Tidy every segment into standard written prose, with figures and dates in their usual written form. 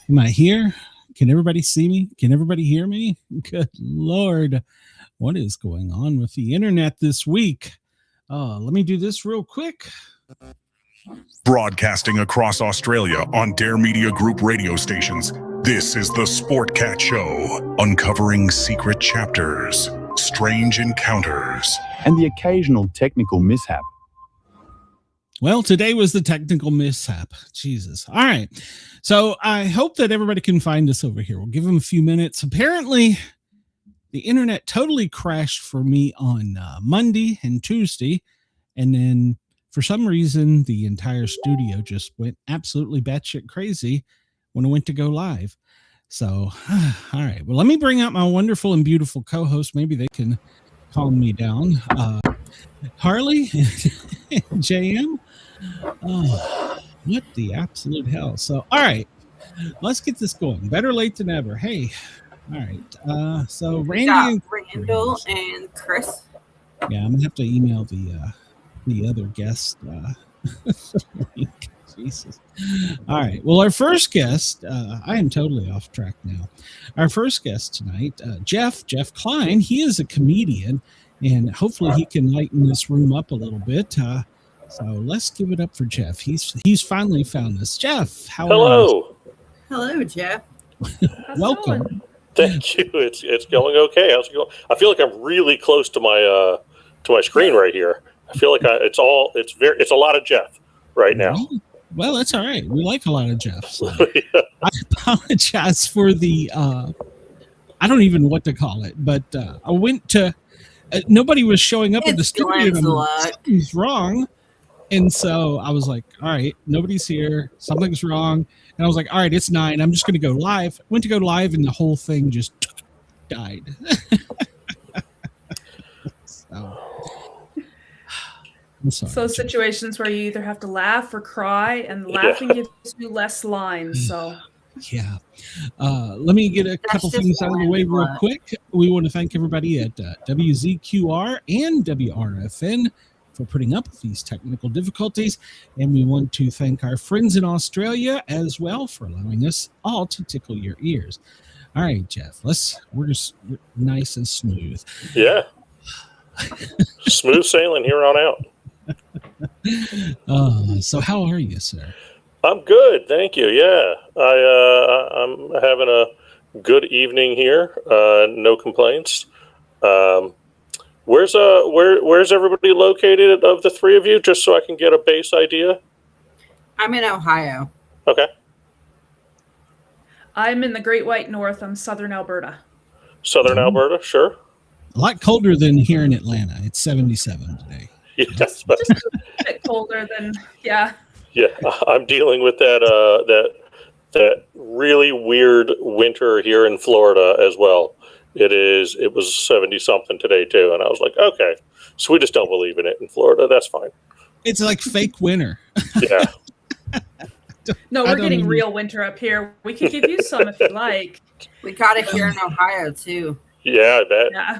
Am I here? Can everybody see me? Can everybody hear me? Good Lord. What is going on with the internet this week? Let me do this real quick. Broadcasting across Australia on Dare Media Group radio stations, this is the Sportcat Show, uncovering secret chapters, strange encounters, and the occasional technical mishap. Well, today was the technical mishap. Jesus. All right. So I hope that everybody can find us over here. We'll give them a few minutes. Apparently, the internet totally crashed for me on Monday and Tuesday. And then for some reason, the entire studio just went absolutely batshit crazy when I went to go live. So, all right. Well, let me bring out my wonderful and beautiful co-host. Maybe they can calm me down. Harley, JM. Oh, what the absolute hell. So, all right, let's get this going. Better late than ever. Hey, all right. So Randy and Randall and Chris. Yeah, I'm gonna have to email the other guest. Jesus. All right. Well, our first guest, I am totally off track now. Our first guest tonight, Jeff Klein. He is a comedian, and hopefully he can lighten this room up a little bit. So let's give it up for Jeff. He's finally found us. Jeff, how are you? Hello, Jeff. Welcome. Thank you. It's going okay. How's it going? I feel like I'm really close to my screen right here. I feel like it's a lot of Jeff right now. Well, that's all right. We like a lot of Jeff. So. Yeah. I apologize for the I don't even know what to call it, but I went to nobody was showing up in the studio. Something's wrong. And so I was like, all right, nobody's here. Something's wrong. And I was like, all right, it's 9. I'm just going to go live. Went to go live, and the whole thing just died. So, I'm sorry. So situations where you either have to laugh or cry, and laughing gives you less lines. So yeah. Let me get a couple things out of the way real quick. We want to thank everybody at WZQR and WRFN for putting up with these technical difficulties, and we want to thank our friends in Australia as well for allowing us all to tickle your ears. All right, Jeff, we're nice and smooth. Yeah. Smooth sailing here on out. So how are you, sir? I'm good, thank you. Yeah, I'm having a good evening here. No complaints. Where's everybody located of the three of you, just so I can get a base idea? I'm in Ohio. Okay. I'm in the Great White North. I'm Southern Alberta. Southern Alberta, sure. A lot colder than here in Atlanta. It's 77 today. Yeah, just a bit colder than Yeah, I'm dealing with that really weird winter here in Florida as well. It was 70 something today too, and I was like, okay, so we just don't believe in it in Florida. That's fine. It's like fake winter. Yeah. No, we're getting real winter up here. We could give you some if you like. We got it here in Ohio too. Yeah, I bet. Yeah.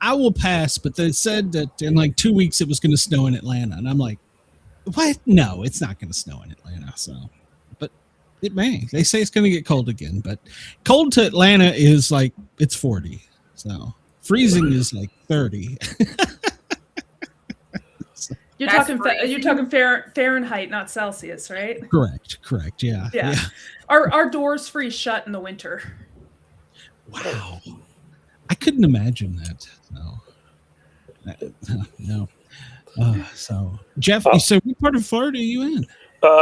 I will pass, but they said that in like 2 weeks it was going to snow in Atlanta, and I'm like, what? No, it's not going to snow in Atlanta. So, but it may. They say it's going to get cold again, but cold to Atlanta is like it's 40. So freezing is like 30. You're talking Fahrenheit, not Celsius, right? Correct. Yeah. Our doors freeze shut in the winter. Wow. I couldn't imagine that. No. So, Jeff, so what part of Florida are you in?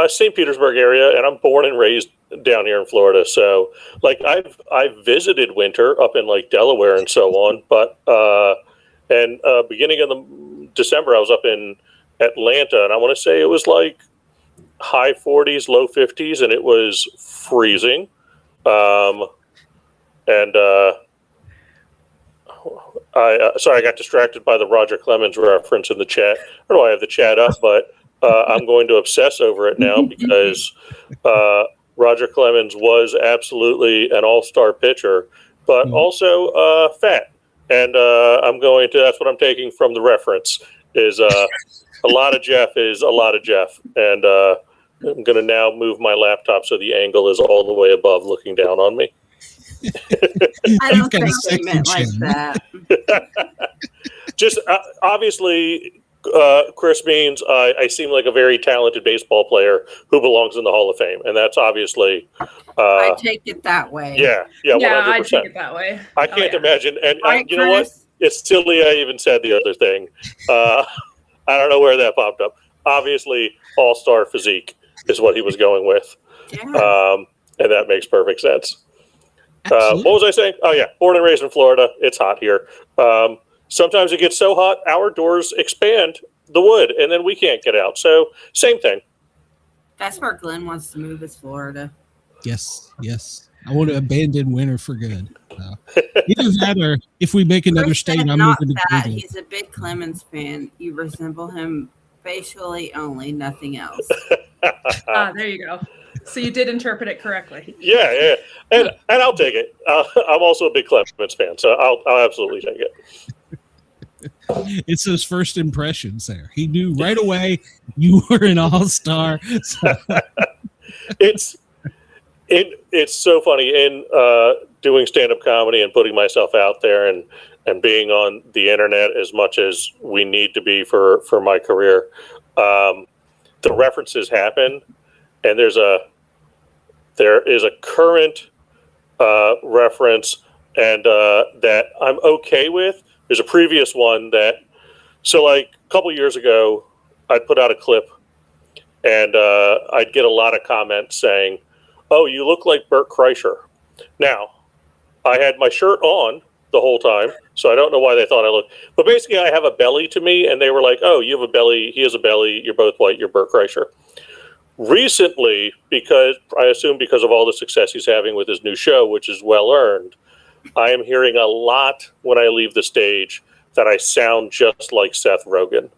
St. Petersburg area, and I'm born and raised down here in Florida. So like I've visited winter up in like Delaware and so on, but beginning of the December I was up in Atlanta, and I want to say it was like high 40s, low 50s, and it was freezing. Sorry, I got distracted by the Roger Clemens reference in the chat. I don't know why I have the chat up, but I'm going to obsess over it now because Roger Clemens was absolutely an all-star pitcher, but also fat. And that's what I'm taking from the reference is a lot of Jeff is a lot of Jeff. And I'm going to now move my laptop so the angle is all the way above looking down on me. I don't think he meant like that. Just obviously, Chris means I seem like a very talented baseball player who belongs in the Hall of Fame, and that's obviously. I take it that way. Yeah, 100%. I take it that way. I can't imagine, and Right, you know what? It's silly. I even said the other thing. I don't know where that popped up. Obviously, all-star physique is what he was going with, and that makes perfect sense. What was I saying? Oh yeah, born and raised in Florida. It's hot here. Sometimes it gets so hot, our doors expand the wood, and then we can't get out. So same thing. That's where Glenn wants to move, is Florida. Yes. I want to abandon winter for good. Either that, or if we make another Chris state, said I'm not moving to that. Cleveland. He's a big Clemens fan. You resemble him facially only, nothing else. There you go. So you did interpret it correctly. Yeah, and I'll take it. I'm also a big Clemens fan, so I'll absolutely take it. It's those first impressions there. He knew right away you were an all-star. So. It's so funny in doing stand-up comedy and putting myself out there and being on the internet as much as we need to be for my career. The references happen, and there is a current reference and that I'm okay with. There's a previous one so like a couple years ago, I'd put out a clip and I'd get a lot of comments saying, "Oh, you look like Bert Kreischer." Now, I had my shirt on the whole time, so I don't know why they thought I looked. But basically, I have a belly to me, and they were like, "Oh, you have a belly. He has a belly. You're both white. You're Bert Kreischer." Recently, because of all the success he's having with his new show, which is well earned, I am hearing a lot when I leave the stage that I sound just like Seth Rogen.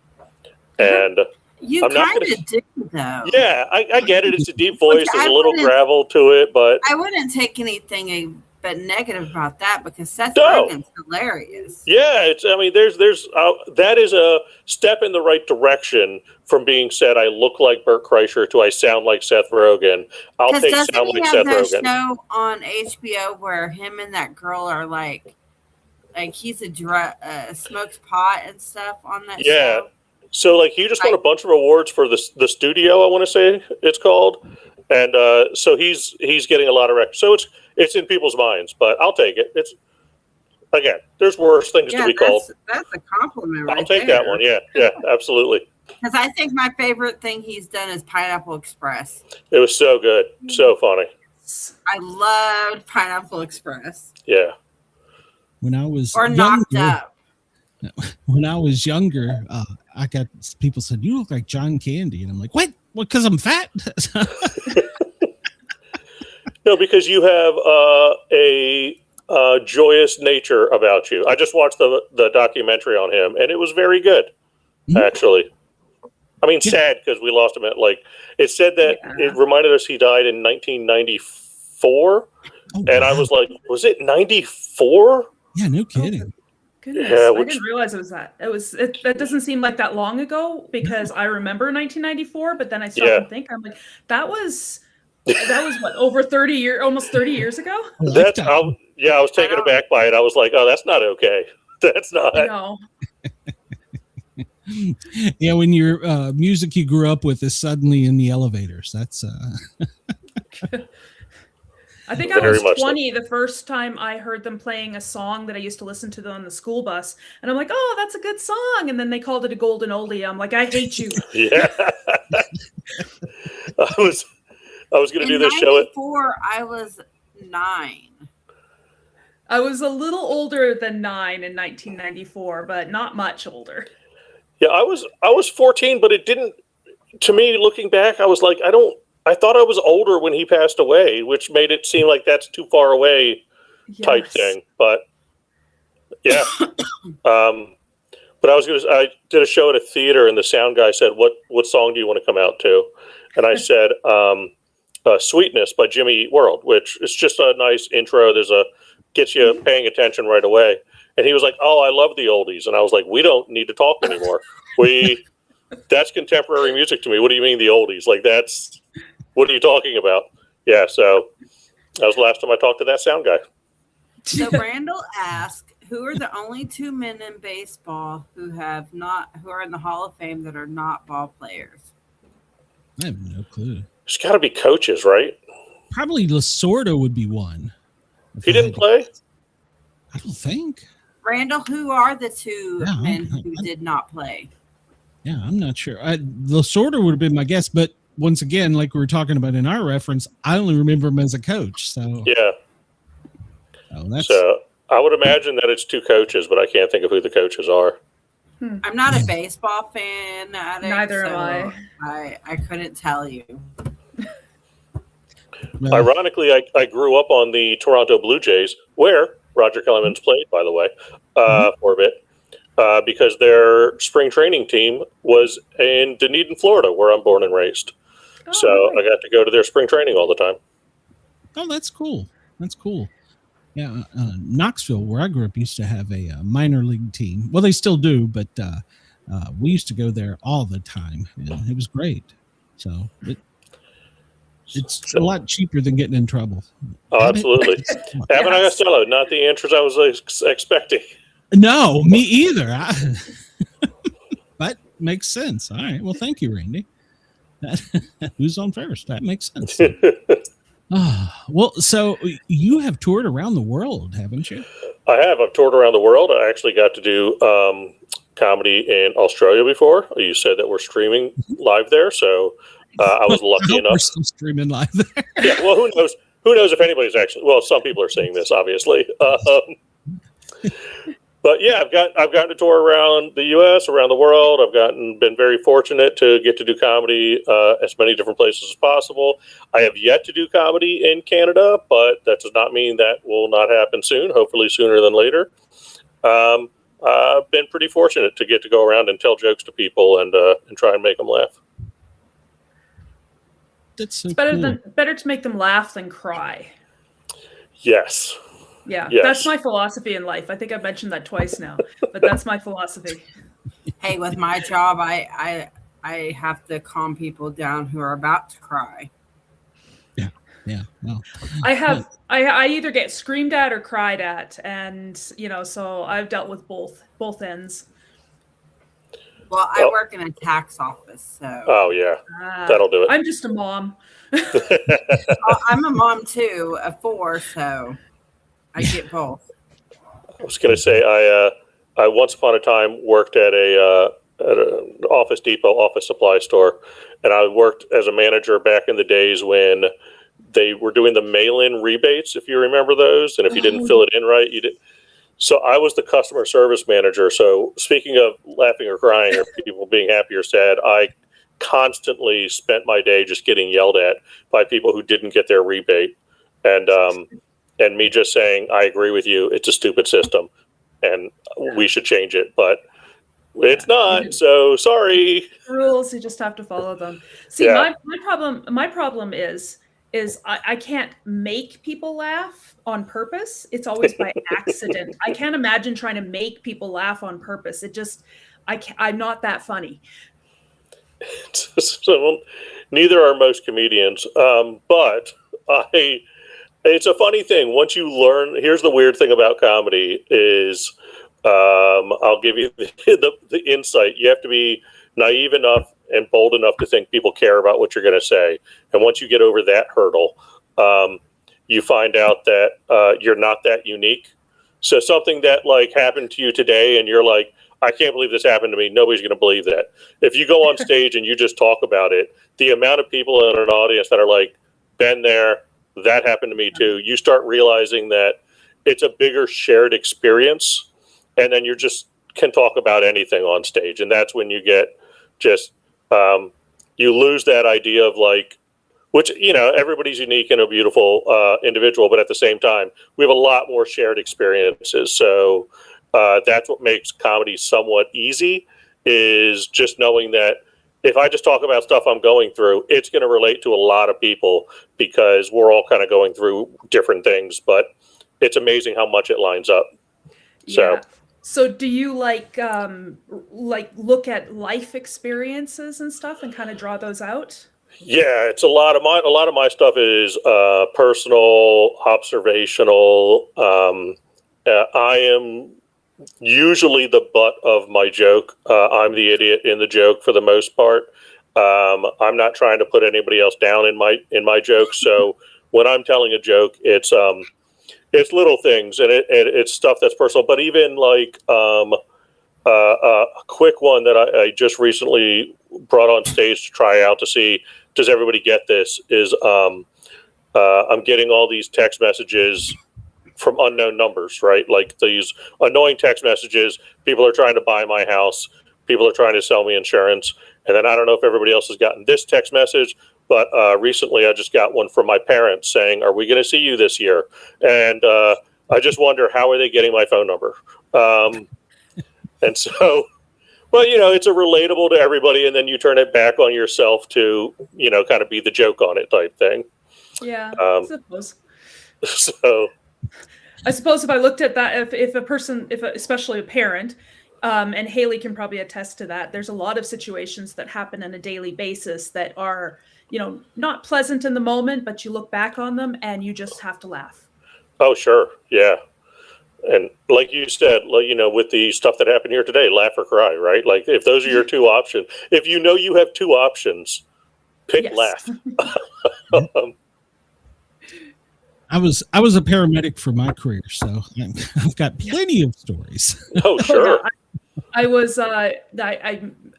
And You kind of do, though. Yeah, I get it. It's a deep voice. There's a little gravel to it, but I wouldn't take anything but negative about that because Seth Rogen's hilarious. Yeah, there's that is a step in the right direction from being said I look like Bert Kreischer to I sound like Seth Rogen. I'll take sound like Seth Rogen. Show on HBO where him and that girl are like he's smokes pot and stuff on that show. Yeah. So like he just won a bunch of awards for the studio, I want to say it's called. And so he's getting a lot of so it's in people's minds, but I'll take it. It's again, there's worse things to be called. That's a compliment. I'll take that one. Yeah, absolutely. Because I think my favorite thing he's done is Pineapple Express. It was so good, so funny. I loved Pineapple Express. Yeah. When I was Knocked Up. When I was younger, I got people said, "You look like John Candy," and I'm like, "What? What? Because I'm fat?" No, because you have a joyous nature about you. I just watched the documentary on him, and it was very good, actually. I mean, sad because we lost him at it said that it reminded us he died in 1994, and I was like, was it 94? Yeah, no kidding. Goodness, I didn't realize it was that. That doesn't seem like that long ago because I remember 1994, but then I stopped and think I'm like, that was what, over 30 years, almost 30 years ago? I was taken aback by it. I was like, oh, that's not okay. That's not. No. Yeah, when your music you grew up with is suddenly in the elevators. That's I think I was 20 the first time I heard them playing a song that I used to listen to on the school bus. And I'm like, oh, that's a good song. And then they called it a golden oldie. I'm like, I hate you. Yeah. I was going to do this show at 94. I was 9. I was a little older than 9 in 1994, but not much older. Yeah, I was 14, but it didn't. To me, looking back, I was like, I thought I was older when he passed away, which made it seem like that's too far away type thing. But yeah, but I did a show at a theater, and the sound guy said, "What song do you want to come out to?" And I said, "Sweetness" by Jimmy Eat World, which is just a nice intro. Gets you paying attention right away. And he was like, "Oh, I love the oldies." And I was like, "We don't need to talk anymore. That's contemporary music to me. What do you mean the oldies? Like what are you talking about?" Yeah, so that was the last time I talked to that sound guy. So Randall asked, who are the only 2 men in baseball who are in the Hall of Fame that are not ball players? I have no clue. There's got to be coaches, right? Probably Lasorda would be one. He didn't play? I don't think. Randall, who are the 2 men who did not play? Yeah, I'm not sure. Lasorda would have been my guess, but once again, like we were talking about in our reference, I only remember him as a coach. So yeah. So I would imagine that it's 2 coaches, but I can't think of who the coaches are. I'm not a baseball fan. Neither am I. I couldn't tell you. Well, ironically, I grew up on the Toronto Blue Jays, where Roger Kellerman's played, by the way, for a bit, because their spring training team was in Dunedin, Florida, where I'm born and raised. So I got to go to their spring training all the time. Oh, that's cool. That's cool. Yeah, Knoxville, where I grew up, used to have a minor league team. Well, they still do, but we used to go there all the time. And it was great. So it's a lot cheaper than getting in trouble. Oh, absolutely. Abbott and Costello, not the answers I was expecting. No, me either. But makes sense. All right. Well, thank you, Randy. Who's on first? That makes sense. Well, so you have toured around the world, haven't you? I have. I've toured around the world. I actually got to do comedy in Australia before. You said that we're streaming live there, so I was lucky enough. We're still streaming live there. Yeah. Well, who knows? Who knows if anybody's actually? Well, some people are seeing this, obviously. But yeah, I've gotten to tour around the U.S., around the world. I've been very fortunate to get to do comedy as many different places as possible. I have yet to do comedy in Canada, but that does not mean that will not happen soon. Hopefully, sooner than later. I've been pretty fortunate to get to go around and tell jokes to people and try and make them laugh. That's so better to make them laugh than cry. Yes. Yeah, yes. That's my philosophy in life. I think I've mentioned that twice now, but that's my philosophy. Hey, with my job, I have to calm people down who are about to cry. Yeah. Well, I either get screamed at or cried at, and so I've dealt with both ends. Well, I work in a tax office, so. Oh yeah, that'll do it. I'm just a mom. I'm a mom too, of 4, so. I get both. I was going to say I once upon a time worked at an Office Depot office supply store, and I worked as a manager back in the days when they were doing the mail-in rebates, if you remember those, and if you didn't fill it in right, you did. So I was the customer service manager. So speaking of laughing or crying or people being happy or sad, I constantly spent my day just getting yelled at by people who didn't get their rebate, and me just saying, I agree with you. It's a stupid system and we should change it, but it's not. So sorry. Rules, you just have to follow them. See, my problem is I can't make people laugh on purpose. It's always by accident. I can't imagine trying to make people laugh on purpose. I'm not that funny. So neither are most comedians. But it's a funny thing. Once you learn, here's the weird thing about comedy is, I'll give you the insight. You have to be naive enough and bold enough to think people care about what you're going to say. And once you get over that hurdle, you find out that you're not that unique. So something that like happened to you today and you're like, I can't believe this happened to me. Nobody's going to believe that. If you go on stage and you just talk about it, the amount of people in an audience that are like, been there. That happened to me too. You start realizing that it's a bigger shared experience, and then you just can talk about anything on stage. And that's when you get just, you lose that idea of like, which, you know, everybody's unique and a beautiful individual, but at the same time, we have a lot more shared experiences. So that's what makes comedy somewhat easy, is just knowing that if I just talk about stuff I'm going through, it's going to relate to a lot of people because we're all kind of going through different things, but it's amazing how much it lines up. Yeah. So do you like look at life experiences and stuff and kind of draw those out? Yeah, it's a lot of my stuff is personal, observational. I am usually the butt of my joke. I'm the idiot in the joke for the most part. I'm not trying to put anybody else down in my joke. So when I'm telling a joke, it's little things, and it's stuff that's personal. But even like a quick one that I just recently brought on stage to try out to see, does everybody get this, is I'm getting all these text messages from unknown numbers, right? Like these annoying text messages. People are trying to buy my house. People are trying to sell me insurance. And then I don't know if everybody else has gotten this text message, but recently I just got one from my parents saying, "Are we going to see you this year?" And I just wonder, how are they getting my phone number? And so, well, you know, it's a relatable to everybody, and then you turn it back on yourself to, you know, kind of be the joke on it type thing. Yeah, I suppose. So I suppose if I looked at that, if a person, especially a parent, and Haley can probably attest to that, there's a lot of situations that happen on a daily basis that are, you know, not pleasant in the moment, but you look back on them and you just have to laugh. Oh, sure. Yeah. And like you said, you know, with the stuff that happened here today, laugh or cry, right? Like if those are your two options, if you know you have two options, pick laugh. I was a paramedic for my career, so I've got plenty of stories. Oh, sure. I was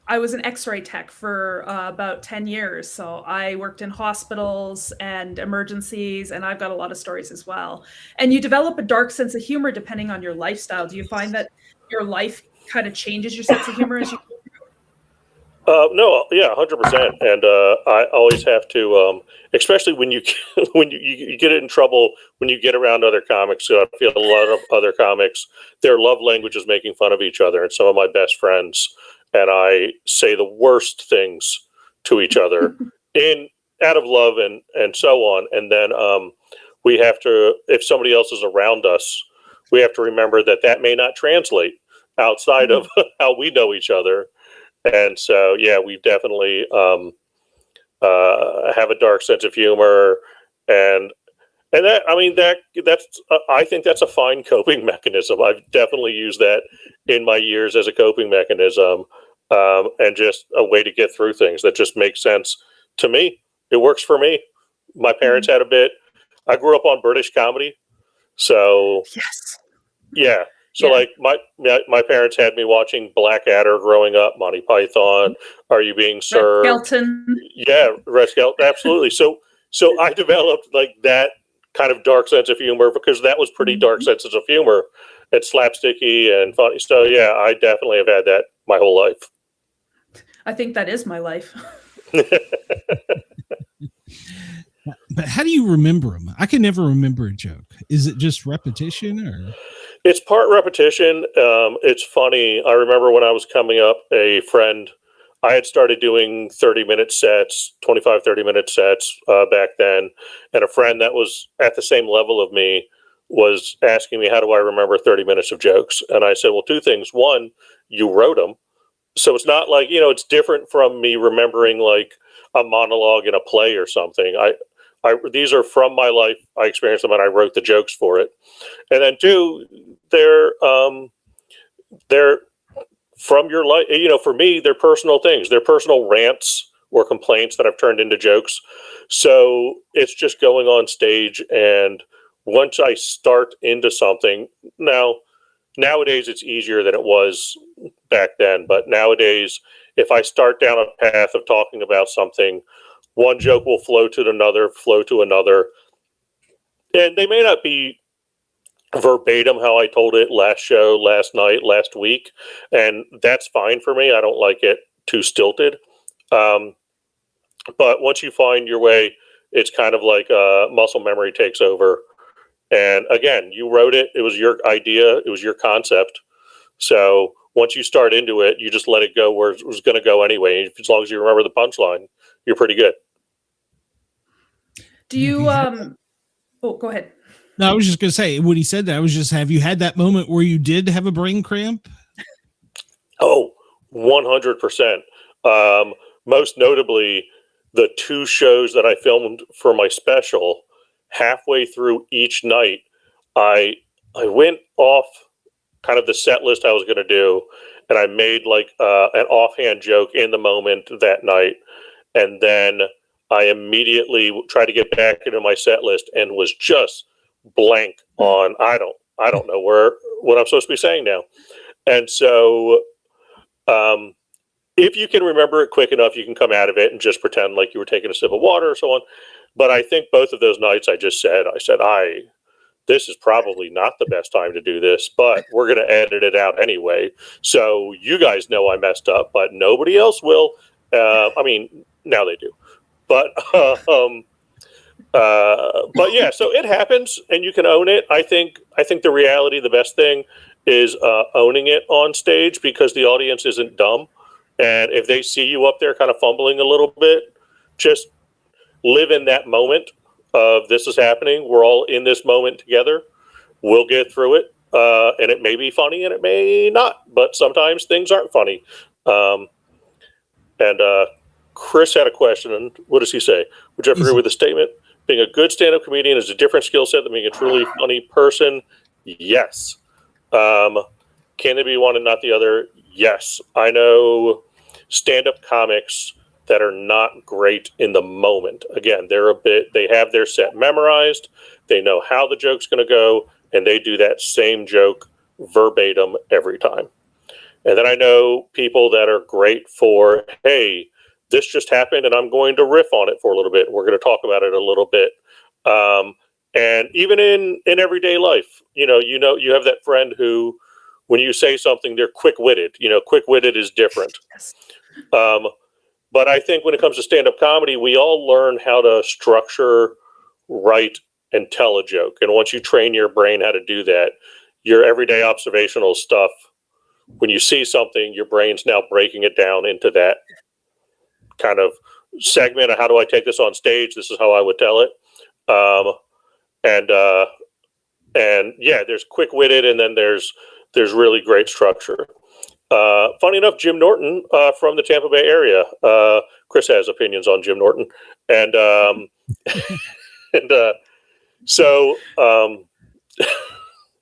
I was an X-ray tech for about 10 years. So I worked in hospitals and emergencies, and I've got a lot of stories as well. And you develop a dark sense of humor depending on your lifestyle. Do you find that your life kind of changes your sense of humor as you go through? No, yeah, 100%. And I always have to, especially when you get in trouble when you get around other comics. So I feel a lot of other comics, their love language is making fun of each other, and some of my best friends and I say the worst things to each other out of love and so on. And then we have to, if somebody else is around us, we have to remember that may not translate outside of how we know each other. And so, yeah, we definitely have a dark sense of humor, and that, I mean, that's I think that's a fine coping mechanism. I've definitely used that in my years as a coping mechanism, and just a way to get through things that just makes sense to me. It works for me. My parents had a bit. I grew up on British comedy, so yes, yeah. So like my parents had me watching Blackadder growing up, Monty Python, Are You Being Served? Red Skelton. Yeah, Red Skelton, absolutely. So I developed like that kind of dark sense of humor because that was pretty dark senses of humor and slapsticky and funny. So yeah, I definitely have had that my whole life. I think that is my life. But how do you remember them? I can never remember a joke. Is it just repetition, or? It's part repetition. It's funny. I remember when I was coming up, a friend, I had started doing 30-minute sets, 25, 30-minute sets back then. And a friend that was at the same level of me was asking me, how do I remember 30 minutes of jokes? And I said, well, two things. One, you wrote them. So it's not like, you know, it's different from me remembering like a monologue in a play or something. These are from my life. I experienced them and I wrote the jokes for it. And then two, they're from your life. You know, for me, they're personal things. They're personal rants or complaints that I've turned into jokes. So it's just going on stage. And once I start into something nowadays it's easier than it was back then. But nowadays, if I start down a path of talking about something, one joke will flow to another. And they may not be verbatim how I told it last show, last night, last week. And that's fine for me. I don't like it too stilted. But once you find your way, it's kind of like muscle memory takes over. And again, you wrote it. It was your idea. It was your concept. So once you start into it, you just let it go where it was going to go anyway. As long as you remember the punchline, you're pretty good. Do you, oh, go ahead. No, I was just going to say, when he said that, have you had that moment where you did have a brain cramp? Oh, 100%. Most notably, the 2 shows that I filmed for my special, halfway through each night, I went off kind of the set list I was going to do, and I made like an offhand joke in the moment that night, and then I immediately tried to get back into my set list and was just blank on I don't know what I'm supposed to be saying now. And so if you can remember it quick enough, you can come out of it and just pretend like you were taking a sip of water or so on. But I think both of those nights I said this is probably not the best time to do this, but we're going to edit it out anyway. So you guys know I messed up, but nobody else will. I mean, now they do. But yeah, so it happens, and you can own it. I think the reality, the best thing is owning it on stage, because the audience isn't dumb, and if they see you up there kind of fumbling a little bit, just live in that moment of this is happening. We're all in this moment together. We'll get through it, and it may be funny and it may not, but sometimes things aren't funny. And Chris had a question, and what does he say? Would you agree with the statement? Being a good stand-up comedian is a different skill set than being a truly funny person. Yes. Can they be one and not the other? Yes. I know stand-up comics that are not great in the moment. Again, they have their set memorized. They know how the joke's going to go, and they do that same joke verbatim every time. And then I know people that are great for, hey, this just happened and I'm going to riff on it for a little bit. We're going to talk about it a little bit. And even in everyday life, you have that friend who, when you say something, they're quick-witted. Quick-witted is different. Yes. But I think when it comes to stand-up comedy, we all learn how to structure, write, and tell a joke. And once you train your brain how to do that, your everyday observational stuff, when you see something, your brain's now breaking it down into that kind of segment of how do I take this on stage? This is how I would tell it. And yeah, there's quick-witted, and then there's really great structure. Funny enough, Jim Norton from the Tampa Bay area. Chris has opinions on Jim Norton, and so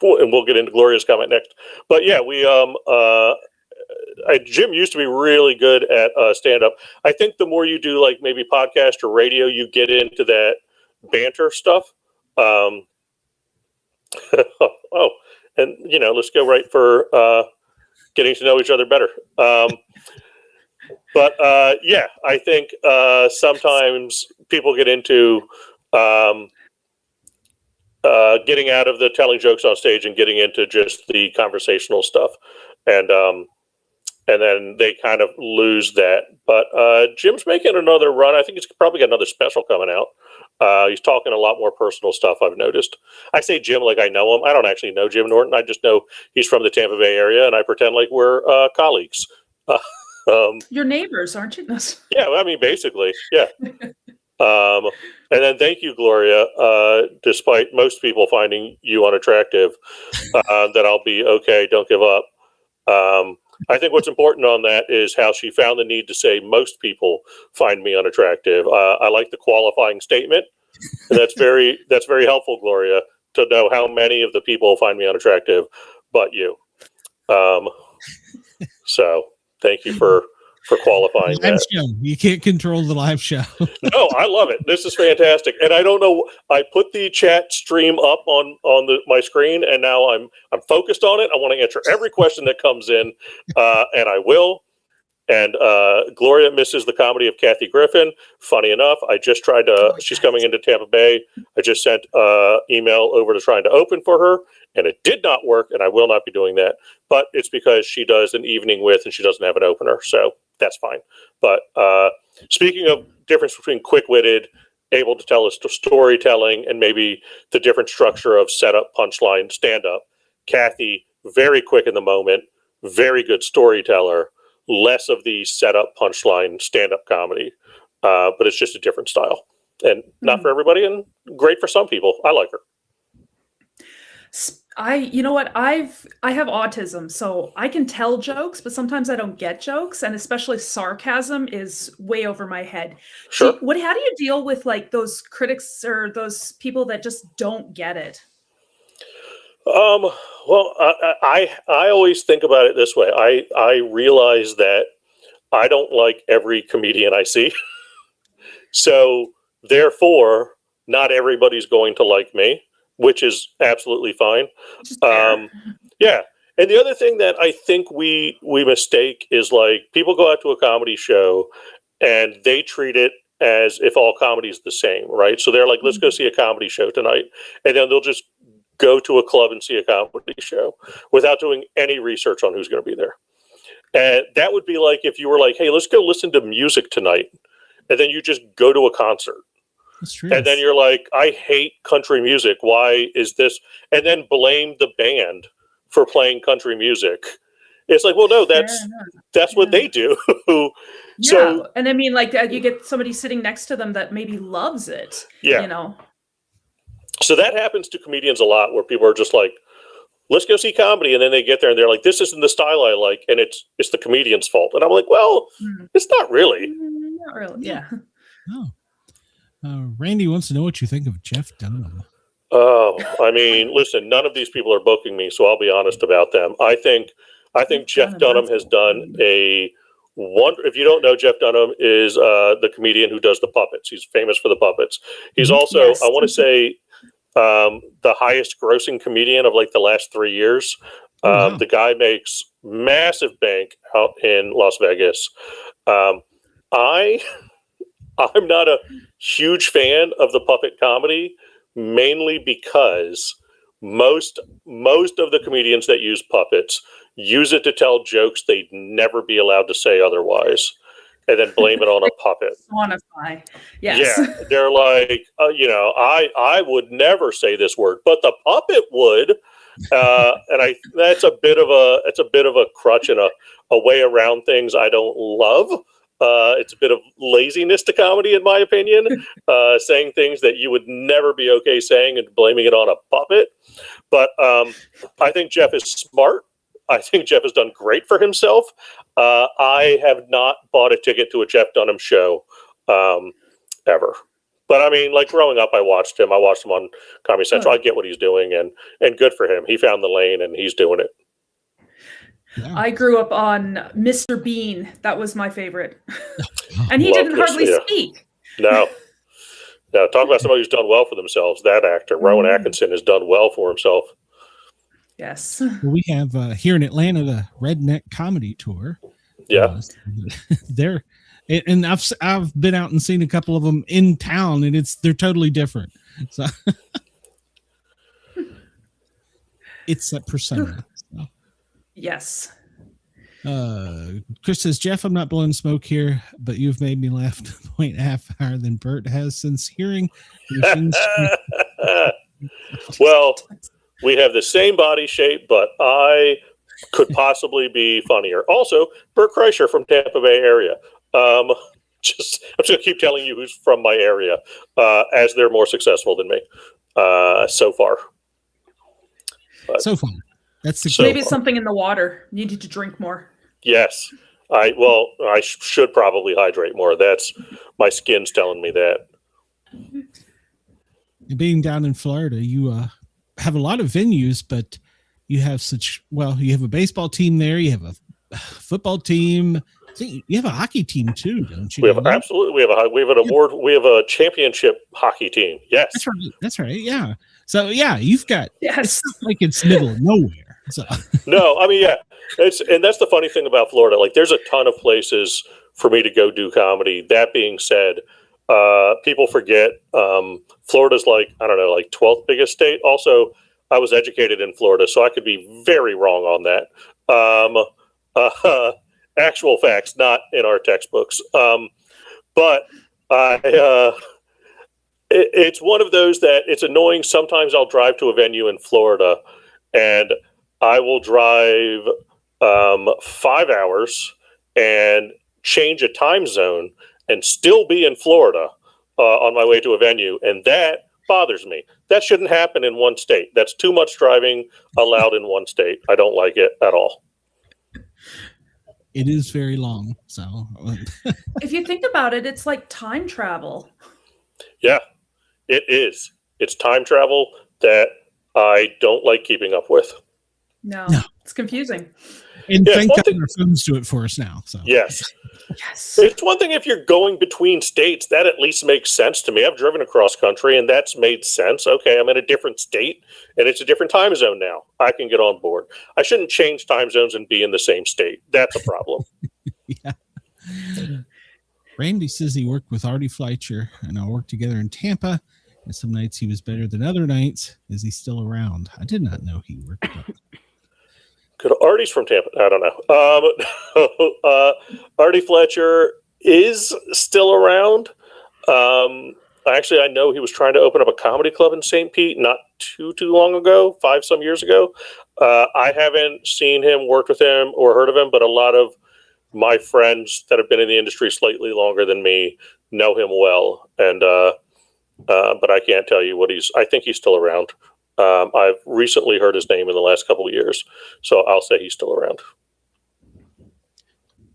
and we'll get into Gloria's comment next. But yeah, Jim used to be really good at stand-up. I think the more you do, like maybe podcast or radio, you get into that banter stuff. Oh, and let's go right for getting to know each other better. But yeah, I think sometimes people get into getting out of the telling jokes on stage and getting into just the conversational stuff, and then they kind of lose that. But Jim's making another run. I think he's probably got another special coming out. He's talking a lot more personal stuff, I've noticed. I say Jim like I know him. I don't actually know Jim Norton. I just know he's from the Tampa Bay area, and I pretend like we're colleagues. You're neighbors, aren't you? Yeah, I mean, basically, yeah. And then thank you, Gloria. Despite most people finding you unattractive, that I'll be okay. Don't give up. I think what's important on that is how she found the need to say most people find me unattractive. I like the qualifying statement, and that's very helpful, Gloria, to know how many of the people find me unattractive, but you. So thank you for qualifying live that. show. You can't control the live show. No, I love it. This is fantastic. And I don't know, I put the chat stream up on my screen, and now I'm focused on it. I want to answer every question that comes in, and I will. And Gloria misses the comedy of Kathy Griffin. Funny enough, I just tried to, she's coming into Tampa Bay. I just sent email over to trying to open for her, and it did not work, and I will not be doing that. But it's because she does an evening with, and she doesn't have an opener, so that's fine. But speaking of difference between quick-witted, able to tell us storytelling, and maybe the different structure of setup, punchline, stand-up, Kathy, very quick in the moment, very good storyteller, less of the setup, punchline, stand-up comedy, but it's just a different style, and not for everybody, and great for some people. I like her. You know what? I have autism, so I can tell jokes, but sometimes I don't get jokes, and especially sarcasm is way over my head. Sure. How do you deal with like those critics or those people that just don't get it? Well, I always think about it this way. I realize that I don't like every comedian I see. So therefore, not everybody's going to like me, which is absolutely fine. Yeah. And the other thing that I think we mistake is like people go out to a comedy show and they treat it as if all comedy is the same, right? So they're like, let's go see a comedy show tonight. And then they'll just go to a club and see a comedy show without doing any research on who's going to be there. And that would be like if you were like, hey, let's go listen to music tonight. And then you just go to a concert. That's true. And then you're like, I hate country music. Why is this? And then blame the band for playing country music. It's like, well, no, that's what they do. So, and I mean, like you get somebody sitting next to them that maybe loves it. Yeah. You know. So that happens to comedians a lot, where people are just like, let's go see comedy. And then they get there and they're like, this isn't the style I like. And it's the comedian's fault. And I'm like, well, it's not really. Not really. Yeah. Oh. Randy wants to know what you think of Jeff Dunham. Oh, I mean, listen, none of these people are booking me, so I'll be honest about them. I think Jeff Dunham has done a wonder. If you don't know, Jeff Dunham is the comedian who does the puppets. He's famous for the puppets. He's also, I want to say, the highest grossing comedian of like the last 3 years. Wow. The guy makes massive bank out in Las Vegas. I'm not a huge fan of the puppet comedy, mainly because most of the comedians that use puppets use it to tell jokes they'd never be allowed to say otherwise, and then blame it on a puppet. Quantify. Yes. Yeah, they're like, I would never say this word, but the puppet would, and that's a bit of a crutch and a way around things I don't love. It's a bit of laziness to comedy, in my opinion, saying things that you would never be okay saying and blaming it on a puppet. But I think Jeff is smart. I think Jeff has done great for himself. I have not bought a ticket to a Jeff Dunham show ever. But I mean, like growing up, I watched him. I watched him on Comedy Central. I get what he's doing, and good for him. He found the lane, and he's doing it. Yeah. I grew up on Mr. Bean. That was my favorite. And he didn't hardly speak. No. Talk about somebody who's done well for themselves. That actor, Rowan Atkinson, has done well for himself. Yes. We have here in Atlanta the Redneck Comedy Tour. Yeah. And I've been out and seen a couple of them in town, and they're totally different. So it's that persona. So. Yes. Chris says, Jeff, I'm not blowing smoke here, but you've made me laugh to the point half higher than Bert has since hearing machines. Well, we have the same body shape, but I could possibly be funnier. Also, Bert Kreischer from Tampa Bay area. I'm just going to keep telling you who's from my area, as they're more successful than me so far. But, so far. That's the maybe it's something in the water. You need to drink more. Yes. I should probably hydrate more. That's my skin's telling me that. Being down in Florida, you have a lot of venues, but you have you have a baseball team there. You have a football team. You have a hockey team too, don't you? Absolutely. We have an award. We have a championship hockey team. Yes. That's right. Yeah. So yeah, you've got, yes, it's not like it's middle of nowhere. So. No, I mean, yeah. And that's the funny thing about Florida. Like, there's a ton of places for me to go do comedy. That being said, people forget Florida's like, I don't know, like 12th biggest state. Also, I was educated in Florida, so I could be very wrong on that. Actual facts, not in our textbooks. But it's one of those that it's annoying. Sometimes I'll drive to a venue in Florida, and I will drive 5 hours and change a time zone and still be in Florida on my way to a venue, and that bothers me. That shouldn't happen in one state. That's too much driving allowed in one state. I don't like it at all. It is very long. So if you think about it, it's like time travel. Yeah, it is. It's time travel that I don't like keeping up with. No. It's confusing. And thank God our phones do it for us now. So yes. Yes. It's one thing if you're going between states, that at least makes sense to me. I've driven across country and that's made sense. Okay, I'm in a different state and it's a different time zone now. I can get on board. I shouldn't change time zones and be in the same state. That's a problem. Yeah. Randy says he worked with Artie Fleischer and I worked together in Tampa. And some nights he was better than other nights. Is he still around? I did not know he worked with Could Artie's from Tampa? I don't know. Artie Fletcher is still around. Actually, I know he was trying to open up a comedy club in St. Pete not too long ago, 5 some years ago. I haven't seen him, worked with him, or heard of him, but a lot of my friends that have been in the industry slightly longer than me know him well. And but I can't tell you what I think he's still around. I've recently heard his name in the last couple of years, so I'll say he's still around.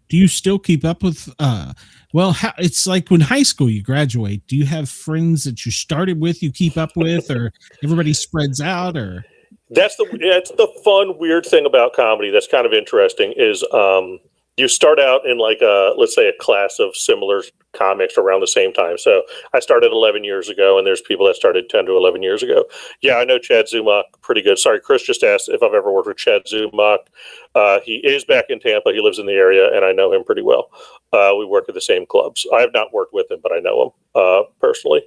Do you still keep up with, it's like when high school you graduate, do you have friends that you started with, you keep up with, or everybody spreads out, or? That's the fun, weird thing about comedy that's kind of interesting is you start out in like let's say a class of similar comics around the same time. So I started 11 years ago and there's people that started 10 to 11 years ago. Yeah, I know Chad Zumach pretty good. Sorry, Chris just asked if I've ever worked with Chad Zumach. He is back in Tampa. He lives in the area and I know him pretty well. We work at the same clubs. I have not worked with him, but I know him personally.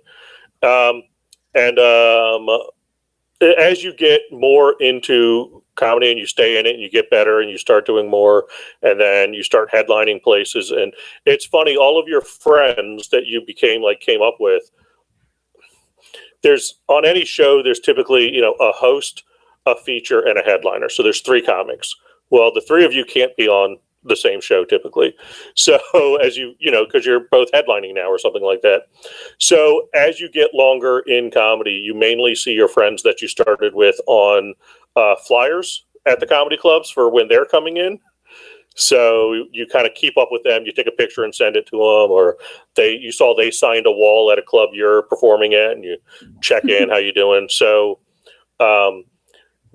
As you get more into comedy and you stay in it and you get better and you start doing more and then you start headlining places, and it's funny, all of your friends that you came up with, there's on any show there's typically a host, a feature, and a headliner. So there's 3 comics. Well, the 3 of you can't be on the same show typically. So as because you're both headlining now or something like that. So as you get longer in comedy, you mainly see your friends that you started with on flyers at the comedy clubs for when they're coming in. So you kind of keep up with them. You take a picture and send it to them, or they signed a wall at a club you're performing at, and you check in, how you doing. So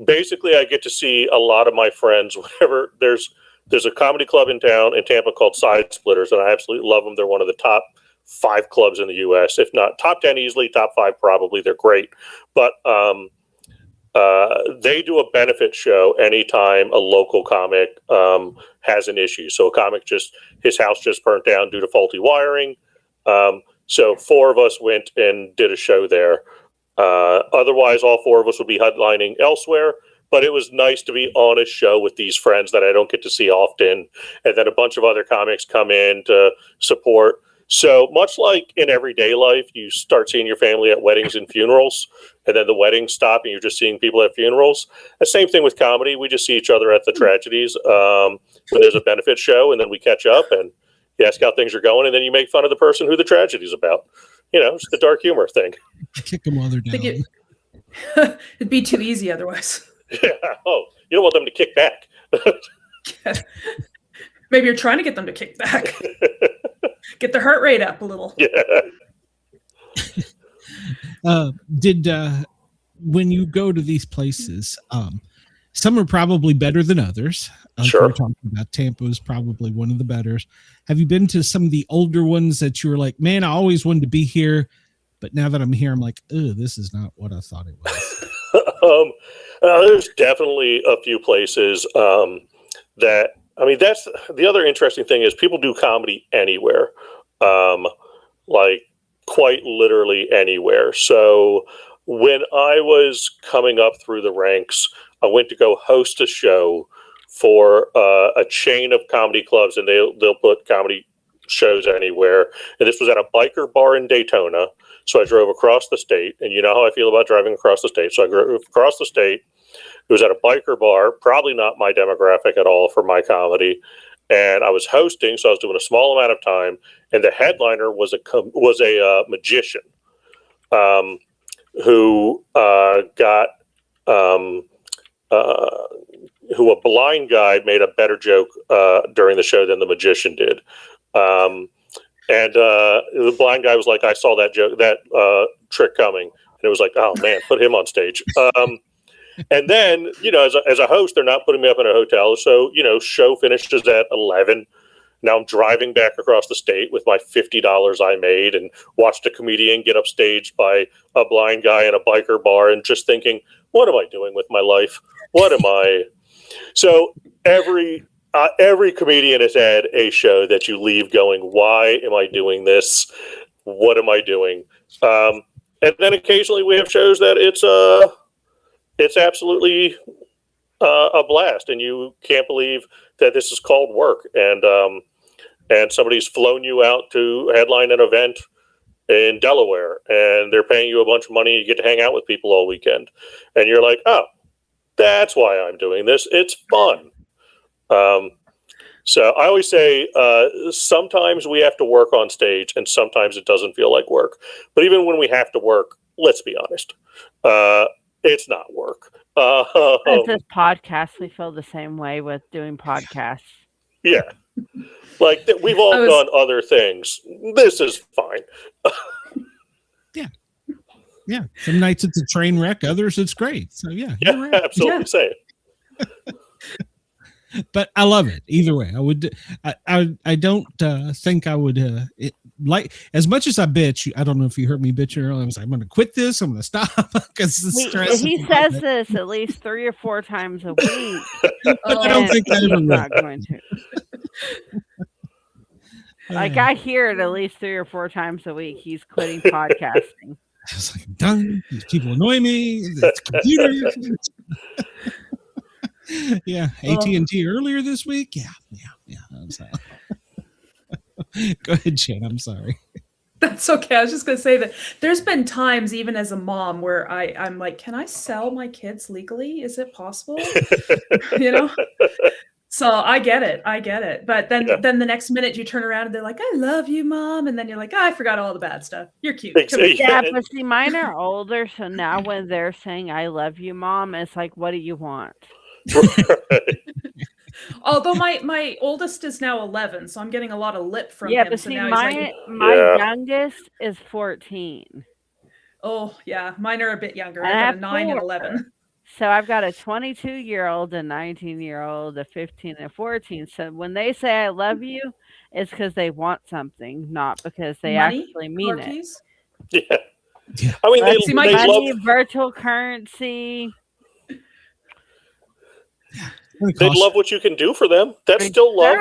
basically, I get to see a lot of my friends whenever there's a comedy club in town in Tampa called Side Splitters, and I absolutely love them. They're one of the top 5 clubs in the U.S., if not top 10 easily, top 5 probably. They're great, but they do a benefit show anytime a local comic has an issue. So a comic his house just burnt down due to faulty wiring. So 4 of us went and did a show there. Otherwise, all 4 of us would be headlining elsewhere. But it was nice to be on a show with these friends that I don't get to see often. And then a bunch of other comics come in to support. So much like in everyday life, you start seeing your family at weddings and funerals, and then the weddings stop and you're just seeing people at funerals. The same thing with comedy. We just see each other at the tragedies when there's a benefit show, and then we catch up and you ask how things are going, and then you make fun of the person who the tragedy is about. It's the dark humor thing. Kick them while they're down. It'd be too easy otherwise. Yeah. Oh, you don't want them to kick back. Maybe you're trying to get them to kick back. Get their heart rate up a little. Yeah. When you go to these places, some are probably better than others. Sure. We're talking about Tampa is probably one of the better. Have you been to some of the older ones that you were like, man, I always wanted to be here, but now that I'm here, I'm like, oh, this is not what I thought it was. There's definitely a few places that, I mean, that's the other interesting thing is people do comedy anywhere, like quite literally anywhere. So when I was coming up through the ranks, I went to go host a show for a chain of comedy clubs, and they'll put comedy shows anywhere. And this was at a biker bar in Daytona. So I drove across the state, and you know how I feel about driving across the state. So I drove across the state. It was at a biker bar, probably not my demographic at all for my comedy. And I was hosting, so I was doing a small amount of time. And the headliner was a magician who got who a blind guy made a better joke during the show than the magician did. And the blind guy was like, I saw that joke, that trick coming. And it was like, oh man, put him on stage. And then, you know, as a host, they're not putting me up in a hotel. So, you know, show finishes at 11. Now I'm driving back across the state with my $50 I made and watched a comedian get upstaged by a blind guy in a biker bar and just thinking, what am I doing with my life? What am I? So every comedian has had a show that you leave going, why am I doing this? What am I doing? And then occasionally we have shows that it's absolutely a blast, and you can't believe that this is called work. And somebody's flown you out to headline an event in Delaware, and they're paying you a bunch of money. You get to hang out with people all weekend, and you're like, oh, that's why I'm doing this. It's fun. So I always say sometimes we have to work on stage, and sometimes it doesn't feel like work. But even when we have to work, let's be honest, it's not work. As this podcast, we feel the same way with doing podcasts. Yeah. Like we've all done other things. This is fine. Yeah. Some nights it's a train wreck. Others it's great. So yeah. Yeah, absolutely. Say it. But I love it either way. I don't think I would like as much as I bitch. I don't know if you heard me bitching earlier. I was like, I'm going to quit this. I'm going to stop because he says this at least 3 or 4 times a week. I don't think that ever not going to. Like I hear it at least 3 or 4 times a week. He's quitting podcasting. I was like, I'm done. These people annoy me. It's computers. Yeah, AT&T earlier this week. Yeah. I'm sorry. Go ahead, Jen. I'm sorry. That's okay. I was just going to say that there's been times, even as a mom, where I'm like, can I sell my kids legally? Is it possible? You know? So I get it. But then the next minute you turn around and they're like, I love you, Mom. And then you're like, I forgot all the bad stuff. You're cute. Yeah, but see, mine are older. So now when they're saying, I love you, Mom, it's like, what do you want? Although my oldest is now 11, so I'm getting a lot of lip from him. Yeah, but so see, now my youngest is 14. Oh yeah, mine are a bit younger. And I got a 9 and 11. So I've got a 22-year-old, a 19-year-old, a 15, and a 14. So when they say I love you, it's because they want something, not because they actually mean it. Yeah. I mean, they love virtual currency. They love what you can do for them. That's still love.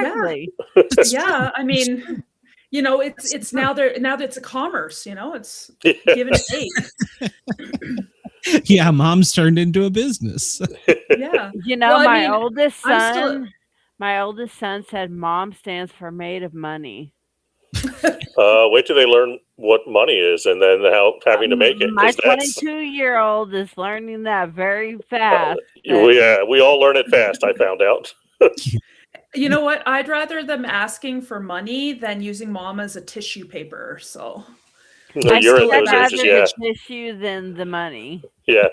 Yeah, I mean, you know, it's now that it's a commerce. You know, it's give and take. Yeah, mom's turned into a business. Yeah, you know, well, my oldest son said, "Mom stands for made of money." Wait till they learn what money is, and then having to make it. My 22-year-old is learning that very fast. We all learn it fast. I found out. You know what? I'd rather them asking for money than using mom as a tissue paper. So you're in those ages, the tissue than the money. Yeah.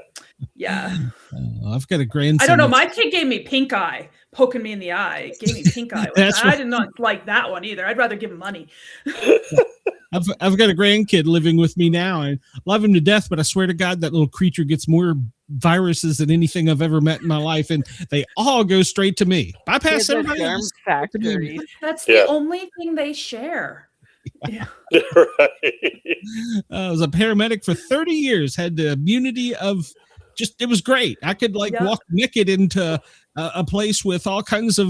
I've got a grandson. I don't know. My kid gave me pink eye. Poking me in the eye. Gave me pink eye. I did not like that one either. I'd rather give him money. I've got a grandkid living with me now. I love him to death, but I swear to God, that little creature gets more viruses than anything I've ever met in my life, and they all go straight to me. Bypass everybody else. That's the only thing they share. Yeah. I was a paramedic for 30 years, had the immunity of it was great. I could walk naked into a place with all kinds of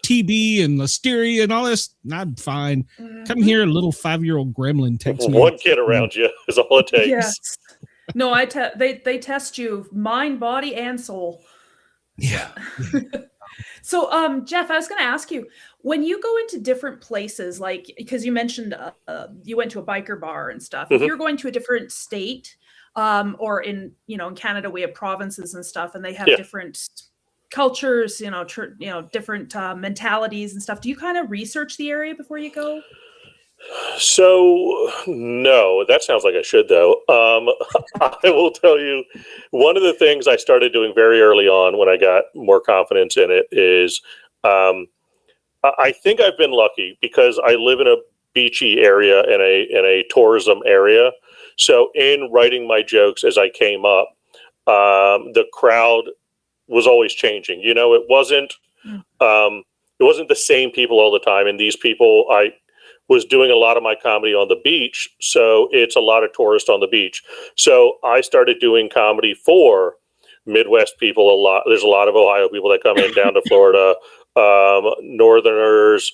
TB and listeria and all this, I'm fine. Come here, a little 5-year-old gremlin takes me. One kid around you is all it takes. Yes. No, they test you mind, body, and soul. Yeah. So, Jeff, I was going to ask you, when you go into different places, like, because you mentioned you went to a biker bar and stuff, if you're going to a different state, or in Canada, we have provinces and stuff, and they have different cultures, different mentalities and stuff. Do you kind of research the area before you go? So, no, that sounds like I should, though. I will tell you, one of the things I started doing very early on when I got more confidence in it is, I think I've been lucky because I live in a beachy area in a tourism area. So in writing my jokes as I came up, the crowd was always changing. It wasn't the same people all the time. And these people, I was doing a lot of my comedy on the beach, so it's a lot of tourists on the beach. So I started doing comedy for Midwest people a lot. There's a lot of Ohio people that come in down to Florida, Northerners,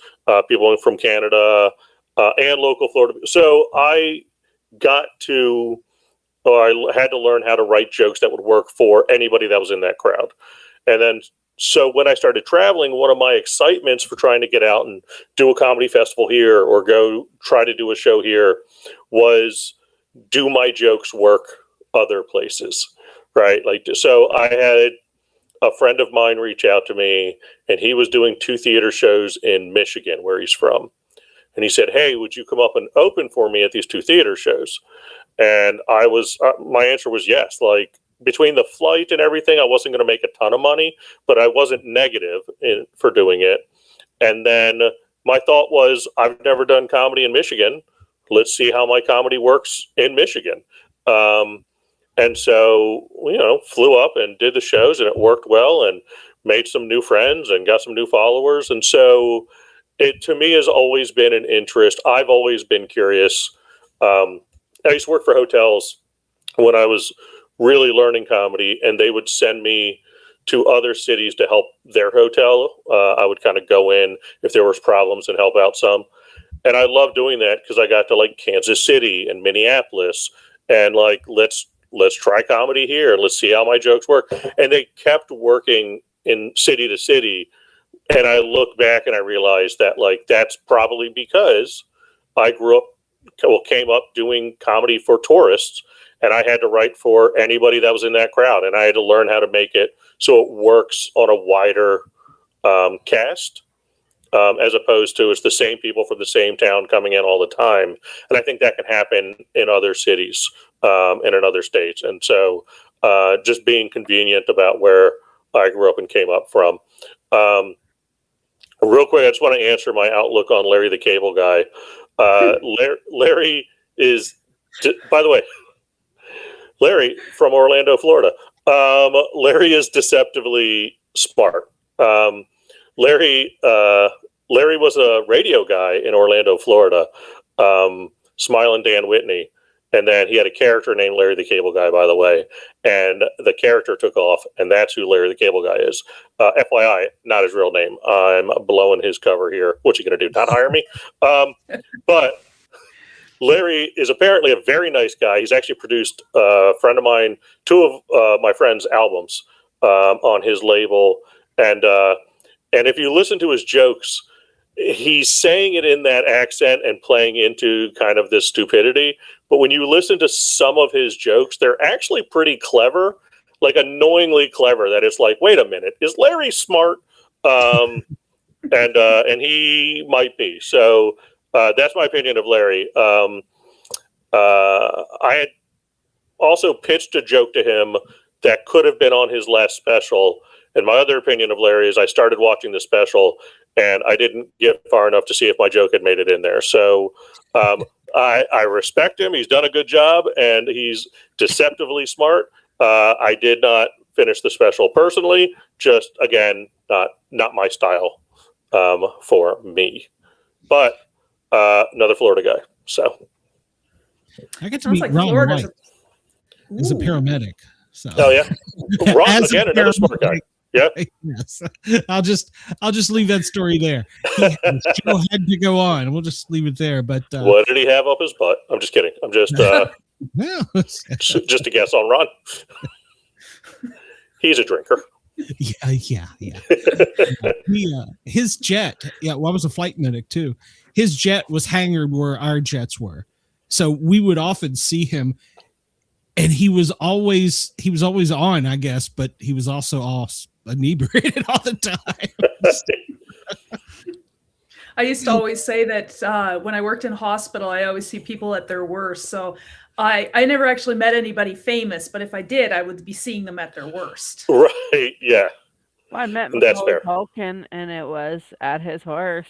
people from Canada, and local Florida. So I had to learn how to write jokes that would work for anybody that was in that crowd. And then, so when I started traveling, one of my excitements for trying to get out and do a comedy festival here or go try to do a show here was, do my jokes work other places, right? So I had a friend of mine reach out to me, and he was doing 2 theater shows in Michigan, where he's from. And he said, "Hey, would you come up and open for me at these 2 theater shows?" And my answer was yes. Between the flight and everything, I wasn't going to make a ton of money, but I wasn't negative for doing it. And then my thought was, I've never done comedy in Michigan. Let's see how my comedy works in Michigan. And so, flew up and did the shows, and it worked well, and made some new friends and got some new followers. And so it, to me, has always been an interest. I've always been curious. I used to work for hotels when I was really learning comedy, and they would send me to other cities to help their hotel. I would kind of go in if there was problems and help out some. And I love doing that because I got to Kansas City and Minneapolis, and let's try comedy here and let's see how my jokes work. And they kept working in city to city. And I look back and I realized that that's probably because I came up doing comedy for tourists, and I had to write for anybody that was in that crowd. And I had to learn how to make it so it works on a wider cast, as opposed to it's the same people from the same town coming in all the time. And I think that can happen in other cities and in other states. And so just being convenient about where I grew up and came up from. Real quick, I just want to answer my outlook on Larry the Cable Guy. Larry is, by the way, Larry from Orlando, Florida. Larry is deceptively smart. Larry was a radio guy in Orlando, Florida, Smiling Dan Whitney. And then he had a character named Larry the Cable Guy, by the way. And the character took off, and that's who Larry the Cable Guy is. FYI, not his real name. I'm blowing his cover here. What you going to do, not hire me? But Larry is apparently a very nice guy. He's actually produced a friend of mine, 2 of my friend's albums on his label. And if you listen to his jokes, he's saying it in that accent and playing into kind of this stupidity. But when you listen to some of his jokes, they're actually pretty clever, annoyingly clever, that it's wait a minute, is Larry smart? And he might be. So that's my opinion of Larry. I had also pitched a joke to him that could have been on his last special. And my other opinion of Larry is I started watching the special and I didn't get far enough to see if my joke had made it in there. So I respect him. He's done a good job and he's deceptively smart. I did not finish the special personally. Just, again, not my style for me. But another Florida guy. So I get to meet Ron White as a paramedic. So. Oh, yeah. Ron, again, another smart guy. Yeah. Yes. I'll just leave that story there. The show had to go on. We'll just leave it there. But what did he have up his butt? I'm just kidding. I'm just just a guess on Ron. He's a drinker. Yeah. His jet. Yeah, well, I was a flight medic too. His jet was hangared where our jets were, so we would often see him. And he was always on, I guess, but he was also all inebriated all the time. I used to always say that when I worked in hospital, I always see people at their worst. So I never actually met anybody famous, but if I did, I would be seeing them at their worst. Right, yeah. Well, I met That's fair. Culkin, and it was at his worst.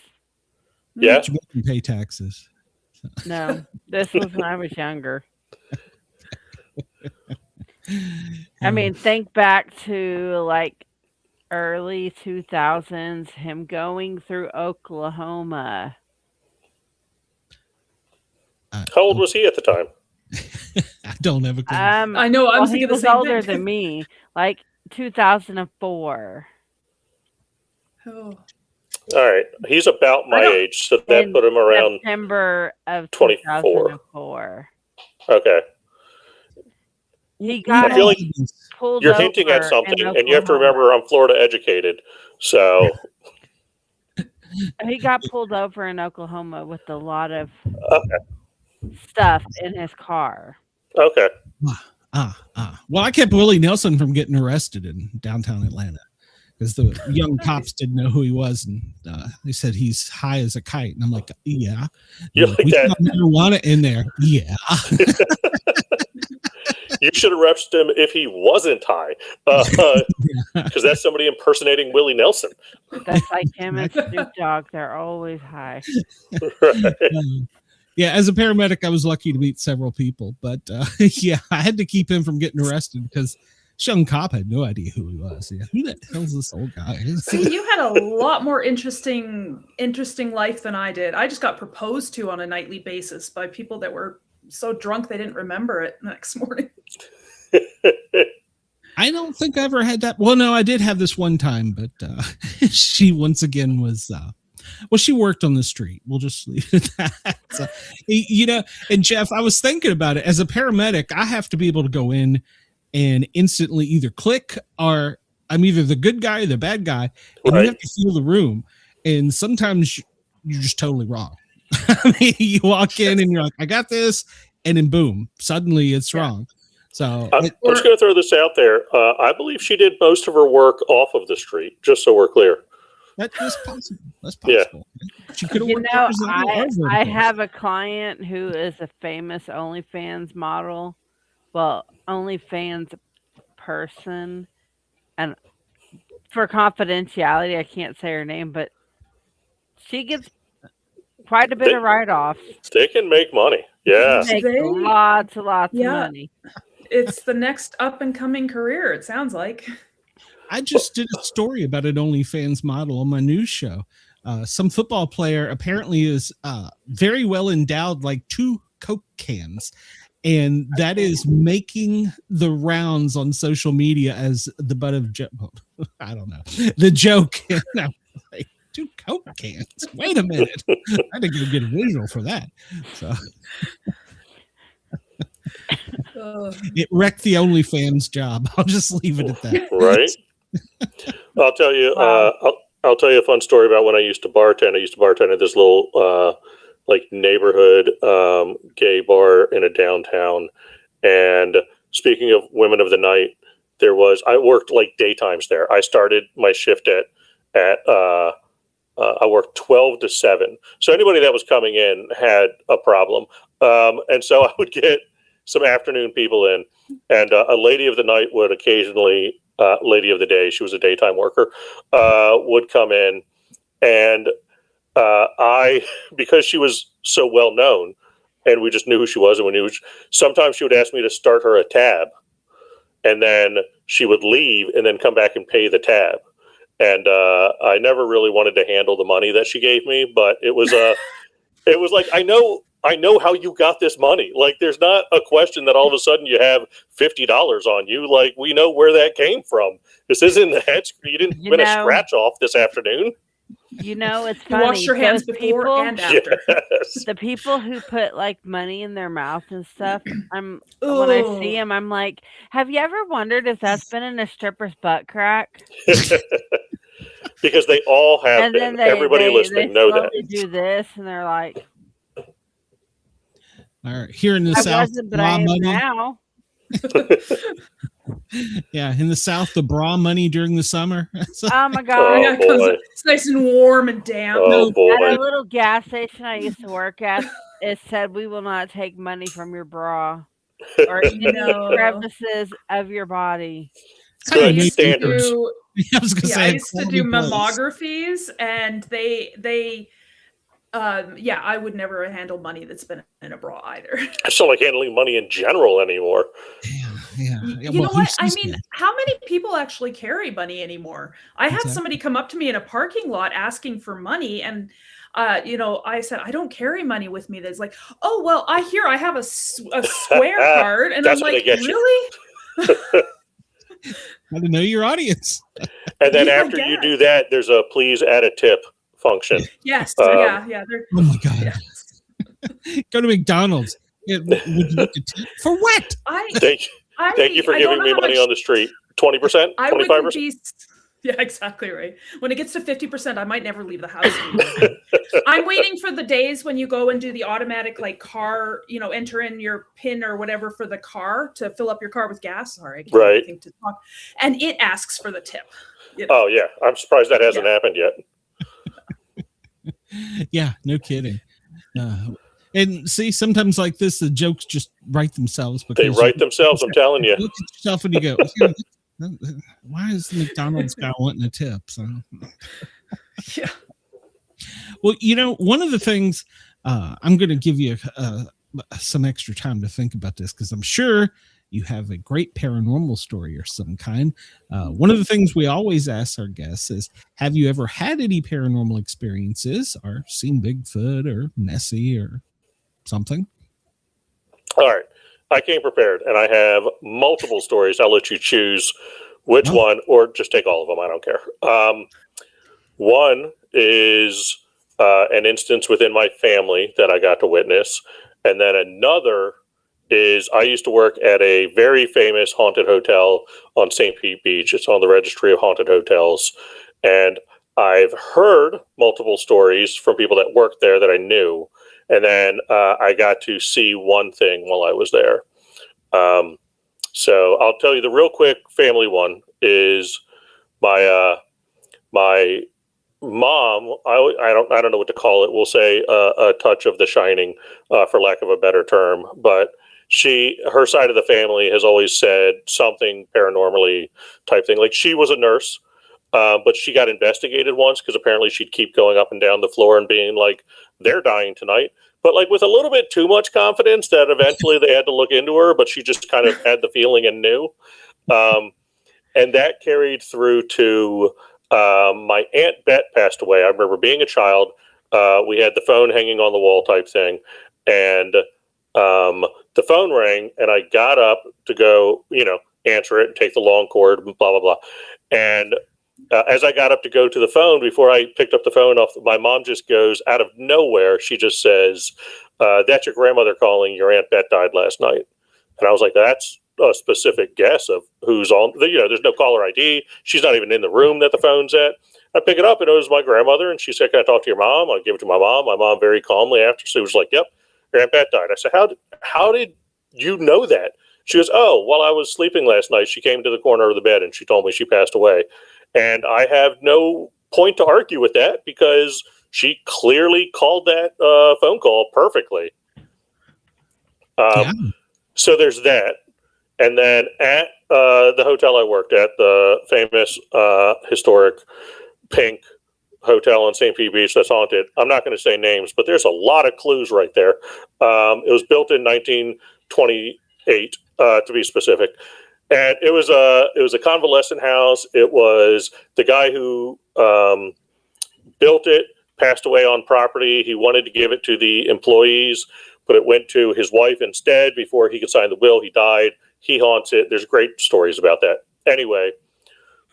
Yeah. You can pay taxes. No, this was when I was younger. I mean, think back to like early 2000s, him going through Oklahoma. How old was he at the time? I don't have a clue. I know. I was he was older than me, like 2004. Oh. All right. He's about my age, so that put him around September of 24. 2004. Okay. He got I feel like pulled you're hinting at over something, in and you have to remember I'm Florida educated, so he got pulled over in Oklahoma with a lot of stuff in his car. Okay. Well, I kept Willie Nelson from getting arrested in downtown Atlanta because the young cops didn't know who he was, and they said he's high as a kite, and I'm like, yeah. You like we that? got marijuana in there, yeah. You should arrest him if he wasn't high, because that's somebody impersonating Willie Nelson. That's like him and Snoop Dogg. They're always high. Right. Yeah, as a paramedic, I was lucky to meet several people, but yeah, I had to keep him from getting arrested because this young cop had no idea who he was. Yeah, who the hell's this old guy? See, you had a lot more interesting life than I did. I just got proposed to on a nightly basis by people that were so drunk they didn't remember it the next morning. I don't think I ever had that. Well, no, I did have this one time, but she once again was well, she worked on the street. We'll just leave it at that. So, and Jeff, I was thinking about it. As a paramedic, I have to be able to go in and instantly either click or I'm either the good guy or the bad guy, and you have to feel the room. And sometimes you're just totally wrong. I mean, you walk in and you're like, I got this, and then boom, suddenly it's wrong. So I'm just going to throw this out there. I believe she did most of her work off of the street, just so we're clear. That's possible. That's possible. Yeah. She could have I have a client who is a famous OnlyFans model. Well, OnlyFans person. And for confidentiality, I can't say her name, but she gets quite a bit of write-offs. They can make money. Yeah. They make lots of money. It's the next up-and-coming career, it sounds like. I just did a story about an OnlyFans model on my news show. Some football player apparently is very well endowed, like 2 Coke cans. And that is making the rounds on social media as the butt of I don't know. The joke. Like, 2 Coke cans. Wait a minute. I had to go get a visual for that. So it wrecked the OnlyFans job. I'll just leave it at that. Right. I'll tell you. I'll tell you a fun story about when I used to bartend. I used to bartend at this little neighborhood gay bar in a downtown. And speaking of women of the night, I worked like daytimes there. I started my shift at I worked 12 to 7. So anybody that was coming in had a problem. And so I would get some afternoon people in, and a lady of the night would occasionally, lady of the day, she was a daytime worker, would come in. And because she was so well known and we just knew who she was, and sometimes she would ask me to start her a tab, and then she would leave and then come back and pay the tab. And I never really wanted to handle the money that she gave me, but it was like, I know I know how you got this money. Like, there's not a question that all of a sudden you have $50 on you. Like, we know where that came from. This isn't the head. You didn't win a scratch off this afternoon. You know, it's You funny. wash your hands before and after. Yes. The people who put like money in their mouth and stuff, when I see them, I'm like, have you ever wondered if that's been in a stripper's butt crack? Because they all have And been. then Everybody listening know that. They do this, and they're like, all right, here in the I South, wasn't, but I am money. now. Yeah, in the South, the bra money during the summer. So, Oh my god! Yeah, it's nice and warm and damp. Oh boy! At a little gas station I used to work at, it said we will not take money from your bra or any crevices of your body. Good standards. I was gonna say, I used to do mammographies, and they I would never handle money that's been in a bra either. I still like handling money in general anymore. Yeah. You know what? I mean, how many people actually carry money anymore? I had somebody come up to me in a parking lot asking for money, and I said, I don't carry money with me. That's like, oh, well, I have a Square card. And I'm like, really? How to know your audience. And then after you do that, there's a please add a tip function. Yes. Yeah. Oh my God. Yeah. Go to McDonald's. Yeah, would you like a tip? For what? Thank you for giving me money on the street. 20%? 25%? Yeah, exactly right. When it gets to 50%, I might never leave the house anymore. I'm waiting for the days when you go and do the automatic car, enter in your PIN or whatever for the car to fill up your car with gas. Sorry, I can't think to talk. And it asks for the tip. Oh yeah, I'm surprised that hasn't happened yet. Yeah, no kidding. And see, sometimes like this, the jokes just write themselves. They write themselves. I'm telling you. Look at yourself and you go, why is the McDonald's guy wanting a tip? So, yeah. Well, one of the things I'm going to give you some extra time to think about this, because I'm sure you have a great paranormal story or some kind. One of the things we always ask our guests is, have you ever had any paranormal experiences or seen Bigfoot or Nessie or something? All right. I came prepared, and I have multiple stories. I'll let you choose which one, or just take all of them. I don't care. One is an instance within my family that I got to witness. And then another is I used to work at a very famous haunted hotel on St. Pete Beach. It's on the registry of haunted hotels. And I've heard multiple stories from people that worked there that I knew. And then I got to see one thing while I was there. So I'll tell you the real quick family one is my mom. I don't know what to call it. We'll say a touch of The Shining, for lack of a better term. But her side of the family has always said something paranormally type thing. Like, she was a nurse, but she got investigated once because apparently she'd keep going up and down the floor and being like, they're dying tonight. But like with a little bit too much confidence that eventually they had to look into her, but she just kind of had the feeling and knew. And that carried through to my Aunt Bet passed away. I remember being a child. We had the phone hanging on the wall type thing. And the phone rang, and I got up to go, answer it and take the long cord, blah, blah, blah. And as I got up to go to the phone, before I picked up the phone off, my mom just goes out of nowhere. She just says, that's your grandmother calling. Your Aunt Bet died last night. And I was like, that's a specific guess of who's on. There's no caller ID. She's not even in the room that the phone's at. I pick it up, and it was my grandmother. And she said, can I talk to your mom? I give it to my mom. My mom very calmly after, she was like, yep, your Aunt Bet died. I said, how did you know that? She goes, oh, while I was sleeping last night, she came to the corner of the bed and she told me she passed away. And I have no point to argue with that because she clearly called that phone call perfectly. So there's that. And then at the hotel I worked at, the famous historic pink hotel on St. Pete Beach that's haunted, I'm not going to say names, but there's a lot of clues right there. It was built in 1928, to be specific. And it was a convalescent house. It was the guy who built it passed away on property. He wanted to give it to the employees, but it went to his wife instead before he could sign the will. He died. He haunts it. There's great stories about that. Anyway,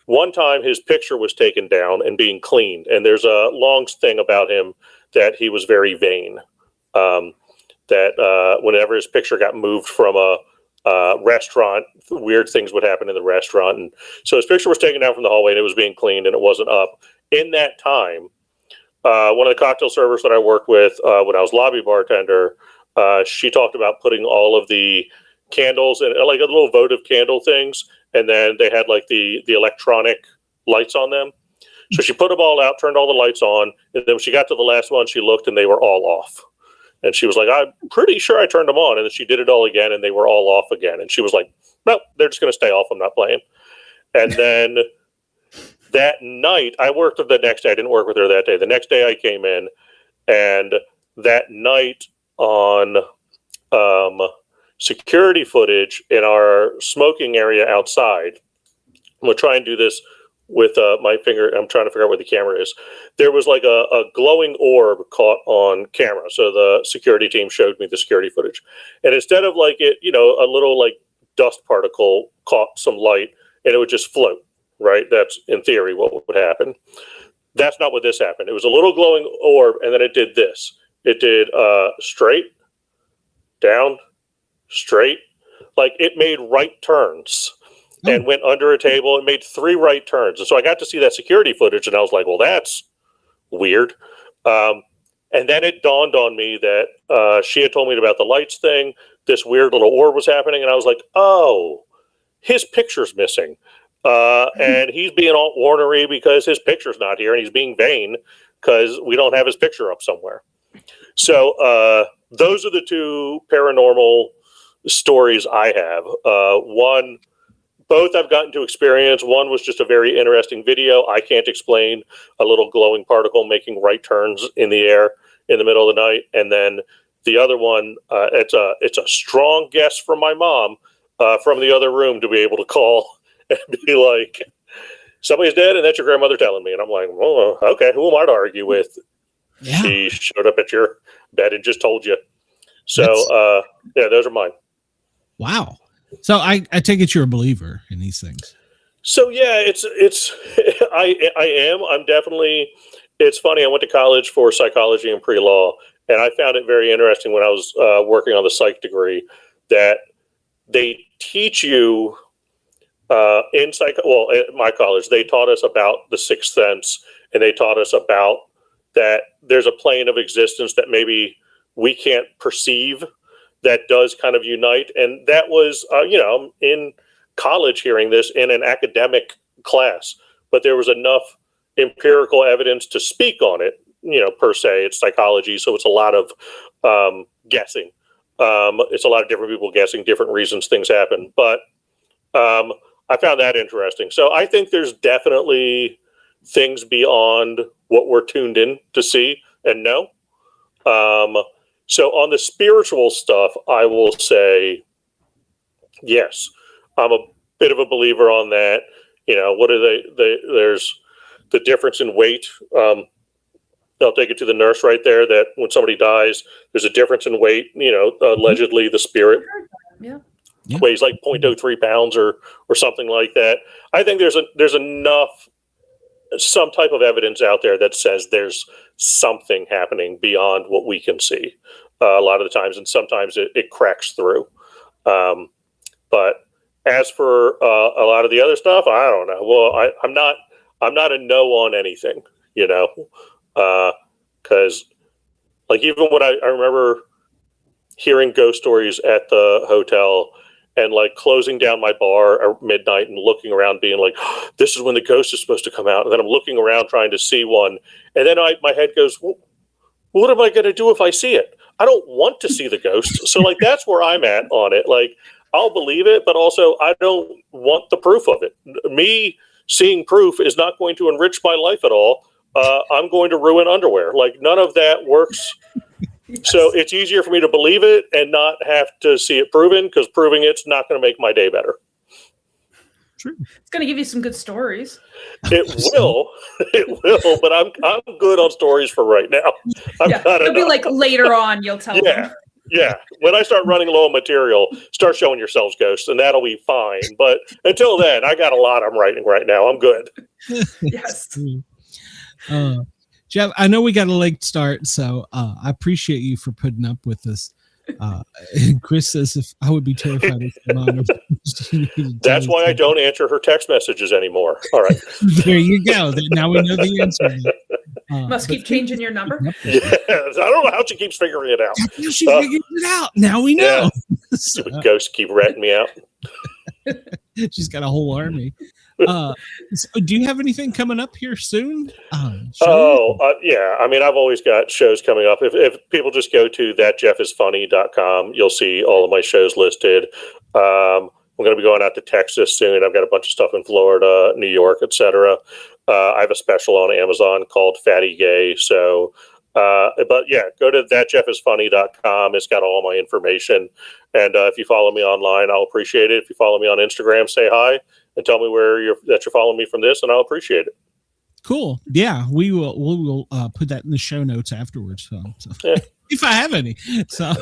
one time his picture was taken down and being cleaned, and there's a long thing about him that he was very vain. Whenever his picture got moved from a restaurant, weird things would happen in the restaurant. And so his picture was taken down from the hallway and it was being cleaned and it wasn't up. In that time, one of the cocktail servers that I worked with when I was lobby bartender, she talked about putting all of the candles and like a little votive candle things. And then they had like the electronic lights on them. So she put them all out, turned all the lights on. And then when she got to the last one, she looked and they were all off. And she was like, I'm pretty sure I turned them on. And then she did it all again and they were all off again. And she was like, no, they're just going to stay off. I'm not playing. And then that night, I worked the next day. I didn't work with her that day. The next day I came in, and that night on security footage in our smoking area outside, I'm going to try and do this with my finger. I'm trying to figure out where the camera is. There was like a glowing orb caught on camera. So the security team showed me the security footage. And instead of like it, a little like dust particle caught some light and it would just float, right? That's in theory what would happen. That's not what this happened. It was a little glowing orb and then it did this. It did straight, down, straight. Like it made right turns. And went under a table and made 3 right turns. And so I got to see that security footage and I was like, well, that's weird. And then it dawned on me that she had told me about the lights thing. This weird little orb was happening. And I was like, oh, his picture's missing. And he's being all ornery because his picture's not here. And he's being vain because we don't have his picture up somewhere. So those are the 2 paranormal stories I have. Both I've gotten to experience. One was just a very interesting video. I can't explain a little glowing particle making right turns in the air in the middle of the night. And then the other one, it's a strong guess from my mom from the other room to be able to call and be like, somebody's dead and that's your grandmother telling me. And I'm like, well, okay, who am I to argue with? Yeah. She showed up at your bed and just told you. So, yeah, those are mine. Wow. So I take it you're a believer in these things. So yeah, I am. I'm definitely. It's funny. I went to college for psychology and pre-law, and I found it very interesting when I was working on the psych degree that they teach you in psych. Well, at my college, they taught us about the sixth sense, and they taught us about that there's a plane of existence that maybe we can't perceive, that does kind of unite. And that was, in college hearing this in an academic class, but there was enough empirical evidence to speak on it, per se. It's psychology, so it's a lot of guessing. It's a lot of different people guessing different reasons things happen. But I found that interesting. So I think there's definitely things beyond what we're tuned in to see and know. So on the spiritual stuff, I will say, yes, I'm a bit of a believer on that. What are there's the difference in weight. I'll take it to the nurse right there that when somebody dies, there's a difference in weight. Allegedly the spirit weighs like 0.03 pounds or something like that. I think there's enough, some type of evidence out there that says there's something happening beyond what we can see a lot of the times, and sometimes it cracks through. But as for a lot of the other stuff, I don't know. Well, I'm not a no on anything, because like even when I remember hearing ghost stories at the hotel and like closing down my bar at midnight and looking around being like, oh, this is when the ghost is supposed to come out. And then I'm looking around trying to see one. And then my head goes, well, what am I going to do if I see it? I don't want to see the ghost. So like, that's where I'm at on it. Like, I'll believe it, but also I don't want the proof of it. Me seeing proof is not going to enrich my life at all. I'm going to ruin underwear. Like, none of that works. Yes. So it's easier for me to believe it and not have to see it proven, because proving it's not going to make my day better. true. It's going to give you some good stories. It will, but I'm good on stories for right now. It'll be like later on you'll tell them. Yeah. When I start running low on material, start showing yourselves ghosts, and that'll be fine. But until then, I got a lot I'm writing right now. I'm good. Yes. Jeff, I know we got a late start, so I appreciate you for putting up with us. Chris says if I would be terrified of your mom. That's why I don't answer her text messages anymore. All right. There you go. Now we know the answer. Must keep changing your number. Yes. I don't know how she keeps figuring it out. She figured it out. Now we know. Yeah. Stupid ghosts keep ratting me out. She's got a whole army. So do you have anything coming up here soon? Yeah. I mean, I've always got shows coming up. If people just go to thatjeffisfunny.com, you'll see all of my shows listed. I'm going to be going out to Texas soon. I've got a bunch of stuff in Florida, New York, etc. I have a special on Amazon called Fatty Gay. So, but yeah, go to thatjeffisfunny.com. It's got all my information. And if you follow me online, I'll appreciate it. If you follow me on Instagram, say hi and tell me that you're following me from this, and I'll appreciate it. Cool. Yeah, we will put that in the show notes afterwards. So Yeah. If I have any. So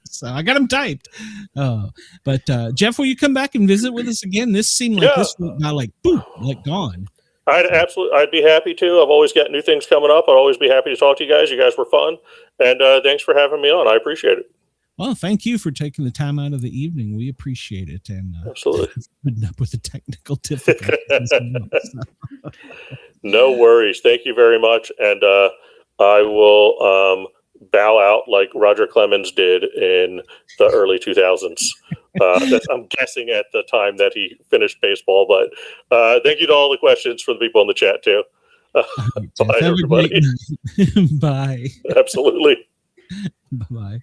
so I got them typed. But Jeff, will you come back and visit with us again? This seemed like this went by like boom, like gone. I'd be happy to. I've always got new things coming up. I'd always be happy to talk to you guys. You guys were fun. And thanks for having me on. I appreciate it. Well, thank you for taking the time out of the evening. We appreciate it. And absolutely putting up with the technical difficulties. No worries. Thank you very much. And I will bow out like Roger Clemens did in the early 2000s. I'm guessing at the time that he finished baseball. But thank you to all the questions from the people in the chat, too. Bye, everybody. Bye. Absolutely. Bye-bye.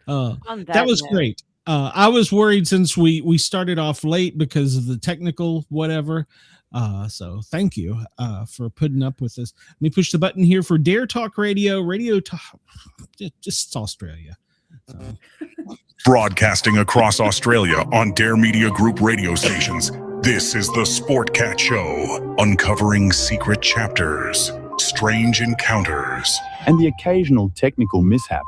That was great. I was worried since we started off late because of the technical whatever. So thank you for putting up with this. Let me push the button here for Dare Talk Radio Talk, just Australia. So. Broadcasting across Australia on Dare Media Group radio stations. This is the Sportcat Show, uncovering secret chapters, strange encounters, and the occasional technical mishap.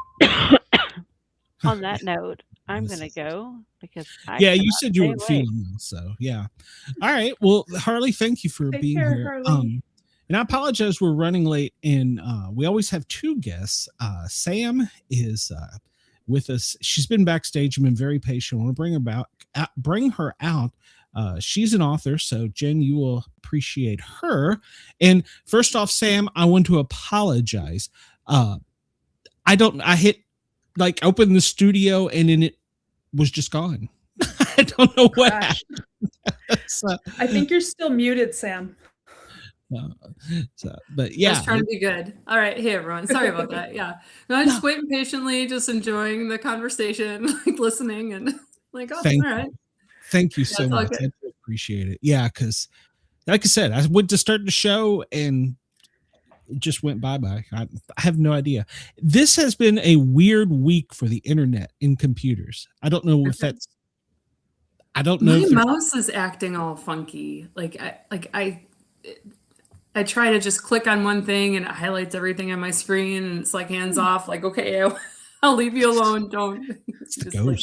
On that note, I'm going to go because you said you weren't feeling well, so yeah. All right. Well, Harley, thank you for being here. And I apologize we're running late, and we always have two guests. Sam is with us. She's been backstage and been very patient. I want to bring her out. She's an author, so Jen, you will appreciate her. And first off, Sam, I want to apologize. I hit open the studio and then it was just gone. I don't know what happened. I think you're still muted, Sam. But yeah, I was trying to be good. All right, hey everyone, sorry about that. Yeah, no, I'm just waiting patiently, just enjoying the conversation, listening, and all right. Thank you so much. I appreciate it. Yeah, because like I said, I went to start the show and it just went bye-bye. I have no idea. This has been a weird week for the internet and computers. I don't know if that's. I don't know. My mouse is acting all funky. I try to just click on one thing and it highlights everything on my screen, and it's like hands off. Like, okay, I'll leave you alone. Don't.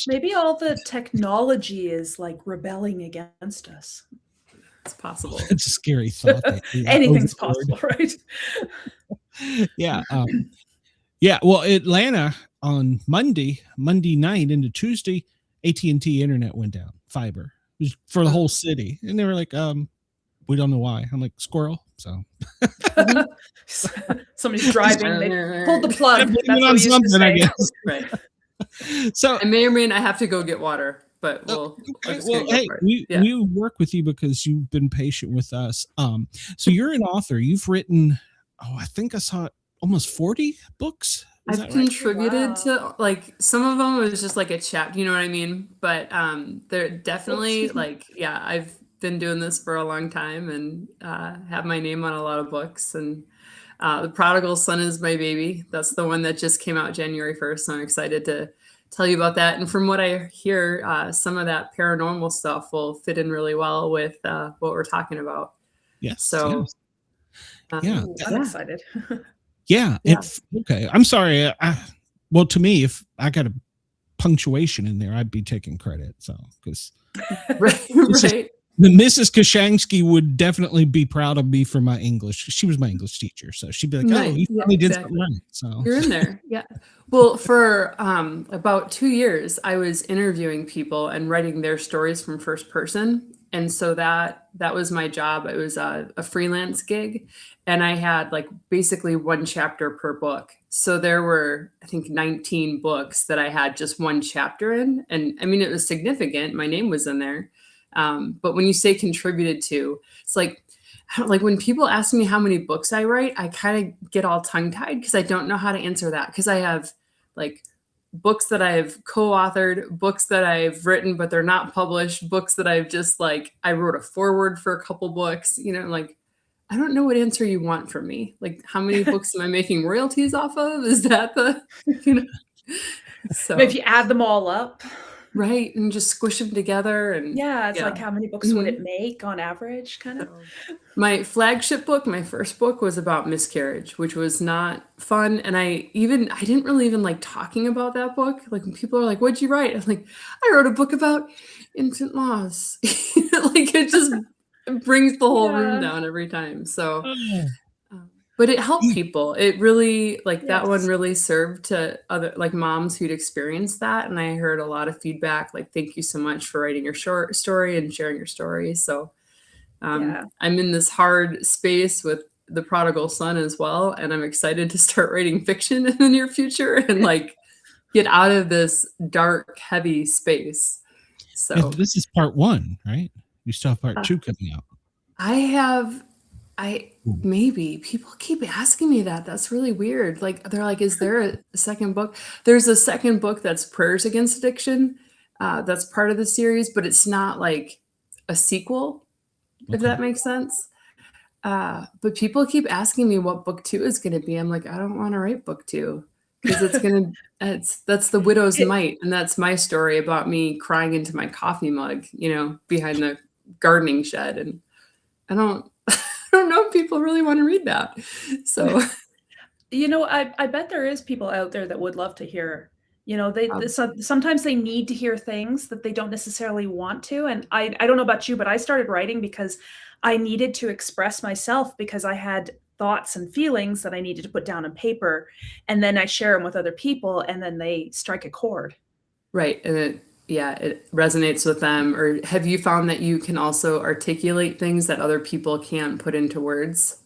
Maybe all the technology is rebelling against us. It's possible. It's a scary thought. Anything's possible, right? Yeah. Well, Atlanta on Monday night into Tuesday, AT&T internet went down, fiber. It was for the whole city. And they were like, we don't know why. I'm like, squirrel. So somebody's driving. They pulled the plug. On something, I guess. Right. So I may or may not have to go get water. But we work with you because you've been patient with us. So you're an author. You've written, I think I saw almost 40 books. I've contributed to some of them was just a chapter, you know what I mean? But they're definitely I've been doing this for a long time and have my name on a lot of books. And The Prodigal Son is my baby. That's the one that just came out January 1st. So I'm excited to tell you about that. And from what I hear, some of that paranormal stuff will fit in really well with what we're talking about. Yes. So, yeah, I'm excited. Yeah. Okay. I'm sorry. Well, to me, if I got a punctuation in there, I'd be taking credit. So, because right. The Mrs. Kashansky would definitely be proud of me for my English. She was my English teacher, so she'd be like, "Oh, you finally did something right." So you're in there, yeah. Well, for about 2 years, I was interviewing people and writing their stories from first person, and so that was my job. It was a freelance gig, and I had like basically one chapter per book. So there were, I think, 19 books that I had just one chapter in, and I mean, it was significant. My name was in there. But when you say contributed to, it's like when people ask me how many books I write, I kind of get all tongue tied because I don't know how to answer that. Because I have like books that I've co-authored, books that I've written, but they're not published, books that I've just like, I wrote a foreword for a couple books, like, I don't know what answer you want from me. Like, how many books am I making royalties off of? Is that so if you add them all up. Right, and just squish them together, and it's like how many books would it make on average, kind of. My flagship book, my first book, was about miscarriage, which was not fun, and I didn't really even like talking about that book. Like when people are like, "What'd you write?" I'm like, "I wrote a book about infant loss." Like it just brings the whole room down every time. So. But it helped people. It really, that one really served to other, moms who'd experienced that. And I heard a lot of feedback, like, thank you so much for writing your short story and sharing your story. So I'm in this hard space with the prodigal son as well. And I'm excited to start writing fiction in the near future and get out of this dark, heavy space. So this is part 1, right? You still have part 2 coming out. Maybe people keep asking me that. That's really weird. Like they're like, is there a second book? There's a second book that's Prayers Against Addiction. That's part of the series, but it's not like a sequel, if that makes sense. But people keep asking me what book 2 is going to be. I'm like, I don't want to write book 2 because that's the widow's mite. And that's my story about me crying into my coffee mug, behind the gardening shed. And I don't know if people really want to read that. So, I bet there is people out there that would love to hear, sometimes they need to hear things that they don't necessarily want to. And I don't know about you, but I started writing because I needed to express myself because I had thoughts and feelings that I needed to put down on paper. And then I share them with other people and then they strike a chord. Right. And it resonates with them. Or have you found that you can also articulate things that other people can't put into words?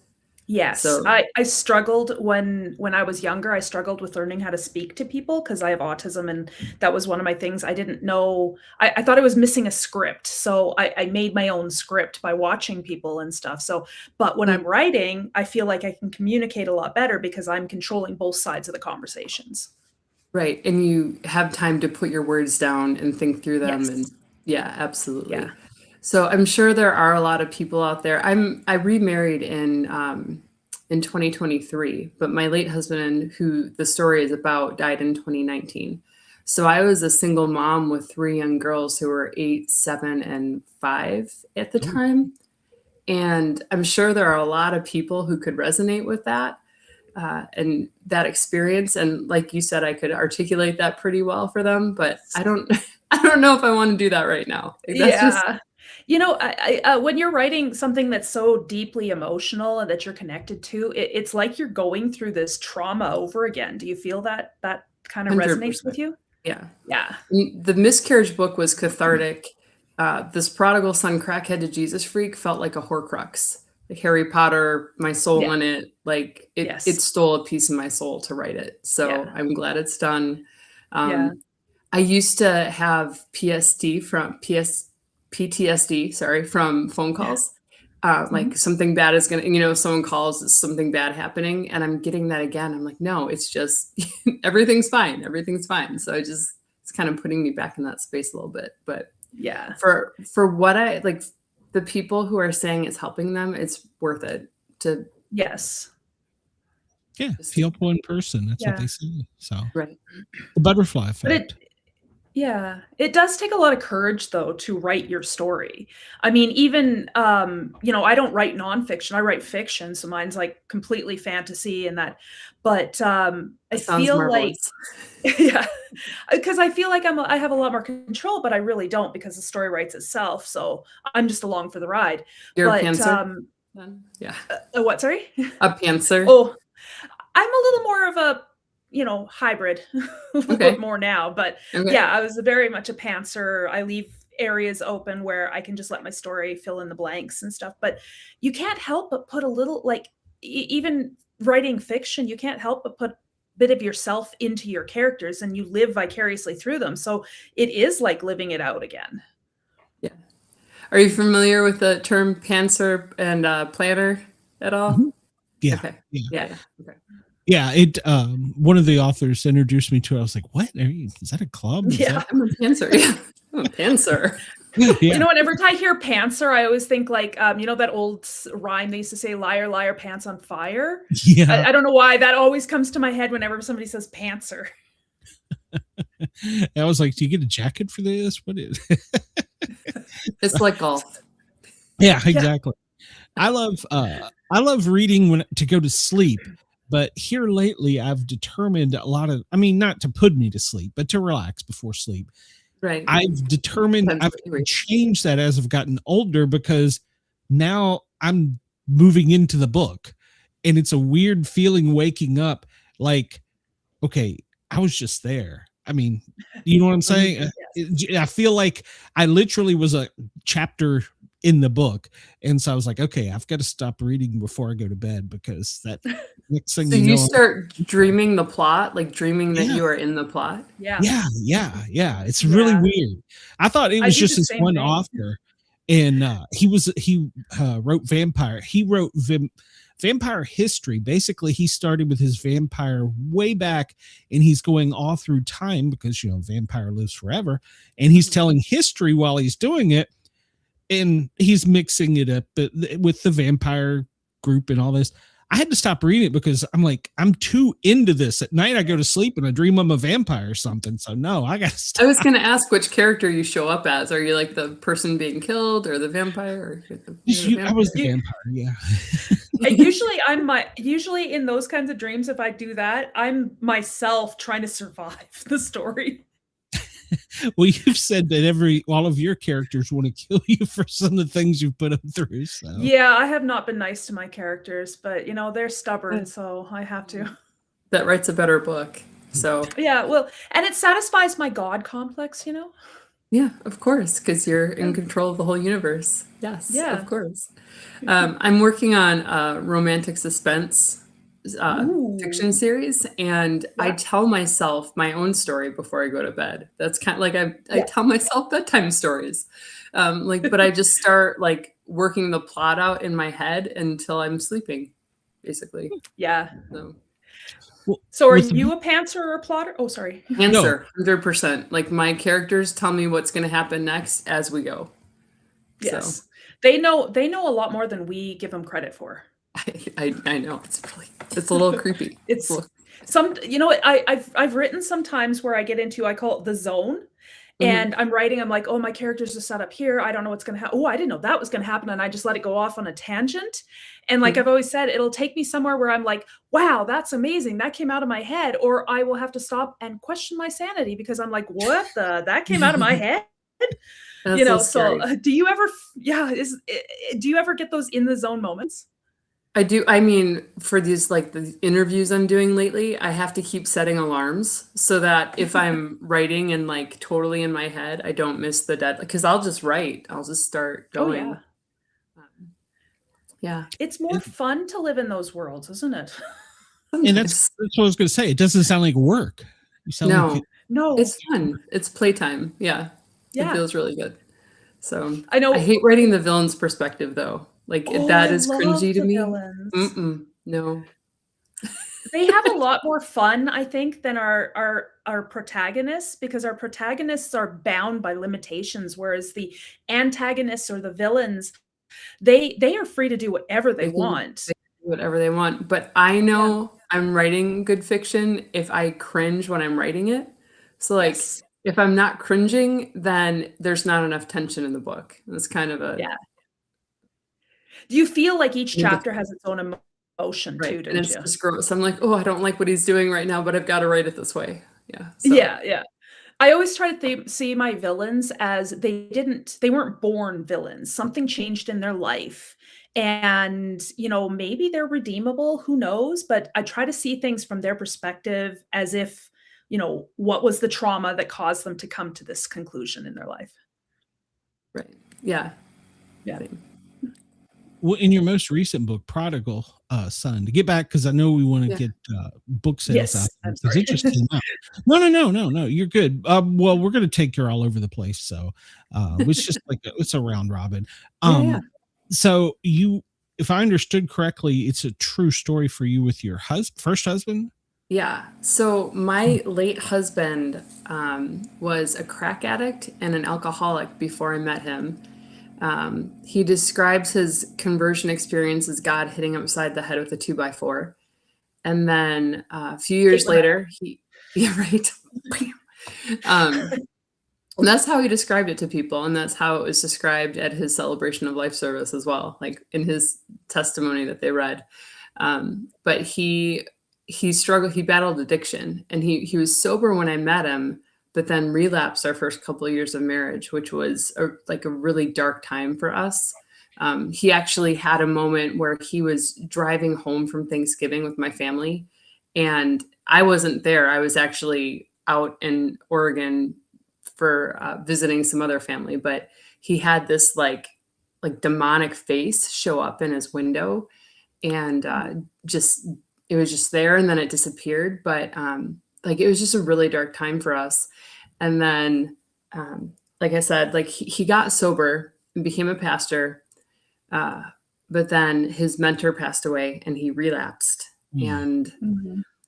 Yes. So, I struggled when I was younger. I struggled with learning how to speak to people because I have autism. And that was one of my things. I didn't know. I thought I was missing a script. So I made my own script by watching people and stuff. So, but when I'm writing, I feel like I can communicate a lot better because I'm controlling both sides of the conversations. Right. And you have time to put your words down and think through them. Yes. And yeah, absolutely. Yeah. So I'm sure there are a lot of people out there. I remarried in 2023, but my late husband, who the story is about, died in 2019. So I was a single mom with 3 young girls who were 8, 7, and 5 at the time. And I'm sure there are a lot of people who could resonate with that. And that experience. And like you said, I could articulate that pretty well for them, but I don't know if I want to do that right now. When you're writing something that's so deeply emotional and that you're connected to, it's like you're going through this trauma over again. Do you feel that kind of 100%. Resonates with you? Yeah. Yeah. The miscarriage book was cathartic. This prodigal son, crackhead to Jesus freak felt like a Horcrux. Like Harry Potter, my soul in it, like it stole a piece of my soul to write it. So I'm glad it's done. I used to have PTSD from phone calls. Like something bad is going to, someone calls, it's something bad happening. And I'm getting that again. I'm like, no, it's just, everything's fine. Everything's fine. So it's kind of putting me back in that space a little bit. But for what I like, the people who are saying it's helping them, it's worth it to. Yes. Yeah. Feel one person. That's what they say. So right. The butterfly effect. Yeah, it does take a lot of courage though to write your story. I mean, even I don't write nonfiction. I write fiction, so mine's like completely fantasy and that. But I Sounds feel like marvelous. yeah, because I feel like I have a lot more control, but I really don't because the story writes itself. So I'm just along for the ride. You're a But pantser? Yeah. what? Sorry. A pantser? Oh, I'm a little more of a hybrid Okay. more now, but Okay. yeah, I was very much a pantser. I leave areas open where I can just let my story fill in the blanks and stuff. But you can't help but put a little like even writing fiction, you can't help but put a bit of yourself into your characters and you live vicariously through them. So it is like living it out again. Yeah. Are you familiar with the term pantser and planner at all? Mhm. Yeah. Okay. Yeah. Yeah. Okay. Yeah, it one of the authors introduced me to it. I was like, "What? Is that a club?" Is Yeah. I'm a pantser. Yeah. I'm a pantser. that- You yeah. know what? Every time I hear pantser, I always think like, that old rhyme they used to say, liar, liar, pants on fire. Yeah. I don't know why that always comes to my head whenever somebody says pantser. I was like, "Do you get a jacket for this? What is?" It's like golf. Yeah, exactly. I love reading to go to sleep, but here lately I've determined not to put me to sleep, but to relax before sleep. Right. I've determined Depends I've what you read. changed that as I've gotten older because now I'm moving into the book and it's a weird feeling waking up like, okay, I was just there. I mean, you know what I'm saying? I feel like I literally was a chapter in the book. And so I was like, okay, I've got to stop reading before I go to bed because that next thing So you you know, start dreaming the plot, like dreaming that Yeah. you are in the plot. Yeah. yeah. It's really Yeah. weird. I thought it I was do just the this same one thing. author, and he wrote vampire. He wrote vampire history. Basically, he started with his vampire way back, and he's going all through time because vampire lives forever, and he's telling history while he's doing it, and he's mixing it up with the vampire group and all this. I had to stop reading it because I'm too into this. At night, I go to sleep and I dream I'm a vampire or something. So no, I got to stop. I was going to ask which character you show up as. Are you like the person being killed or the vampire? I was the vampire. Yeah. Usually in those kinds of dreams, if I do that, I'm myself trying to survive the story. Well, you've said that all of your characters want to kill you for some of the things you've put them through. So Yeah, I have not been nice to my characters, but they're stubborn, so I have to. That writes a better book. So Yeah, well, and it satisfies my God complex, yeah, of course, because you're in control of the whole universe. Yes, Yeah. of course. I'm working on a romantic suspense fiction series, and I tell myself my own story before I go to bed. That's kind of like I tell myself bedtime stories, but I just start like working the plot out in my head until I'm sleeping, basically. Yeah. So are you a pantser or a plotter? Oh, sorry. Answer 100%. Like my characters tell me what's going to happen next as we go. Yes. So. They know a lot more than we give them credit for. I know it's a little creepy. It's I've written sometimes where I get into, I call it the zone. And I'm writing, I'm like, oh, my characters are set up here. I don't know what's going to happen. Oh, I didn't know that was going to happen. And I just let it go off on a tangent. And like I've always said, it'll take me somewhere where I'm like, wow, that's amazing. That came out of my head. Or I will have to stop and question my sanity because I'm like, that came out of my head? So do you ever, do you ever get those in the zone moments? I do. I mean, for these like the interviews I'm doing lately, I have to keep setting alarms so that if I'm writing and like totally in my head, I don't miss the deadline. Because I'll just write. I'll just start going. Oh, yeah. It's more fun to live in those worlds, isn't it? And that's what I was going to say. It doesn't sound like work. You sound no, it's fun. It's playtime. Yeah. It feels really good. So I know. I hate writing the villain's perspective though. Like that is cringy to me. No. They have a lot more fun, I think, than our protagonists, because our protagonists are bound by limitations, whereas the antagonists or the villains, they are free to do whatever they want. They do whatever they want. But I know I'm writing good fiction if I cringe when I'm writing it. So like if I'm not cringing, then there's not enough tension in the book. It's kind of a Do you feel like each chapter has its own emotion too? And it's just gross. I'm like, oh, I don't like what he's doing right now, but I've got to write it this way. Yeah. Yeah. I always try to see my villains as they weren't born villains. Something changed in their life. And, maybe they're redeemable, who knows? But I try to see things from their perspective as if, what was the trauma that caused them to come to this conclusion in their life? Right. Yeah. Yeah. Well, in your most recent book, Prodigal Son, to get back, because I know we want to get book sales out there, because it just came out. No, you're good. Well, we're going to take you all over the place, so it's just like it's a round robin. So if I understood correctly, it's a true story for you with your first husband. Yeah. So my late husband was a crack addict and an alcoholic before I met him. He describes his conversion experience as God hitting him upside the head with a 2x4. And then a few years later, and that's how he described it to people. And that's how it was described at his celebration of life service as well, like in his testimony that they read. But he struggled, he battled addiction, and he was sober when I met him, but then relapsed our first couple of years of marriage, which was a really dark time for us. He actually had a moment where he was driving home from Thanksgiving with my family, and I wasn't there. I was actually out in Oregon for visiting some other family, but he had this like demonic face show up in his window, and it was just there, and then it disappeared. But it was just a really dark time for us. And then, like I said, he got sober and became a pastor, but then his mentor passed away and he relapsed. And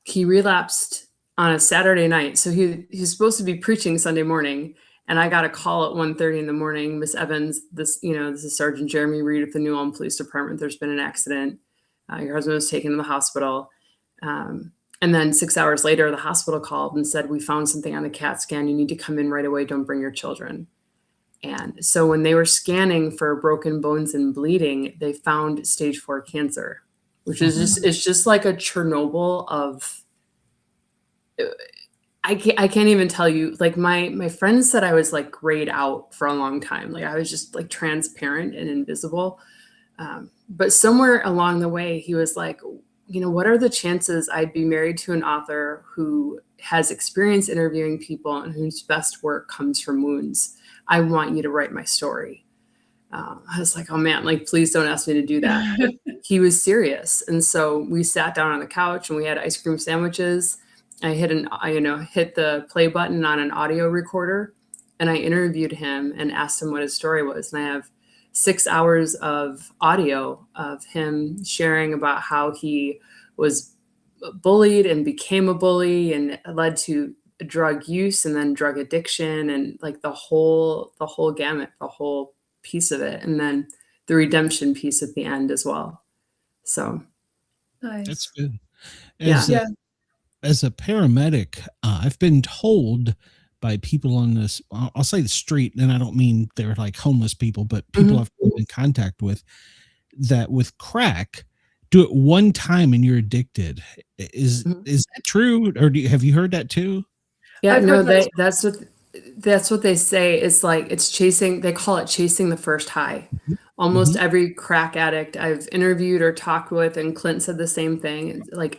he relapsed on a Saturday night. So he's supposed to be preaching Sunday morning. And I got a call at 1:30 in the morning. Miss Evans, this is Sergeant Jeremy Reed with the New Ulm Police Department. There's been an accident. Your husband was taken to the hospital. And then 6 hours later, the hospital called and said, we found something on the CAT scan. You need to come in right away. Don't bring your children. And so when they were scanning for broken bones and bleeding, they found stage 4 cancer, which is just like a Chernobyl of, I can't even tell you, like my friends said I was like grayed out for a long time. Like I was just like transparent and invisible. But somewhere along the way, he was like, what are the chances I'd be married to an author who has experience interviewing people and whose best work comes from wounds? I want you to write my story. I was like, oh man, like, please don't ask me to do that. He was serious. And so we sat down on the couch and we had ice cream sandwiches. I hit the play button on an audio recorder, and I interviewed him and asked him what his story was. And I have 6 hours of audio of him sharing about how he was bullied and became a bully, and it led to drug use and then drug addiction, and like the whole gamut, the whole piece of it. And then the redemption piece at the end as well. So nice. That's good. As a paramedic, I've been told by people on this, I'll say the street, and I don't mean they're like homeless people, but people I've been in contact with, that with crack, do it one time and you're addicted. Is that true? Or have you heard that too? Yeah, that's what they say. It's like, they call it chasing the first high. Almost every crack addict I've interviewed or talked with, and Clint said the same thing. Like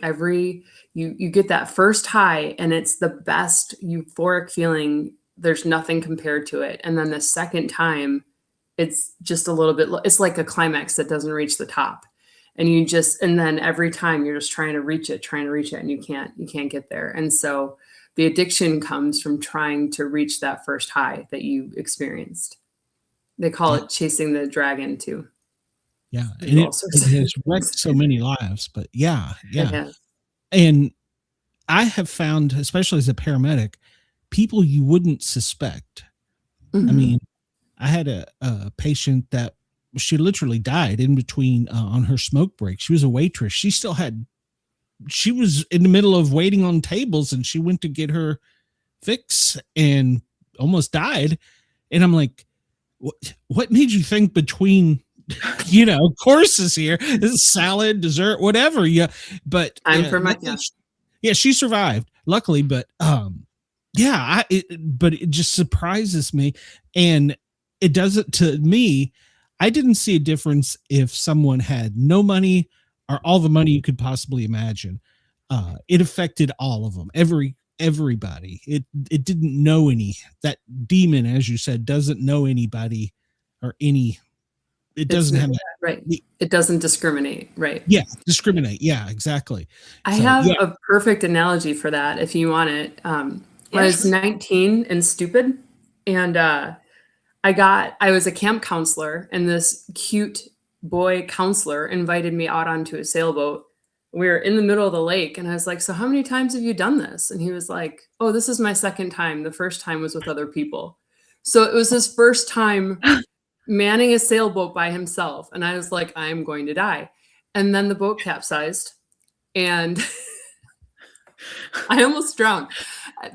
you get that first high and it's the best euphoric feeling. There's nothing compared to it. And then the second time, it's just a little bit, it's like a climax that doesn't reach the top. And then every time you're just trying to reach it, and you can't get there. And so the addiction comes from trying to reach that first high that you experienced. They call it chasing the dragon too. Yeah. And it has wrecked so many lives, but yeah. And I have found, especially as a paramedic, people you wouldn't suspect. I mean, I had a patient that she literally died in between on her smoke break. She was a waitress. She was in the middle of waiting on tables, and she went to get her fix, and almost died. And I'm like, what made you think between, courses here, this is salad, dessert, whatever. Yeah. But she survived, luckily. But but it just surprises me. And it doesn't, to me, I didn't see a difference if someone had no money or all the money you could possibly imagine. It affected all of them, everybody. It didn't know that demon, as you said, doesn't know anybody or any. It doesn't have that. Right. It doesn't discriminate. Right. Yeah. Discriminate. Yeah, exactly. I have a perfect analogy for that if you want it. When I was 19 and stupid, and I was a camp counselor, and this cute boy counselor invited me out onto a sailboat. We were in the middle of the lake, and I was like, so how many times have you done this? And he was like, oh, this is my second time. The first time was with other people. So it was his first time manning a sailboat by himself. And I was like, I'm going to die. And then the boat capsized, and I almost drowned.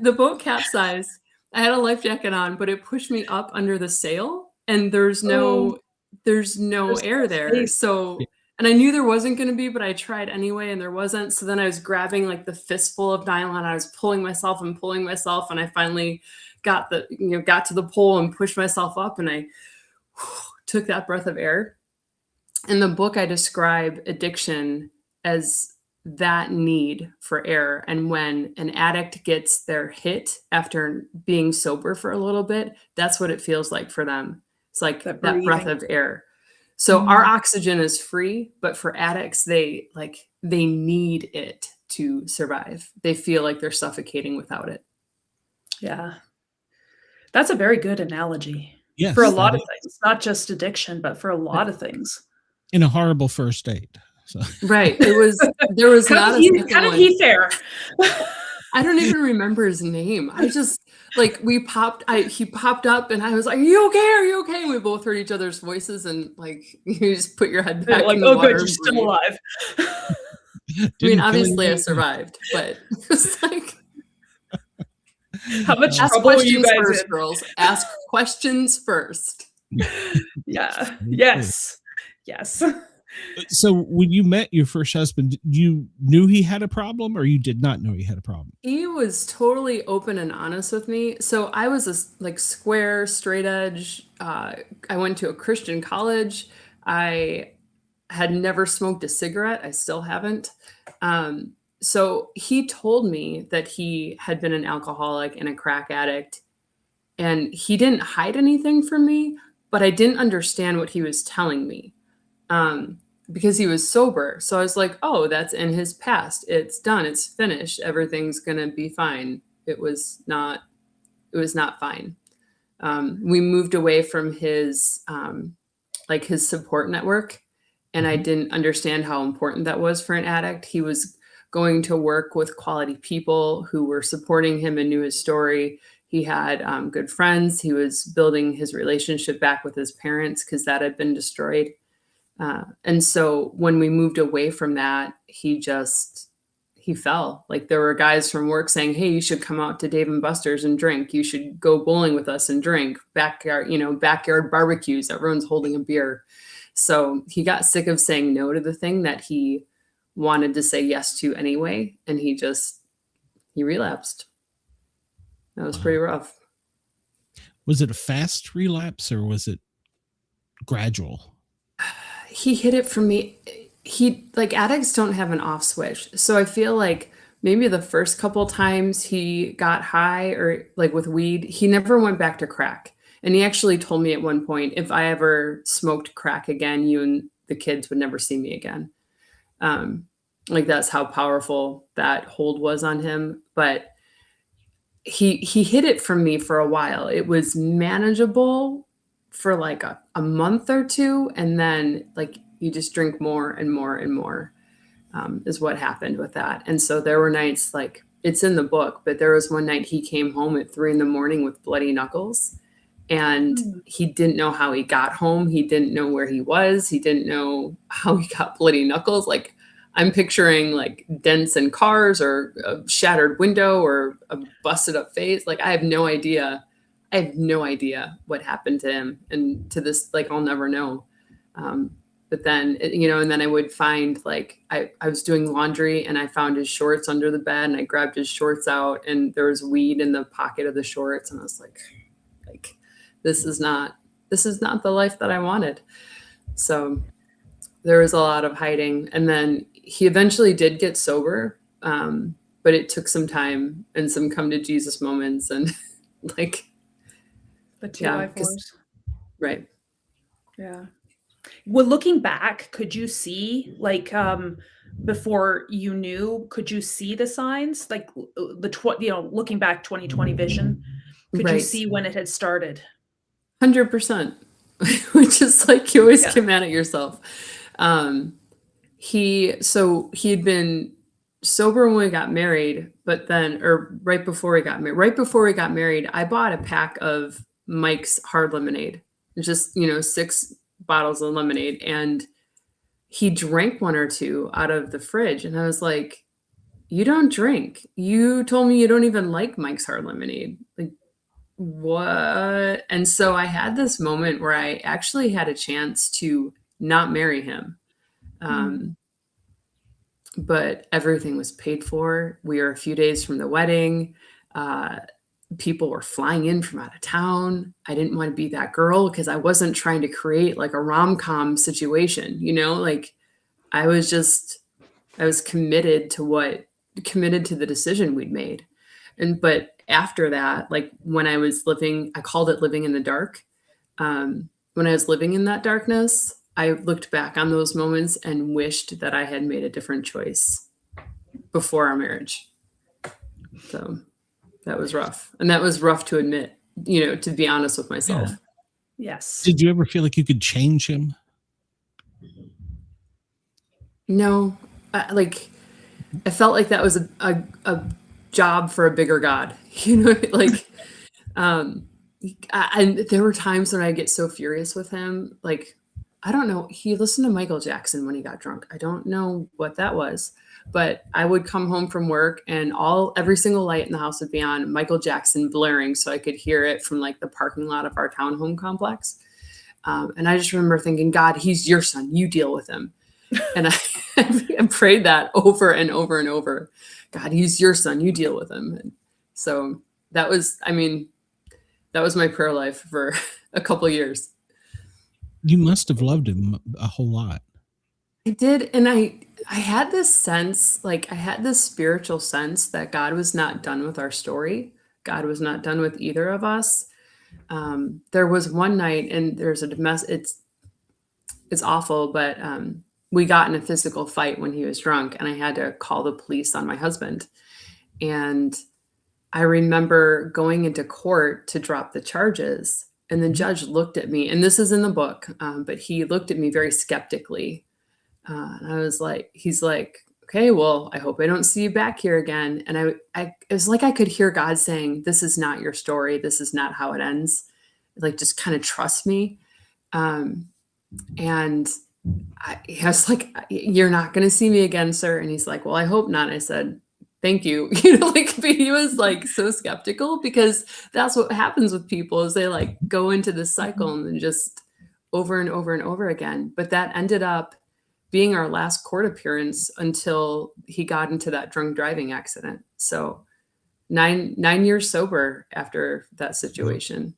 The boat capsized. I had a life jacket on, but it pushed me up under the sail, and there's no air there. Space. So, and I knew there wasn't going to be, but I tried anyway, and there wasn't. So then I was grabbing like the fistful of nylon. I was pulling myself, and I finally got to the pole and pushed myself up, and I took that breath of air. In the book, I describe addiction as that need for air. And when an addict gets their hit after being sober for a little bit, that's what it feels like for them. It's like that breath of air. So our oxygen is free, but for addicts, they need it to survive. They feel like they're suffocating without it. Yeah. That's a very good analogy. Yes, for a lot of things, not just addiction, but for a lot of things. In a horrible first date. So. Right. There was not a kind of he fair. I don't even remember his name. I just he popped up, and I was like, "Are you okay? Are you okay?" And we both heard each other's voices, and you just put your head back in the water. Good, you're still alive. I mean, obviously I survived, but it was like, how much ask trouble questions you guys first, in? girls. Ask questions first. Yeah. Yes. So when you met your first husband, you knew he had a problem, or you did not know he had a problem? He was totally open and honest with me. So I was a square, straight edge. I went to a Christian college. I had never smoked a cigarette. I still haven't. So he told me that he had been an alcoholic and a crack addict, and he didn't hide anything from me, but I didn't understand what he was telling me. Because he was sober. So I was like, oh, that's in his past. It's done. It's finished. Everything's going to be fine. It was not fine. We moved away from his support network, and I didn't understand how important that was for an addict. He was going to work with quality people who were supporting him and knew his story. He had good friends. He was building his relationship back with his parents because that had been destroyed. And so when we moved away from that, he fell. Like, there were guys from work saying, hey, you should come out to Dave & Buster's and drink. You should go bowling with us and drink. Backyard barbecues. Everyone's holding a beer. So he got sick of saying no to the thing that he wanted to say yes to anyway. And he relapsed. That was pretty rough. Was it a fast relapse, or was it gradual? He hid it from me. Addicts don't have an off switch. So I feel like maybe the first couple times he got high or with weed, he never went back to crack. And he actually told me at one point, if I ever smoked crack again, you and the kids would never see me again. That's how powerful that hold was on him. But he hid it from me for a while. It was manageable for a month or two, and then you just drink more and more and more, is what happened with that. And so there were nights, it's in the book, but there was one night he came home at 3 a.m. with bloody knuckles, and he didn't know how he got home. He didn't know where he was. He didn't know how he got bloody knuckles. I'm picturing dents in cars or a shattered window or a busted up face. I have no idea I have no idea what happened to him, and to this, like, I'll never know. But then, and then I would find, like, I was doing laundry and I found his shorts under the bed, and I grabbed his shorts out and there was weed in the pocket of the shorts. And I was like, this is not the life that I wanted. So there was a lot of hiding. And then he eventually did get sober. But it took some time and some come to Jesus moments, and like the 2x4s. Right. Yeah. Well, looking back, could you see, like, before you knew, could you see the signs, like looking back, 2020 vision, could you see when it had started? 100%, which is like, you always get mad at yourself. He had been sober when we got married, but then, or right before we got married, I bought a pack of Mike's hard lemonade, just, 6 bottles of lemonade, and he drank 1 or 2 out of the fridge. And I was like, you don't drink. You told me you don't even like Mike's hard lemonade. Like, what? And so I had this moment where I actually had a chance to not marry him. But everything was paid for. We were a few days from the wedding. People were flying in from out of town. I didn't want to be that girl because I wasn't trying to create like a rom-com situation, like I was committed to the decision we'd made. But after that, like when I was living, I called it living in the dark. When I was living in that darkness, I looked back on those moments and wished that I had made a different choice before our marriage. So that was rough. And that was rough to admit, to be honest with myself. Yeah. Yes. Did you ever feel like you could change him? No. I felt like that was a job for a bigger God, and there were times when I get so furious with him. Like, I don't know. He listened to Michael Jackson when he got drunk. I don't know what that was, but I would come home from work and every single light in the house would be on, Michael Jackson blaring, so I could hear it from like the parking lot of our townhome complex. And I just remember thinking, God, he's your son. You deal with him. And I prayed that over and over and over. God, he's your son. You deal with him. And so that was my prayer life for a couple of years. You must have loved him a whole lot. I did. And I had this sense, like I had this spiritual sense that God was not done with our story. God was not done with either of us. There was one night, and there's it's awful, but we got in a physical fight when he was drunk, and I had to call the police on my husband. And I remember going into court to drop the charges, and the judge looked at me, and this is in the book, but he looked at me very skeptically. And I was like, he's like, okay, well, I hope I don't see you back here again. And it was like I could hear God saying, this is not your story. This is not how it ends. Like, just kind of trust me. And I was like, you're not going to see me again, sir. And he's like, well, I hope not. I said, thank you. But he was like so skeptical, because that's what happens with people, is they like go into this cycle and then just over and over and over again. But that ended up being our last court appearance until he got into that drunk driving accident. So 9 years sober after that situation.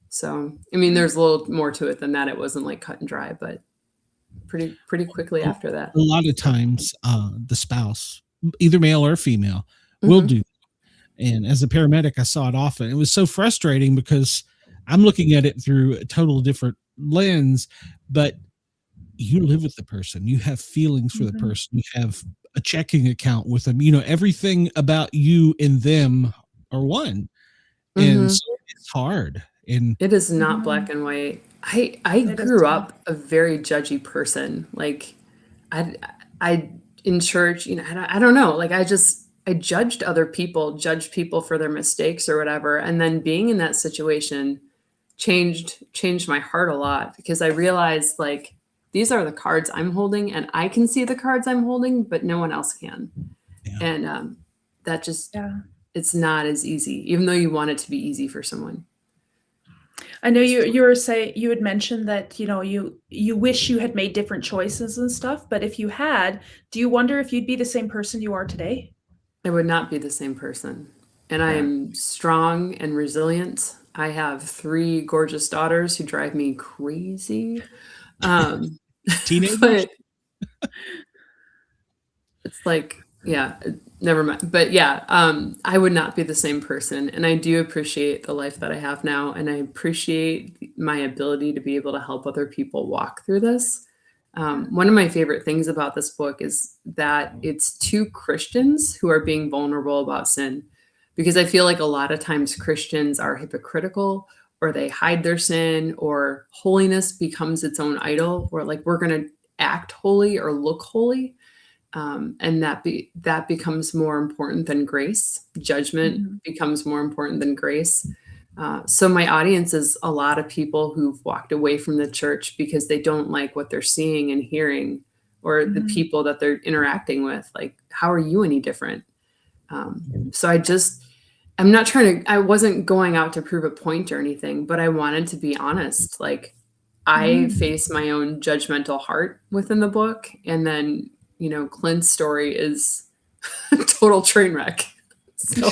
So, I mean, there's a little more to it than that. It wasn't like cut and dry, but pretty quickly after that. A lot of times, the spouse, either male or female, will do that. And as a paramedic, I saw it often. It was so frustrating because I'm looking at it through a total different lens, but you live with the person, you have feelings for the person, you have a checking account with them, everything about you and them are one. And so it's hard. And it is not black and white. I grew up a very judgy person. Like I in church, I don't know, like I judged other people, judged people for their mistakes or whatever. And then being in that situation changed my heart a lot, because I realized, like, these are the cards I'm holding, and I can see the cards I'm holding, but no one else can. Yeah. And that just, it's not as easy, even though you want it to be easy for someone. I know you were saying, you had mentioned that, you wish you had made different choices and stuff, but if you had, do you wonder if you'd be the same person you are today? I would not be the same person. And I am strong and resilient. I have 3 gorgeous daughters who drive me crazy. Teenagers? But it's like, yeah, never mind. But yeah, I would not be the same person. And I do appreciate the life that I have now. And I appreciate my ability to be able to help other people walk through this. One of my favorite things about this book is that it's 2 Christians who are being vulnerable about sin. Because I feel like a lot of times Christians are hypocritical, or they hide their sin, or holiness becomes its own idol, or like we're going to act holy or look holy. And that becomes more important than grace. Judgment becomes more important than grace. So my audience is a lot of people who've walked away from the church because they don't like what they're seeing and hearing, or the people that they're interacting with. Like, how are you any different? So I wasn't going out to prove a point or anything, but I wanted to be honest. Like, I face my own judgmental heart within the book. And then, Clint's story is a total train wreck. So,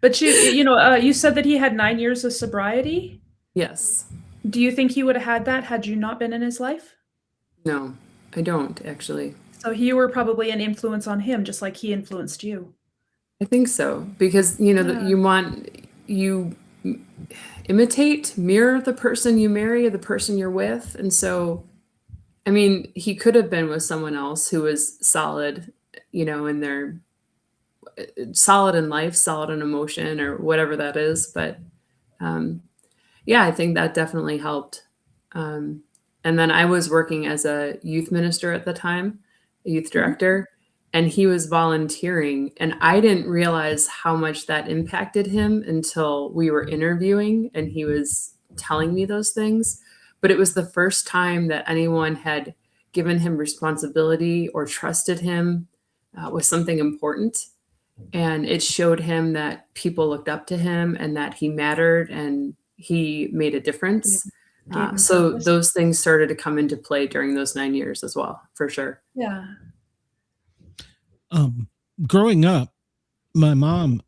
but you said that he had 9 years of sobriety. Yes. Do you think he would have had that had you not been in his life? No, I don't actually. So you were probably an influence on him, just like he influenced you. I think so, because you mirror the person you marry or the person you're with. And so, I mean, he could have been with someone else who was solid, in their solid in life, solid in emotion, or whatever that is. But I think that definitely helped. And then I was working as a youth minister at the time, a youth director. And he was volunteering, and I didn't realize how much that impacted him until we were interviewing and he was telling me those things. But it was the first time that anyone had given him responsibility or trusted him with something important. And it showed him that people looked up to him and that he mattered and he made a difference. So those things started to come into play during those 9 years as well, for sure. Yeah. Growing up, my mom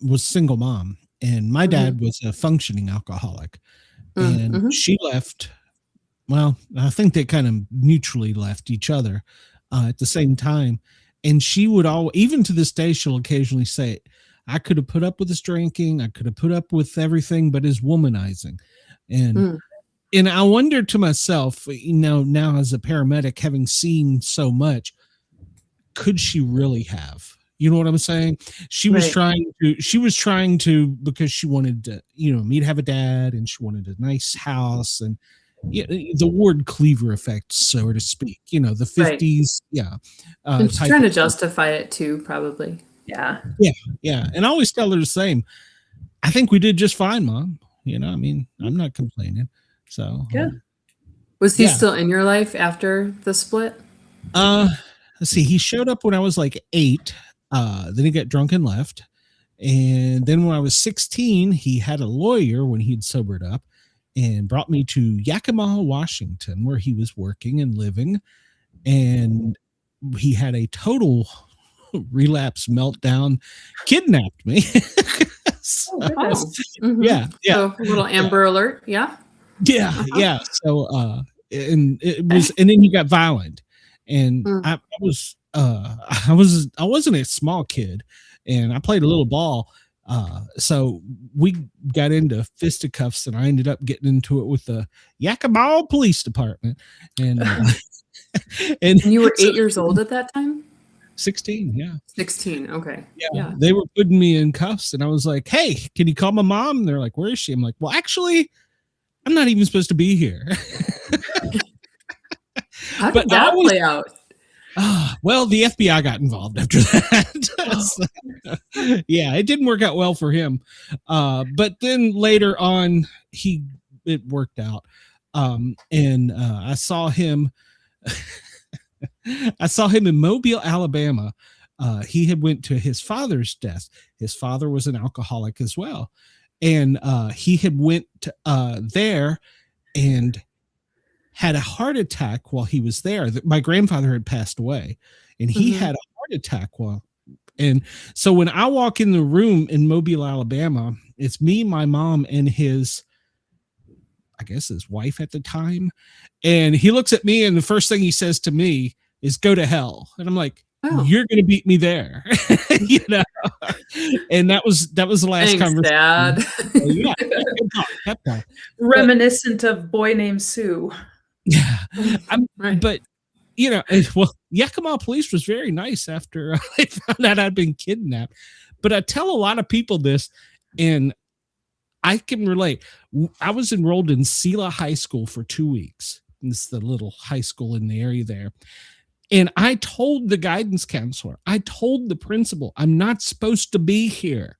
was single mom, and my dad was a functioning alcoholic, and she left. Well, I think they kind of mutually left each other at the same time. And she would even to this day, she'll occasionally say, I could have put up with his drinking. I could have put up with everything, but his womanizing. And I wonder to myself, now as a paramedic, having seen so much, could she really have? You know what I'm saying? She was trying to, because she wanted to, me to have a dad, and she wanted a nice house, and the Ward Cleaver effect, so to speak, the 50s. Yeah. And she's trying to justify it too, probably. Yeah. Yeah. And I always tell her the same. I think we did just fine, Mom. I'm not complaining. So, yeah. Was he still in your life after the split? Let's see. He showed up when I was like 8. Then he got drunk and left. And then when I was 16, he had a lawyer when he'd sobered up and brought me to Yakima, Washington, where he was working and living. And he had a total relapse meltdown, kidnapped me. Yeah. So a little Amber Alert. Yeah. Yeah. Yeah. So, and then he got violent. And I wasn't a small kid, and I played a little ball. So we got into fisticuffs, and I ended up getting into it with the Yakima Police Department. And and you were 8 years old at that time? 16. Yeah. 16. Okay. Yeah. They were putting me in cuffs, and I was like, hey, can you call my mom? And they're like, where is she? I'm like, well, actually, I'm not even supposed to be here. How did that play out? Well, the FBI got involved after that. Yeah, it didn't work out well for him. But then later on, it worked out. And I saw him. I saw him in Mobile, Alabama. He had went to his father's death. His father was an alcoholic as well. and he had went there and had a heart attack while he was there. My grandfather had passed away, and he had a heart attack and so when I walk in the room in Mobile, Alabama, it's me, my mom, and his wife at the time. And he looks at me, and the first thing he says to me is, "Go to hell." And I'm like, "You're going to beat me there." And that was the last conversation. Dad. Yeah. Pep talk. Reminiscent of Boy Named Sue. Yeah. But Yakima police was very nice after I found out I'd been kidnapped. But I tell a lot of people this, and I can relate. I was enrolled in Sela High School for 2 weeks. It's the little high school in the area there. And I told the guidance counselor, I told the principal, I'm not supposed to be here.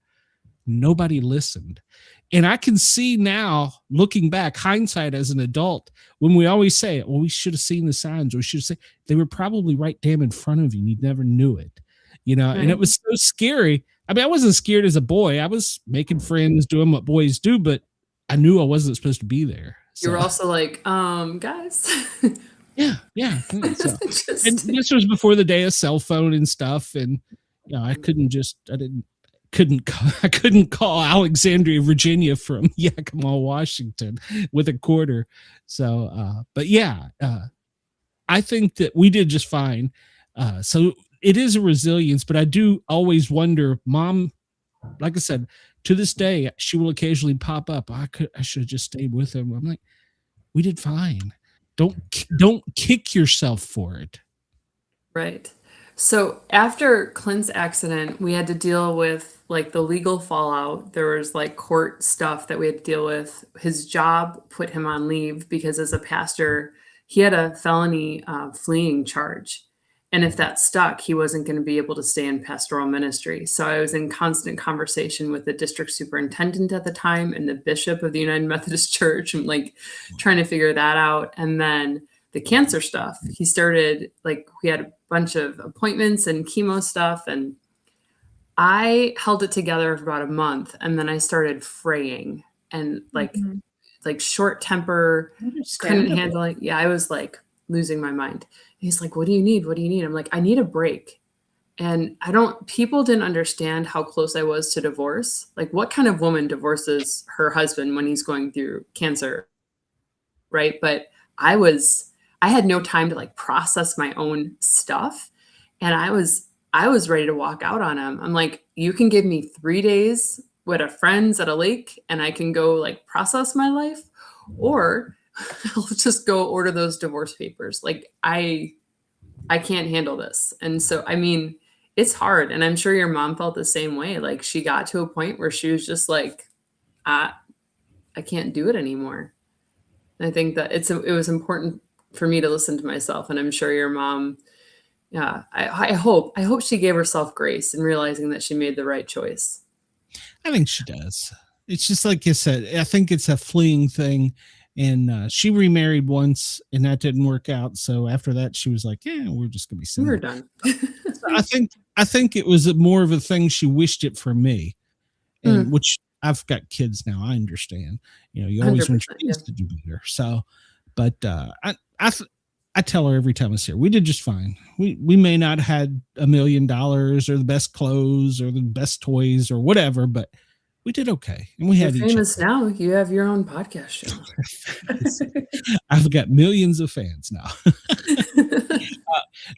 Nobody listened. And I can see now, looking back, hindsight as an adult, when we always say, well, we should have seen the signs. We should have said, they were probably right damn in front of you. You never knew it, right. And it was so scary. I mean, I wasn't scared as a boy. I was making friends, doing what boys do, but I knew I wasn't supposed to be there. So. You were also like, guys. Yeah. So, and this was before the day of cell phone and stuff. And, I couldn't call Alexandria, Virginia from Yakima, Washington with a quarter. So, but yeah, I think that we did just fine. So it is a resilience, but I do always wonder, Mom, like I said, to this day, she will occasionally pop up. I should have just stayed with him. I'm like, we did fine. Don't kick yourself for it. Right. So after Clint's accident, we had to deal with like the legal fallout. There was like court stuff that we had to deal with. His job put him on leave because as a pastor, he had a felony fleeing charge. And if that stuck, he wasn't going to be able to stay in pastoral ministry. So I was in constant conversation with the district superintendent at the time and the bishop of the United Methodist Church and like trying to figure that out. And then the cancer stuff, he started like, we had a bunch of appointments and chemo stuff. And I held it together for about a month. And then I started fraying and like short temper, couldn't handle it. Yeah, I was like losing my mind. He's like, what do you need? What do you need? I'm like, I need a break. And people didn't understand how close I was to divorce. Like what kind of woman divorces her husband when he's going through cancer? Right. But I had no time to like process my own stuff. And I was ready to walk out on him. I'm like, you can give me 3 days with a friends at a lake and I can go like process my life, or I'll just go order those divorce papers. Like I can't handle this. And so, I mean, it's hard. And I'm sure your mom felt the same way. Like she got to a point where she was just like, I can't do it anymore. And I think that it was important for me to listen to myself. And I'm sure your mom, yeah, I hope she gave herself grace in realizing that she made the right choice. I think she does. It's just like you said, I think it's a fleeing thing. And she remarried once and that didn't work out. So after that, she was like, yeah, we're just going to be single. We're done. I think it was more of a thing. She wished it for me, and which I've got kids now. I understand, you always want your kids to do better. So, but I tell her every time I see her, we did just fine. We may not have had $1 million or the best clothes or the best toys or whatever, but we did okay. And we had famous now. You have your own podcast show. I've got millions of fans now.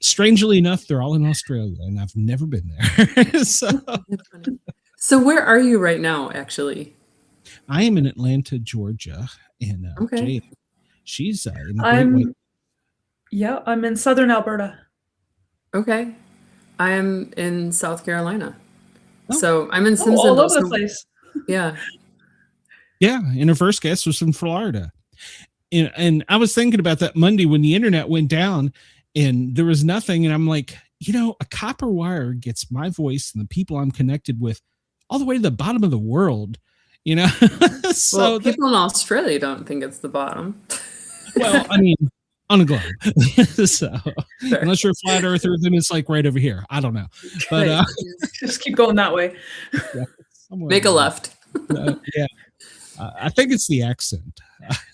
Strangely enough, they're all in Australia and I've never been there. So where are you right now, actually? I am in Atlanta, Georgia. And okay. Jade, she's in the I'm in Southern Alberta. Okay. I am in South Carolina. Oh. So I'm in Simpson. All over the place. Yeah. Yeah. And her first guest was from Florida. And I was thinking about that Monday when the internet went down and there was nothing. And I'm like, a copper wire gets my voice and the people I'm connected with all the way to the bottom of the world, So well, people in Australia don't think it's the bottom. Well, I mean, on a globe. So sure. Unless you're a flat earther, then it's like right over here. I don't know. But just keep going that way. Yeah, make a left. Yeah. I think it's the accent.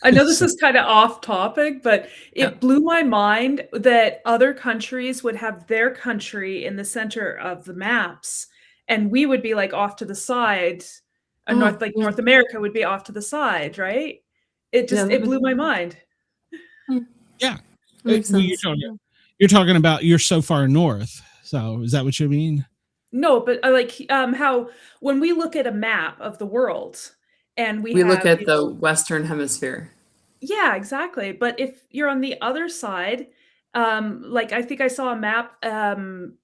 I know this is kind of off topic, but it blew my mind that other countries would have their country in the center of the maps, and we would be like off to the side. North America would be off to the side, right? It blew my mind. Yeah. Makes Well, sense. you're talking about you're so far north. So is that what you mean? No, but I like how when we look at a map of the world and we look have, at the Western Hemisphere. Yeah, exactly. But if you're on the other side, like I think I saw a map in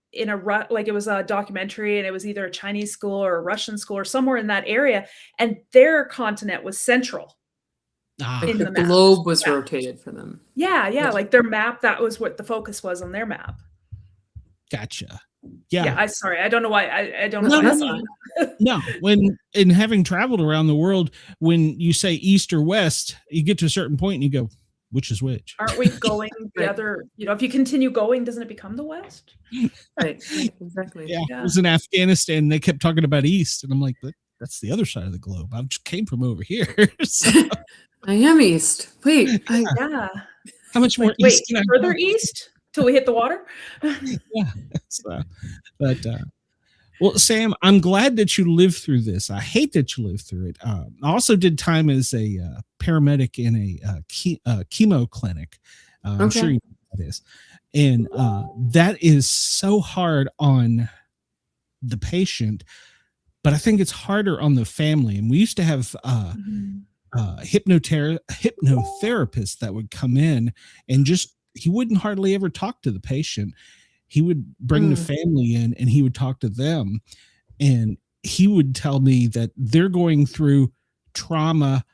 like it was a documentary, and it was either a Chinese school or a Russian school or somewhere in that area, and their continent was central. Like the globe was rotated for them. Yeah. Like their map, that was what the focus was on their map. Gotcha. Yeah. I don't know why. I don't know. No, when in having traveled around the world, when you say east or west, you get to a certain point and you go, which is which? Aren't we going the other? If you continue going, doesn't it become the west? Right. Exactly. Yeah. It was in Afghanistan. And they kept talking about east, and I'm like, that's the other side of the globe. I just came from over here. So. I am east. Wait. Yeah. How much more wait, east? Can I further go? east till we hit the water? Yeah. So, well, Sam, I'm glad that you lived through this. I hate that you lived through it. I also did time as a paramedic in a chemo clinic. I'm sure you know what that is. And that is so hard on the patient, but I think it's harder on the family. And we used to have hypnotherapists that would come in and he wouldn't hardly ever talk to the patient. He would bring the family in and he would talk to them, and he would tell me that they're going through trauma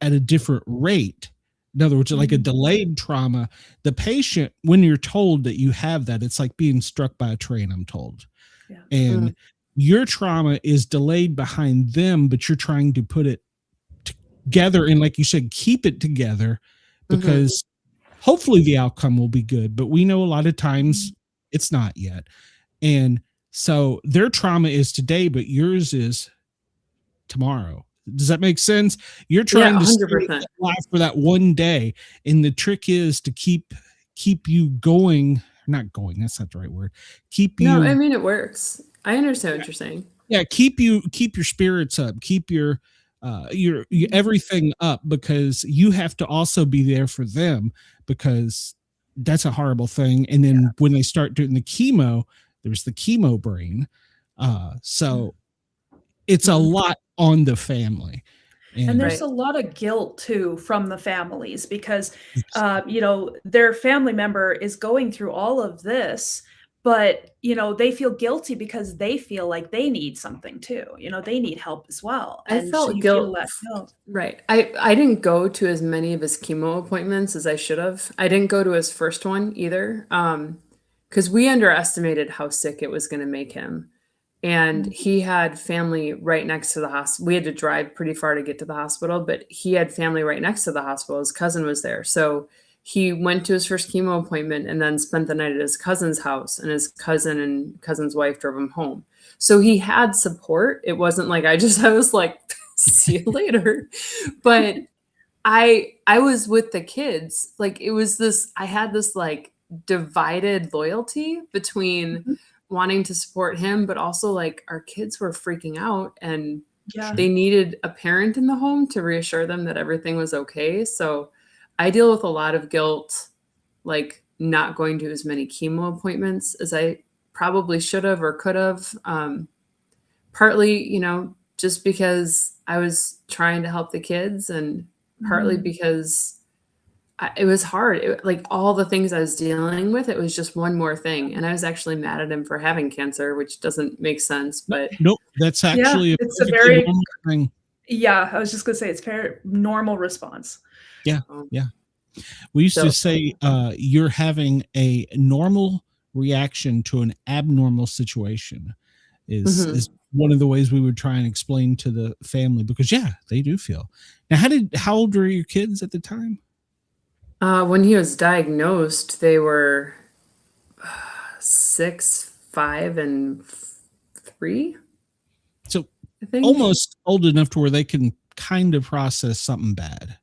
at a different rate. In other words, like a delayed trauma. The patient, when you're told that you have that, it's like being struck by a train, I'm told. Yeah. And your trauma is delayed behind them, but you're trying to put it together and, like you said, keep it together because hopefully the outcome will be good. But we know a lot of times it's not yet. And so their trauma is today, but yours is tomorrow. Does that make sense? You're trying to stay alive for that one day. And the trick is to keep you going, not going. That's not the right word. Keep you. No, I mean, it works. I understand what you're saying. Yeah. Keep your spirits up, keep your everything up, because you have to also be there for them, because that's a horrible thing. And then when they start doing the chemo, there's the chemo brain. So it's a lot on the family. And there's a lot of guilt too from the families because, their family member is going through all of this, but, they feel guilty because they feel like they need something too. They need help as well. I felt guilt. Right. I didn't go to as many of his chemo appointments as I should have. I didn't go to his first one either. Because we underestimated how sick it was going to make him. And he had family right next to the hospital. We had to drive pretty far to get to the hospital, but he had family right next to the hospital. His cousin was there. So he went to his first chemo appointment and then spent the night at his cousin's house, and his cousin and cousin's wife drove him home. So he had support. It wasn't like I was like, see you later. But I was with the kids. Like I had this like divided loyalty between wanting to support him, but also like our kids were freaking out and they needed a parent in the home to reassure them that everything was okay. So I deal with a lot of guilt, like not going to as many chemo appointments as I probably should have or could have. Partly, just because I was trying to help the kids, and partly because it was hard. Like all the things I was dealing with, it was just one more thing. And I was actually mad at him for having cancer, which doesn't make sense. But nope, that's actually it's a very normal thing. Yeah, I was just gonna say it's very normal response. Yeah, yeah. We used to say you're having a normal reaction to an abnormal situation is one of the ways we would try and explain to the family, because they do feel. Now, how old were your kids at the time? When he was diagnosed, they were 6, 5, and 3. So I think. almost old enough to where they can kind of process something bad.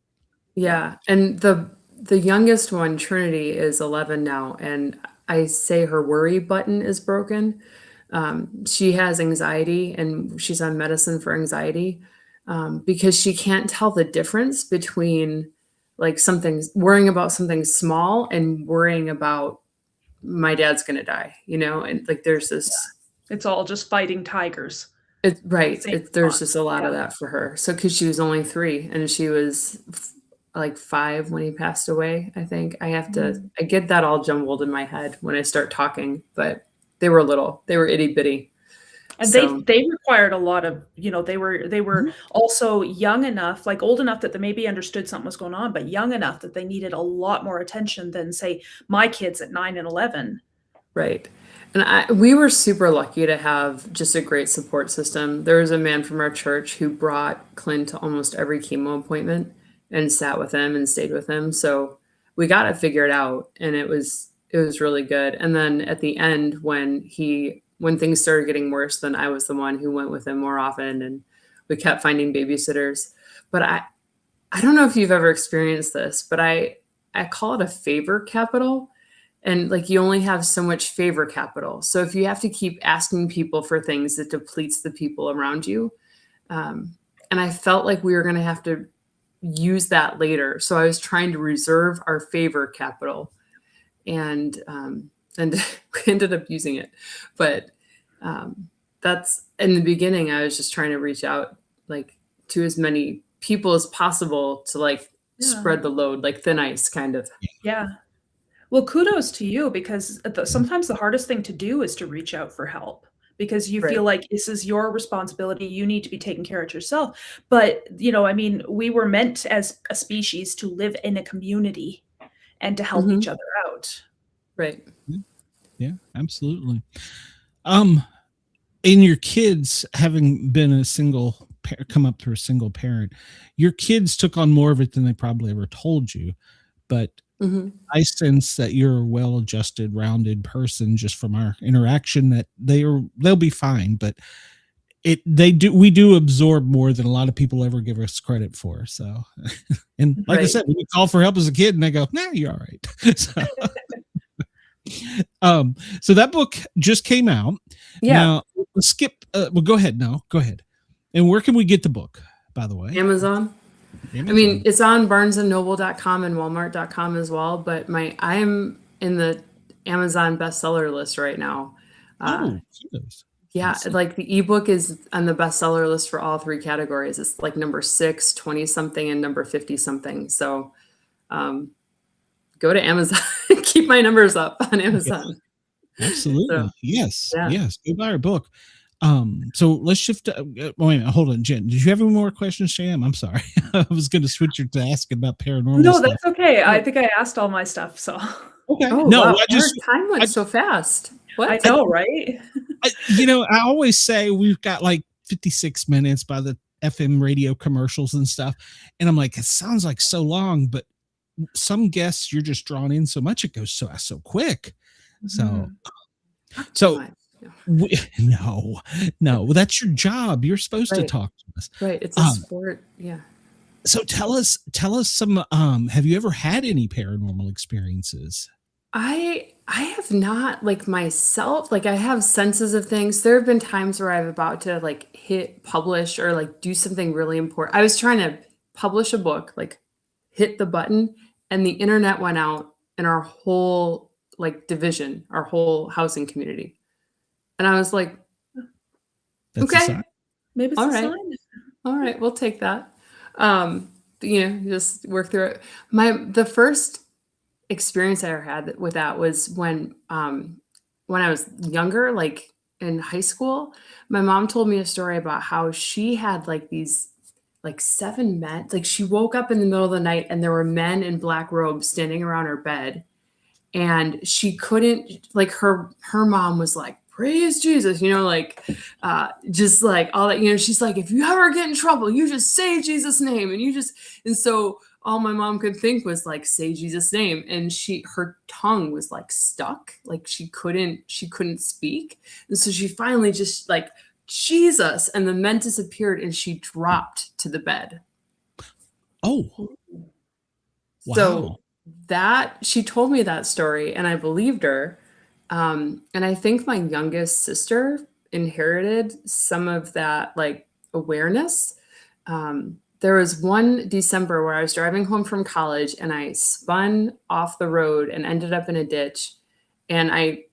Yeah, and the youngest one, Trinity, is 11 now, and I say her worry button is broken. She has anxiety, and she's on medicine for anxiety because she can't tell the difference between like worrying about something small and worrying about my dad's gonna die, and like there's this. It's all just fighting tigers. There's just a lot of that for her. So because she was only 3 and she was like 5 when he passed away, I think I get that all jumbled in my head when I start talking, but they were little, they were itty bitty. And they required a lot of, they were also young enough, like old enough that they maybe understood something was going on, but young enough that they needed a lot more attention than say my kids at 9 and 11. Right. And we were super lucky to have just a great support system. There was a man from our church who brought Clint to almost every chemo appointment and sat with him and stayed with him. So we got it figured out, and it was really good. And then at the end, when things started getting worse, then I was the one who went with him more often, and we kept finding babysitters. But I don't know if you've ever experienced this, but I call it a favor capital. And like you only have so much favor capital. So if you have to keep asking people for things, it depletes the people around you. And I felt like we were going to have to use that later. So I was trying to reserve our favor capital, and we ended up using it. But that's in the beginning, I was just trying to reach out like to as many people as possible to like spread the load, like thin ice kind of. Yeah. Well, kudos to you, because sometimes the hardest thing to do is to reach out for help, because you feel like this is your responsibility. You need to be taking care of yourself. But, we were meant as a species to live in a community and to help each other out. Right. Yeah, absolutely. In your kids having been come up through a single parent, your kids took on more of it than they probably ever told you. But I sense that you're a well-adjusted, rounded person just from our interaction, that they'll be fine. But we do absorb more than a lot of people ever give us credit for. So, and like I said, when you call for help as a kid and they go, "Nah, you're all right." So that book just came out. Yeah. Now, let's skip. Well, go ahead. No, go ahead. And where can we get the book, by the way? Amazon. I mean, it's on barnesandnoble.com and walmart.com as well, but I'm in the Amazon bestseller list right now. Yeah, like the ebook is on the bestseller list for all 3 categories. It's like number 6, 20 something, and number 50 something. So go to Amazon. Keep my numbers up on Amazon. Absolutely. So, yes. Go buy our book. So let's shift. Wait a minute, hold on, Jen. Did you have any more questions, Sham? I'm sorry. I was going to switch her to ask about paranormal. No, stuff. that's okay. I think I asked all my stuff. So okay. Oh, no, wow. Time went so fast. What? I know, right? I always say we've got like 56 minutes by the FM radio commercials and stuff, and I'm like, it sounds like so long, but some guests you're just drawn in so much, it goes so quick. So. No, that's your job. You're supposed to talk to us. Right. It's a sport. Yeah. So tell us some, have you ever had any paranormal experiences? I have not, like myself, like I have senses of things. There have been times where I'm about to like hit publish or like do something really important. I was trying to publish a book, like hit the button, and the internet went out in our whole like division, our whole housing community. And I was like, that's okay, maybe it's all a right. sign. All right, we'll take that. Just work through it. The first experience I ever had with that was when I was younger, like in high school. My mom told me a story about how she had like these like 7 men. Like she woke up in the middle of the night and there were men in black robes standing around her bed, and she couldn't, like her mom was like, praise Jesus, just like all that, she's like, if you ever get in trouble, you just say Jesus' name. And so all my mom could think was like, say Jesus' name. And her tongue was like stuck, like she couldn't speak. And so she finally just like Jesus. And the men disappeared and she dropped to the bed. Oh, wow. So she told me that story and I believed her. And I think my youngest sister inherited some of that like awareness. There was one December where I was driving home from college and I spun off the road and ended up in a ditch. And it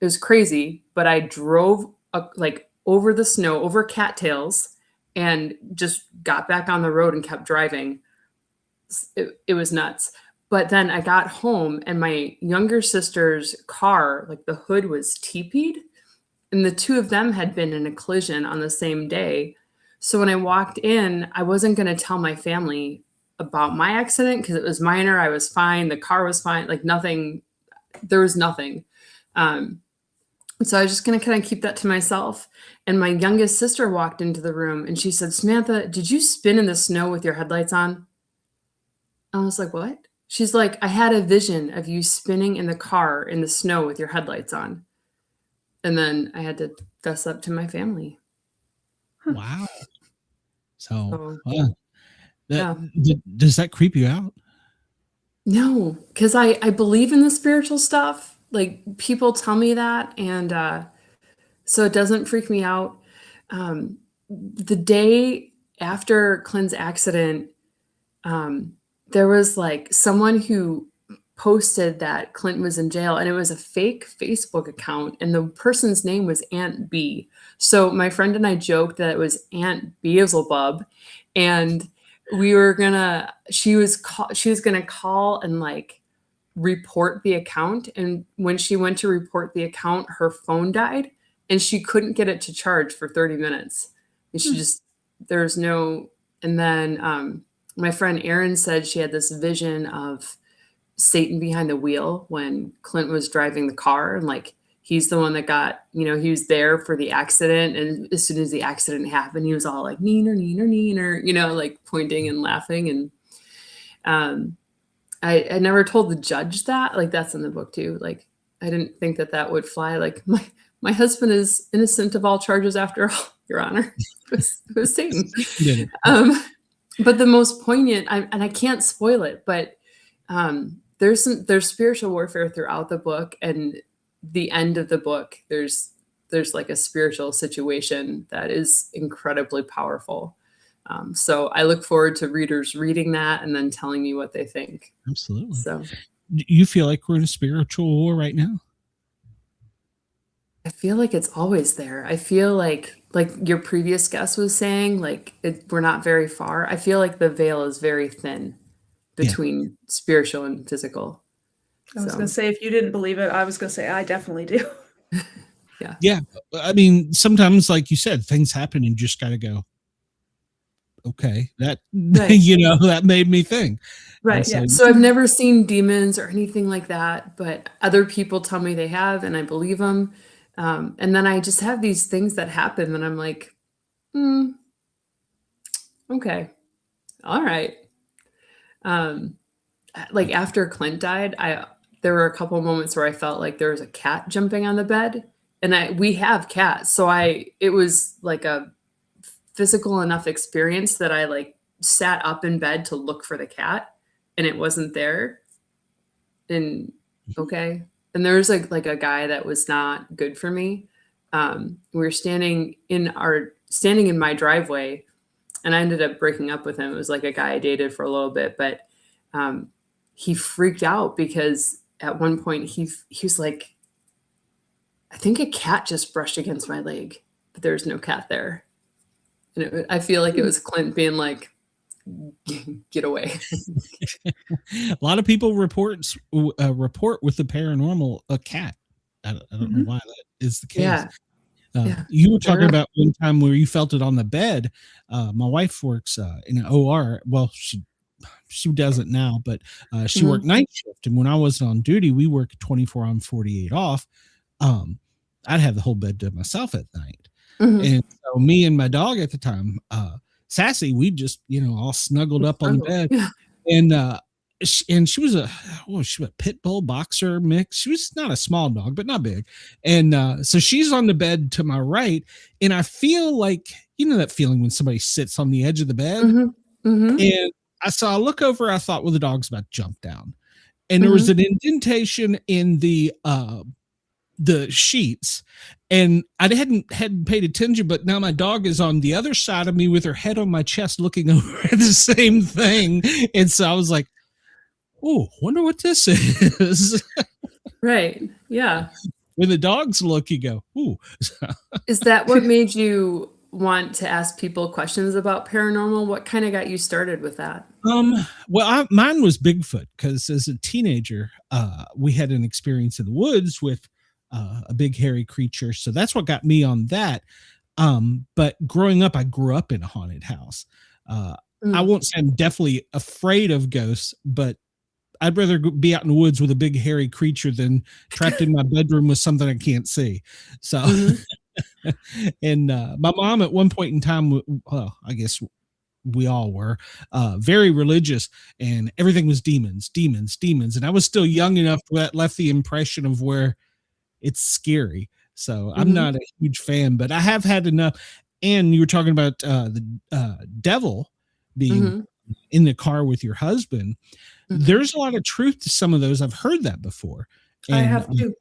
was crazy, but I drove like over the snow, over cattails, and just got back on the road and kept driving. It was nuts. But then I got home and my younger sister's car, like the hood was teepeed, and the two of them had been in a collision on the same day. So when I walked in, I wasn't going to tell my family about my accident because it was minor. I was fine. The car was fine. Like nothing, there was nothing. So I was just going to kind of keep that to myself. And my youngest sister walked into the room and she said, Samantha, did you spin in the snow with your headlights on? I was like, what? She's like, I had a vision of you spinning in the car in the snow with your headlights on. And then I had to fess up to my family. Wow. So, yeah. Does that creep you out? No, because I believe in the spiritual stuff. Like people tell me that. And so it doesn't freak me out. The day after Clint's accident, there was like someone who posted that Clint was in jail and it was a fake Facebook account and the person's name was Aunt B. So my friend and I joked that it was Aunt Beelzebub and she was gonna call and like report the account. And when she went to report the account, her phone died and she couldn't get it to charge for 30 minutes. And and then my friend Erin said she had this vision of Satan behind the wheel when Clint was driving the car and like he's the one that got, he was there for the accident, and as soon as the accident happened he was all like neener neener neener, like pointing and laughing. And I never told the judge that, like that's in the book too, like I didn't think that would fly. Like my husband is innocent of all charges after all, Your Honor. It was Satan. But the most poignant, and I can't spoil it, but there's spiritual warfare throughout the book, and the end of the book, there's like a spiritual situation that is incredibly powerful. So I look forward to readers reading that and then telling me what they think. Absolutely. So, do you feel like we're in a spiritual war right now? I feel like it's always there. I feel like your previous guest was saying, like we're not very far. I feel like the veil is very thin between spiritual and physical. I was going to say, if you didn't believe it, I was going to say, I definitely do. Yeah. I mean, sometimes, like you said, things happen and you just got to go, okay, that, right. That made me think. Right. Yeah. So I've never seen demons or anything like that, but other people tell me they have, and I believe them. And then I just have these things that happen and I'm like, okay. All right. Like after Clint died, there were a couple of moments where I felt like there was a cat jumping on the bed, and we have cats. So it was like a physical enough experience that I like sat up in bed to look for the cat and it wasn't there. And okay. And there was like a guy that was not good for me. We were standing in my driveway, and I ended up breaking up with him. It was like a guy I dated for a little bit, but he freaked out because at one point he was like, I think a cat just brushed against my leg, but there's no cat there. And I feel like it was Clint being like, get away. A lot of people report with the paranormal a cat. I don't know why that is the case. You were talking about one time where you felt it on the bed. My wife works in an OR. Well, she doesn't now, but she worked night shift. And when I wasn't on duty, we work 24 on 48 off. I'd have the whole bed to myself at night. And so me and my dog at the time, Sassy, we just, all snuggled up on the bed. And and she was she was a pit bull boxer mix. She was not a small dog, but not big. And so she's on the bed to my right, and I feel like, you know, that feeling when somebody sits on the edge of the bed. And I look over, I thought, well, the dog's about to jump down. And there was an indentation in the sheets, and I hadn't paid attention, but now my dog is on the other side of me with her head on my chest looking over at the same thing. And so I was like, oh, wonder what this is. Right. Yeah. When the dogs look, you go, ooh. Is that what made you want to ask people questions about paranormal? What kind of got you started with that? Well, mine was Bigfoot, because as a teenager, we had an experience in the woods with a big hairy creature. So that's what got me on that. But growing up, I grew up in a haunted house. I won't say I'm definitely afraid of ghosts, but I'd rather be out in the woods with a big hairy creature than trapped in my bedroom with something I can't see. So, and my mom at one point in time, well, I guess we all were very religious, and everything was demons. And I was still young enough that left the impression of where it's scary. So I'm not a huge fan, but I have had enough. And you were talking about the devil being in the car with your husband. There's a lot of truth to some of those. I've heard that before. And I have too.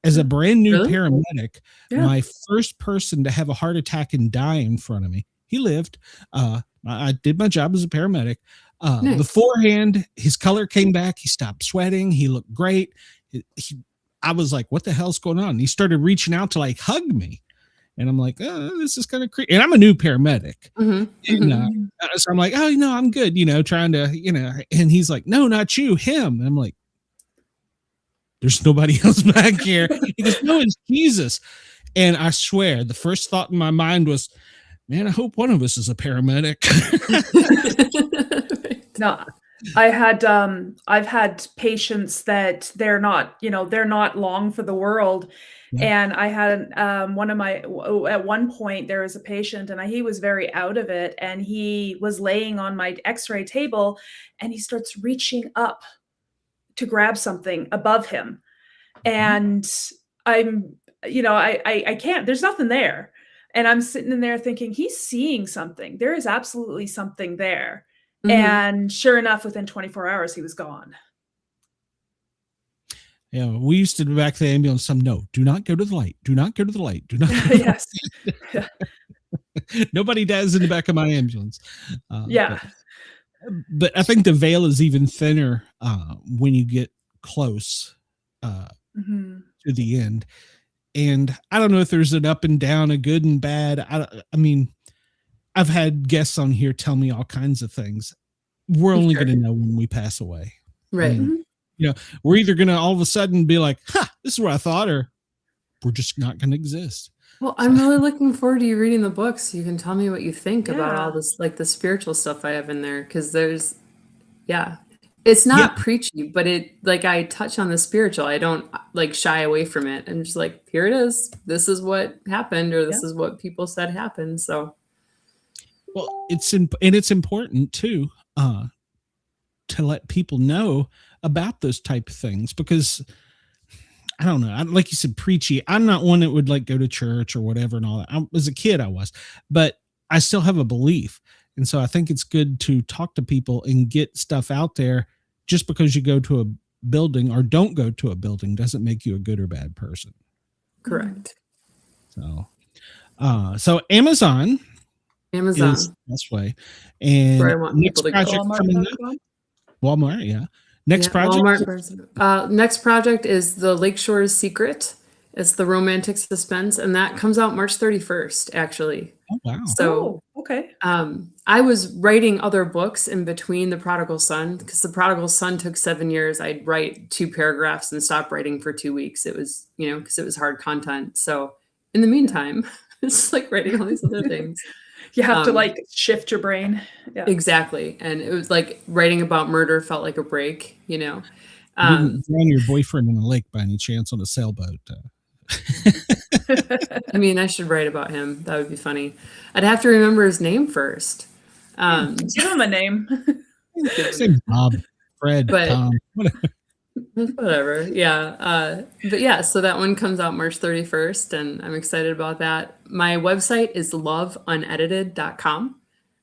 As a brand new paramedic, my first person to have a heart attack and die in front of me, he lived. I did my job as a paramedic. Beforehand, his color came back. He stopped sweating. He looked great. I was like, what the hell's going on? And he started reaching out to like hug me. And I'm like, oh, this is kind of creepy. And I'm a new paramedic. And, so I'm like, oh, I'm good, trying to, and he's like, no, not you, him. And I'm like, there's nobody else back here. He goes, no, it's Jesus. And I swear, the first thought in my mind was, man, I hope one of us is a paramedic. No, I've had patients that they're not long for the world. And I had at one point there was a patient, and he was very out of it, and he was laying on my x-ray table, and he starts reaching up to grab something above him. And I'm, I can't, there's nothing there. And I'm sitting in there thinking, he's seeing something. There is absolutely something there. And sure enough, within 24 hours, he was gone. Yeah, we used to back the ambulance. No, do not go to the light. Do not go to the light. Do not. Go to Yes. Nobody dies in the back of my ambulance. But I think the veil is even thinner when you get close to the end. And I don't know if there's an up and down, a good and bad. I mean, I've had guests on here tell me all kinds of things. We're only going to know when we pass away. Right. We're either going to all of a sudden be like, this is what I thought, or we're just not going to exist. Well, I'm really looking forward to you reading the book so you can tell me what you think about all this, like the spiritual stuff I have in there. Because there's, it's not preachy, but I touch on the spiritual. I don't like shy away from it. I'm just like, here it is. This is what happened, or this is what people said happened. So, well, it's important too to let people know about those type of things, because I don't know. Like you said, preachy. I'm not one that would like go to church or whatever and all that. As a kid, I was, but I still have a belief. And so I think it's good to talk to people and get stuff out there. Just because you go to a building or don't go to a building doesn't make you a good or bad person. Correct. So Amazon is this way. And where I want people to go. Walmart, yeah. Next project? Next project is The Lakeshore's Secret. It's the romantic suspense, and that comes out March 31st, actually. Oh, wow. So, okay. I was writing other books in between The Prodigal Son, because The Prodigal Son took 7 years. I'd write 2 paragraphs and stop writing for 2 weeks. It was, because it was hard content. So in the meantime, it's like writing all these other things. You have to shift your brain. Yeah. Exactly. And it was like writing about murder felt like a break, You didn't drown your boyfriend in a lake by any chance on a sailboat? I mean, I should write about him. That would be funny. I'd have to remember his name first. Give him a name. His name's Bob. Fred, But- Tom, whatever. Whatever. Yeah. But yeah, so that one comes out March 31st, and I'm excited about that. My website is loveunedited.com.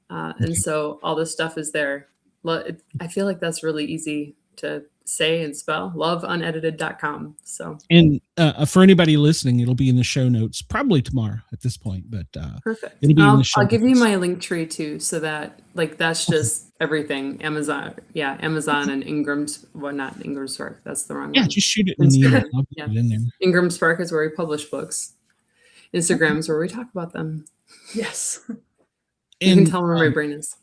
And so all this stuff is there. I feel like that's really easy to say and spell, loveunedited.com. So, And for anybody listening, it'll be in the show notes probably tomorrow at this point, but perfect. it'll be in the show I'll give you notes. my link tree too, so that that's just everything. Amazon and Ingram's, well, not Ingram Spark. That's the wrong Yeah, one. just shoot it in the email. I'll get Yeah. it in there. Ingram Spark is where we publish books. Instagram is where we talk about them. Yes. You can And, tell where my brain is.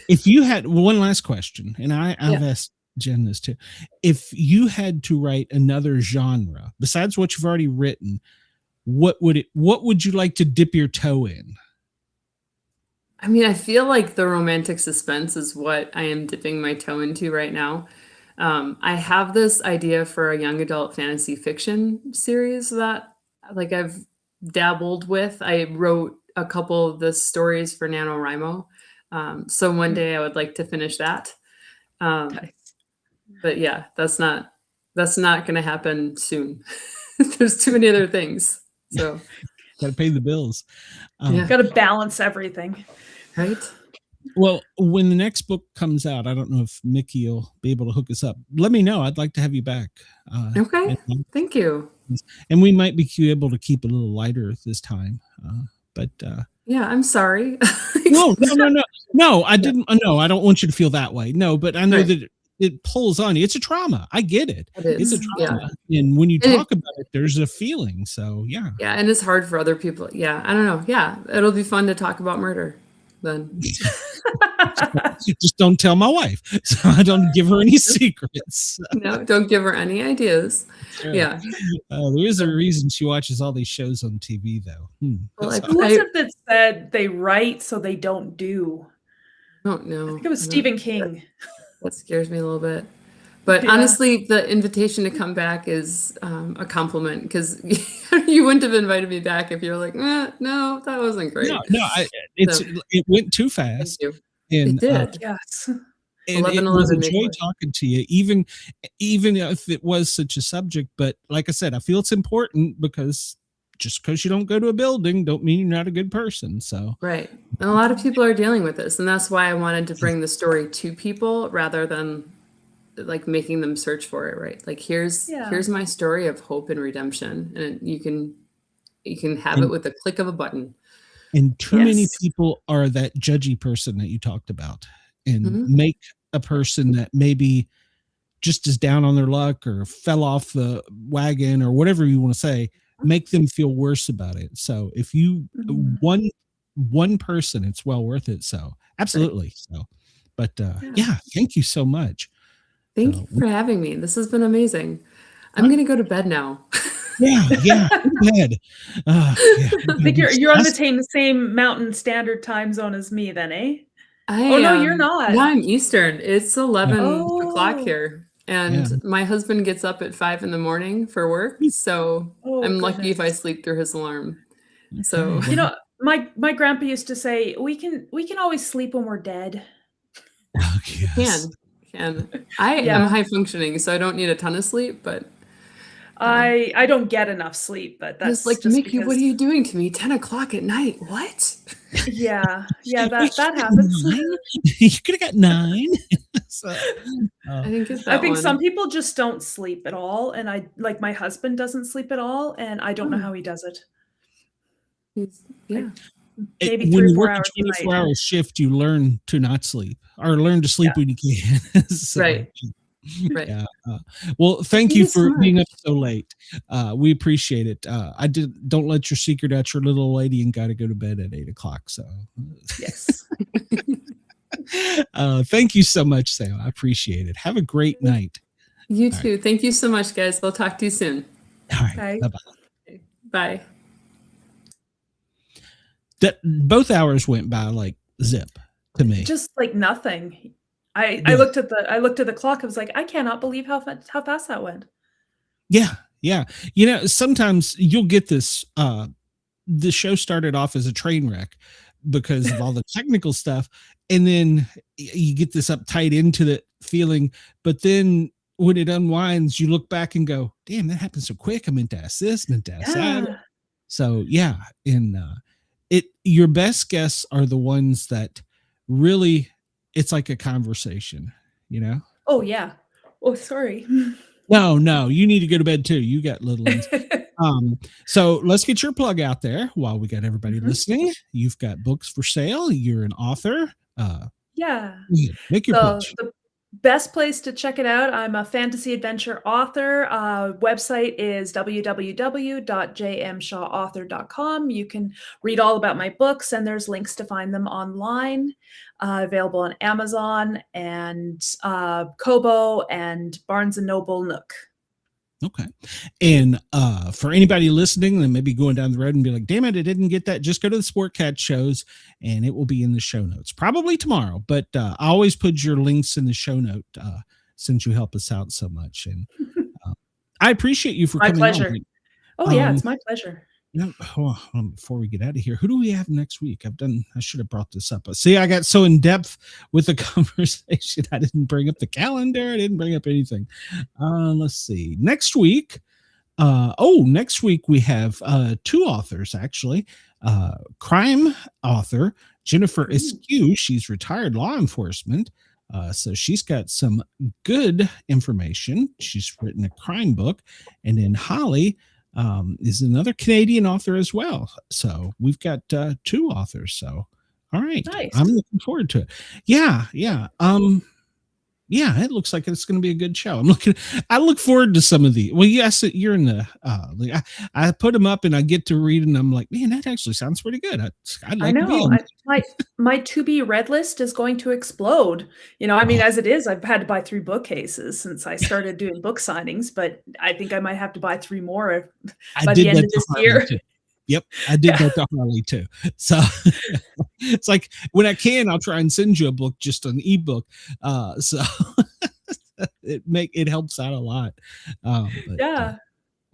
if you had one last question, and I've asked Jen this too, if you had to write another genre besides what you've already written, what would you like to dip your toe in? I mean, I feel like the romantic suspense is what I am dipping my toe into right now. I have this idea for a young adult fantasy fiction series that I've dabbled with. I wrote a couple of the stories for NaNoWriMo. So one day I would like to finish that. But yeah, that's not going to happen soon. There's too many other things. So Got to pay the bills. Got to balance everything. Right. Well, when the next book comes out, I don't know if Mickey will be able to hook us up. Let me know. I'd like to have you back. Okay. Thank you. And we might be able to keep it a little lighter this time. But yeah, I'm sorry. no, I didn't. No, I don't want you to feel that way. No, but I know that it pulls on you. It's a trauma. I get it. It's a trauma. Yeah. And when you talk about it, there's a feeling. So yeah. Yeah. And it's hard for other people. Yeah. I don't know. Yeah. It'll be fun to talk about murder then. Just don't tell my wife. So I don't give her any secrets. No, don't give her any ideas. Sure. Yeah. There is a reason she watches all these shows on TV though. Who was it that said they write so they don't do? I don't know. I think it was Stephen King. That scares me a little bit. But honestly, the invitation to come back is a compliment, because you wouldn't have invited me back if you're like, no, that wasn't great. No, it went too fast. Thank you. And, it did. Yes. And it was a joy talking to you, even if it was such a subject. But like I said, I feel it's important, because just because you don't go to a building don't mean you're not a good person. So right. And a lot of people are dealing with this. And that's why I wanted to bring the story to people rather than making them search for it. Right. Like, here's my story of hope and redemption. And you can have it with a click of a button. And too many people are that judgy person that you talked about, and make a person that maybe just is down on their luck or fell off the wagon or whatever you want to say, make them feel worse about it. So if you one person, it's well worth it. So absolutely. So, but thank you so much. Thank you for having me. This has been amazing. I'm going to go to bed now. Yeah, bed. I think you're on the same Mountain Standard Time zone as me, then, eh? No, you're not. No, I'm Eastern. It's 11 o'clock here, and my husband gets up at 5 a.m. for work, so I'm lucky if I sleep through his alarm. So my grandpa used to say, we can always sleep when we're dead. Oh, yes. Can. I am high functioning, so I don't need a ton of sleep, but. I don't get enough sleep, but that's like, Mickey, what are you doing to me? 10 o'clock at night? What? Yeah, that happens. You could have got 9. So, I think some people just don't sleep at all, and my husband doesn't sleep at all, and I don't know how he does it. Maybe 3 or 4 hours. When you work a 24-hour shift, you learn to not sleep, or learn to sleep when you can. So, right. Yeah. Well, thank you for being up so late. We appreciate it. Don't let your secret out, your little lady, and got to go to bed at 8 o'clock. So yes. Thank you so much, Sam. I appreciate it. Have a great night. You too. Right. Thank you so much, guys. We'll talk to you soon. All right. Bye-bye. Bye. Both hours went by like zip to me. Just like nothing. I looked at the clock. I was like, I cannot believe how fast that went. Yeah. Sometimes you'll get this. The show started off as a train wreck, because of all the technical stuff. And then you get this uptight into the feeling, but then when it unwinds, you look back and go, damn, that happened so quick. I meant to ask this, meant to ask that. So yeah. And your best guests are the ones that really, it's like a conversation, you know? Oh yeah. Oh, sorry. No, you need to go to bed too. You got little ones. So let's get your plug out there while we got everybody listening. You've got books for sale. You're an author. Yeah. Make your pitch. The best place to check it out. I'm a fantasy adventure author. Website is www.jmshawauthor.com. You can read all about my books, and there's links to find them online. Available on Amazon and Kobo and Barnes & Noble Nook. Okay. And for anybody listening and maybe going down the road and be like, damn it, I didn't get that, just go to the Sportcat shows and it will be in the show notes. Probably tomorrow, but I always put your links in the show note since you help us out so much. And I appreciate you for coming pleasure. on. Oh, yeah, it's my pleasure. Before we get out of here, who do we have next week? I should have brought this up. See, I got so in depth with the conversation. I didn't bring up the calendar. I didn't bring up anything. Let's see. Next week. Next week we have two authors, actually. Crime author Jennifer Askew. She's retired law enforcement. So she's got some good information. She's written a crime book. And then Holly is another Canadian author as well. So we've got two authors. So, all right. Nice. I'm looking forward to it. Yeah. It looks like it's going to be a good show. I look forward to some of the, well, yes, you're in the, I put them up and I get to read and I'm like, man, that actually sounds pretty good. I'd like to be on. My to be read list is going to explode. As it is, I've had to buy 3 bookcases since I started doing book signings, but I think I might have to buy 3 more by the end of this year. Too. Yep, I did that to Harley too. So it's like when I can, I'll try and send you a book, just an ebook. So it helps out a lot. Well,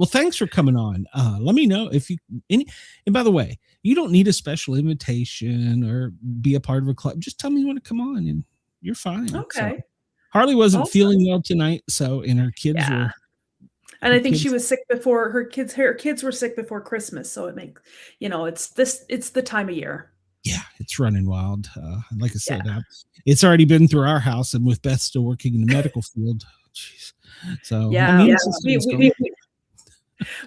thanks for coming on. Let me know if and by the way, you don't need a special invitation or be a part of a club. Just tell me you want to come on and you're fine. Okay. So, Harley wasn't feeling well tonight, and her kids were. And I think she was sick before her kids were sick before Christmas. So it's the time of year. Yeah, it's running wild. Like I said, it's already been through our house, and with Beth still working in the medical field. Jeez. So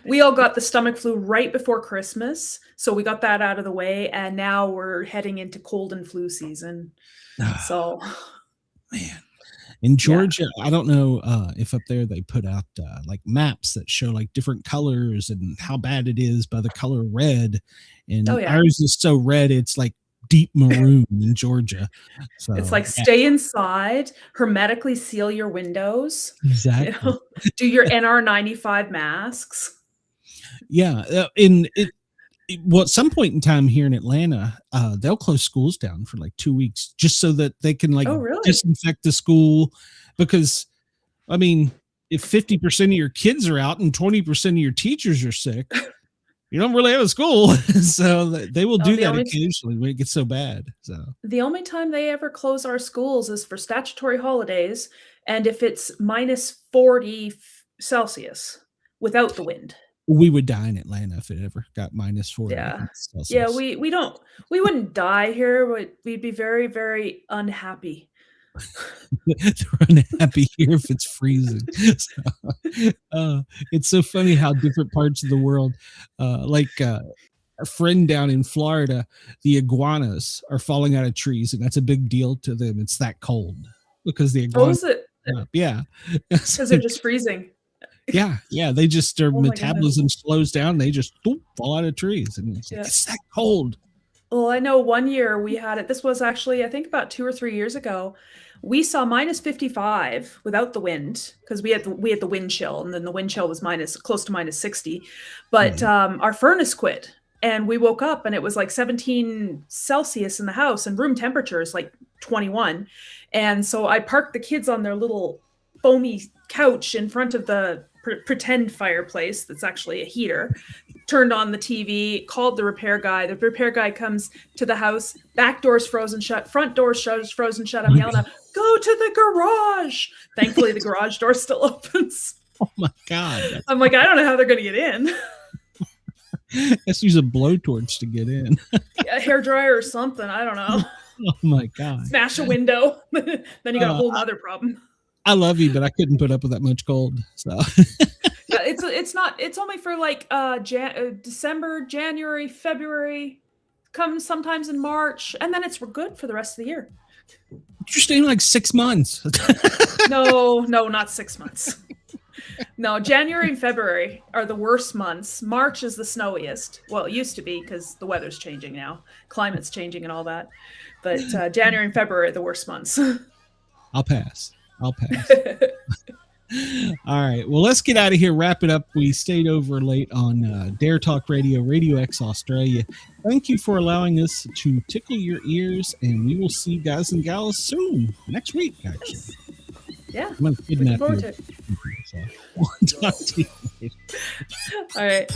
we all got the stomach flu right before Christmas. So we got that out of the way. And now we're heading into cold and flu season. So man. In Georgia, I don't know if up there they put out like maps that show like different colors and how bad it is by the color red. And ours is so red, it's like deep maroon in Georgia. So it's like stay inside, hermetically seal your windows. Exactly. Do your NR95 masks. Yeah. Well, at some point in time here in Atlanta, they'll close schools down for like 2 weeks just so that they can disinfect the school. Because, I mean, if 50% of your kids are out and 20% of your teachers are sick, you don't really have a school. So they will do that occasionally when it gets so bad. So the only time they ever close our schools is for statutory holidays, and if it's minus 40 Celsius without the wind. We would die in Atlanta if it ever got minus 40. Celsius. Yeah, we wouldn't die here, but we'd be very, very unhappy. They're unhappy here if it's freezing. So, it's so funny how different parts of the world, a friend down in Florida, the iguanas are falling out of trees, and that's a big deal to them. It's that cold because the iguanas. Oh, is it? Yeah, because they're just freezing. Yeah, they just their metabolism slows down. They just fall out of trees, and it's that cold. Well, I know one year we had it. This was actually, I think, about 2 or 3 years ago. We saw minus 55 without the wind because we had the wind chill, and then the wind chill was close to minus 60. But our furnace quit, and we woke up, and it was like 17 Celsius in the house, and room temperature is like 21. And so I parked the kids on their little foamy couch in front of the pretend fireplace that's actually a heater, turned on the TV, called the repair guy. The repair guy comes to the house, back door's frozen shut, front door's frozen shut. I'm yelling out, go to the garage. Thankfully, the garage door still opens. Oh my God. I'm like, I don't know how they're going to get in. Let's use a blowtorch to get in. A hairdryer or something. I don't know. Oh my God. Smash a window. Then you got a whole other problem. I love you, but I couldn't put up with that much cold. So it's only for like December, January, February, comes sometimes in March, and then we're good for the rest of the year. You're staying like 6 months. No, not 6 months. No, January and February are the worst months. March is the snowiest. Well, it used to be because the weather's changing now. Climate's changing and all that. But January and February are the worst months. I'll pass. All right. Well, let's get out of here. Wrap it up. We stayed over late on Dare Talk Radio, Radio X Australia. Thank you for allowing us to tickle your ears, and we will see you guys and gals soon. Next week, actually. Yeah. I'm going to kidnap you. So. We'll talk to you later. All right.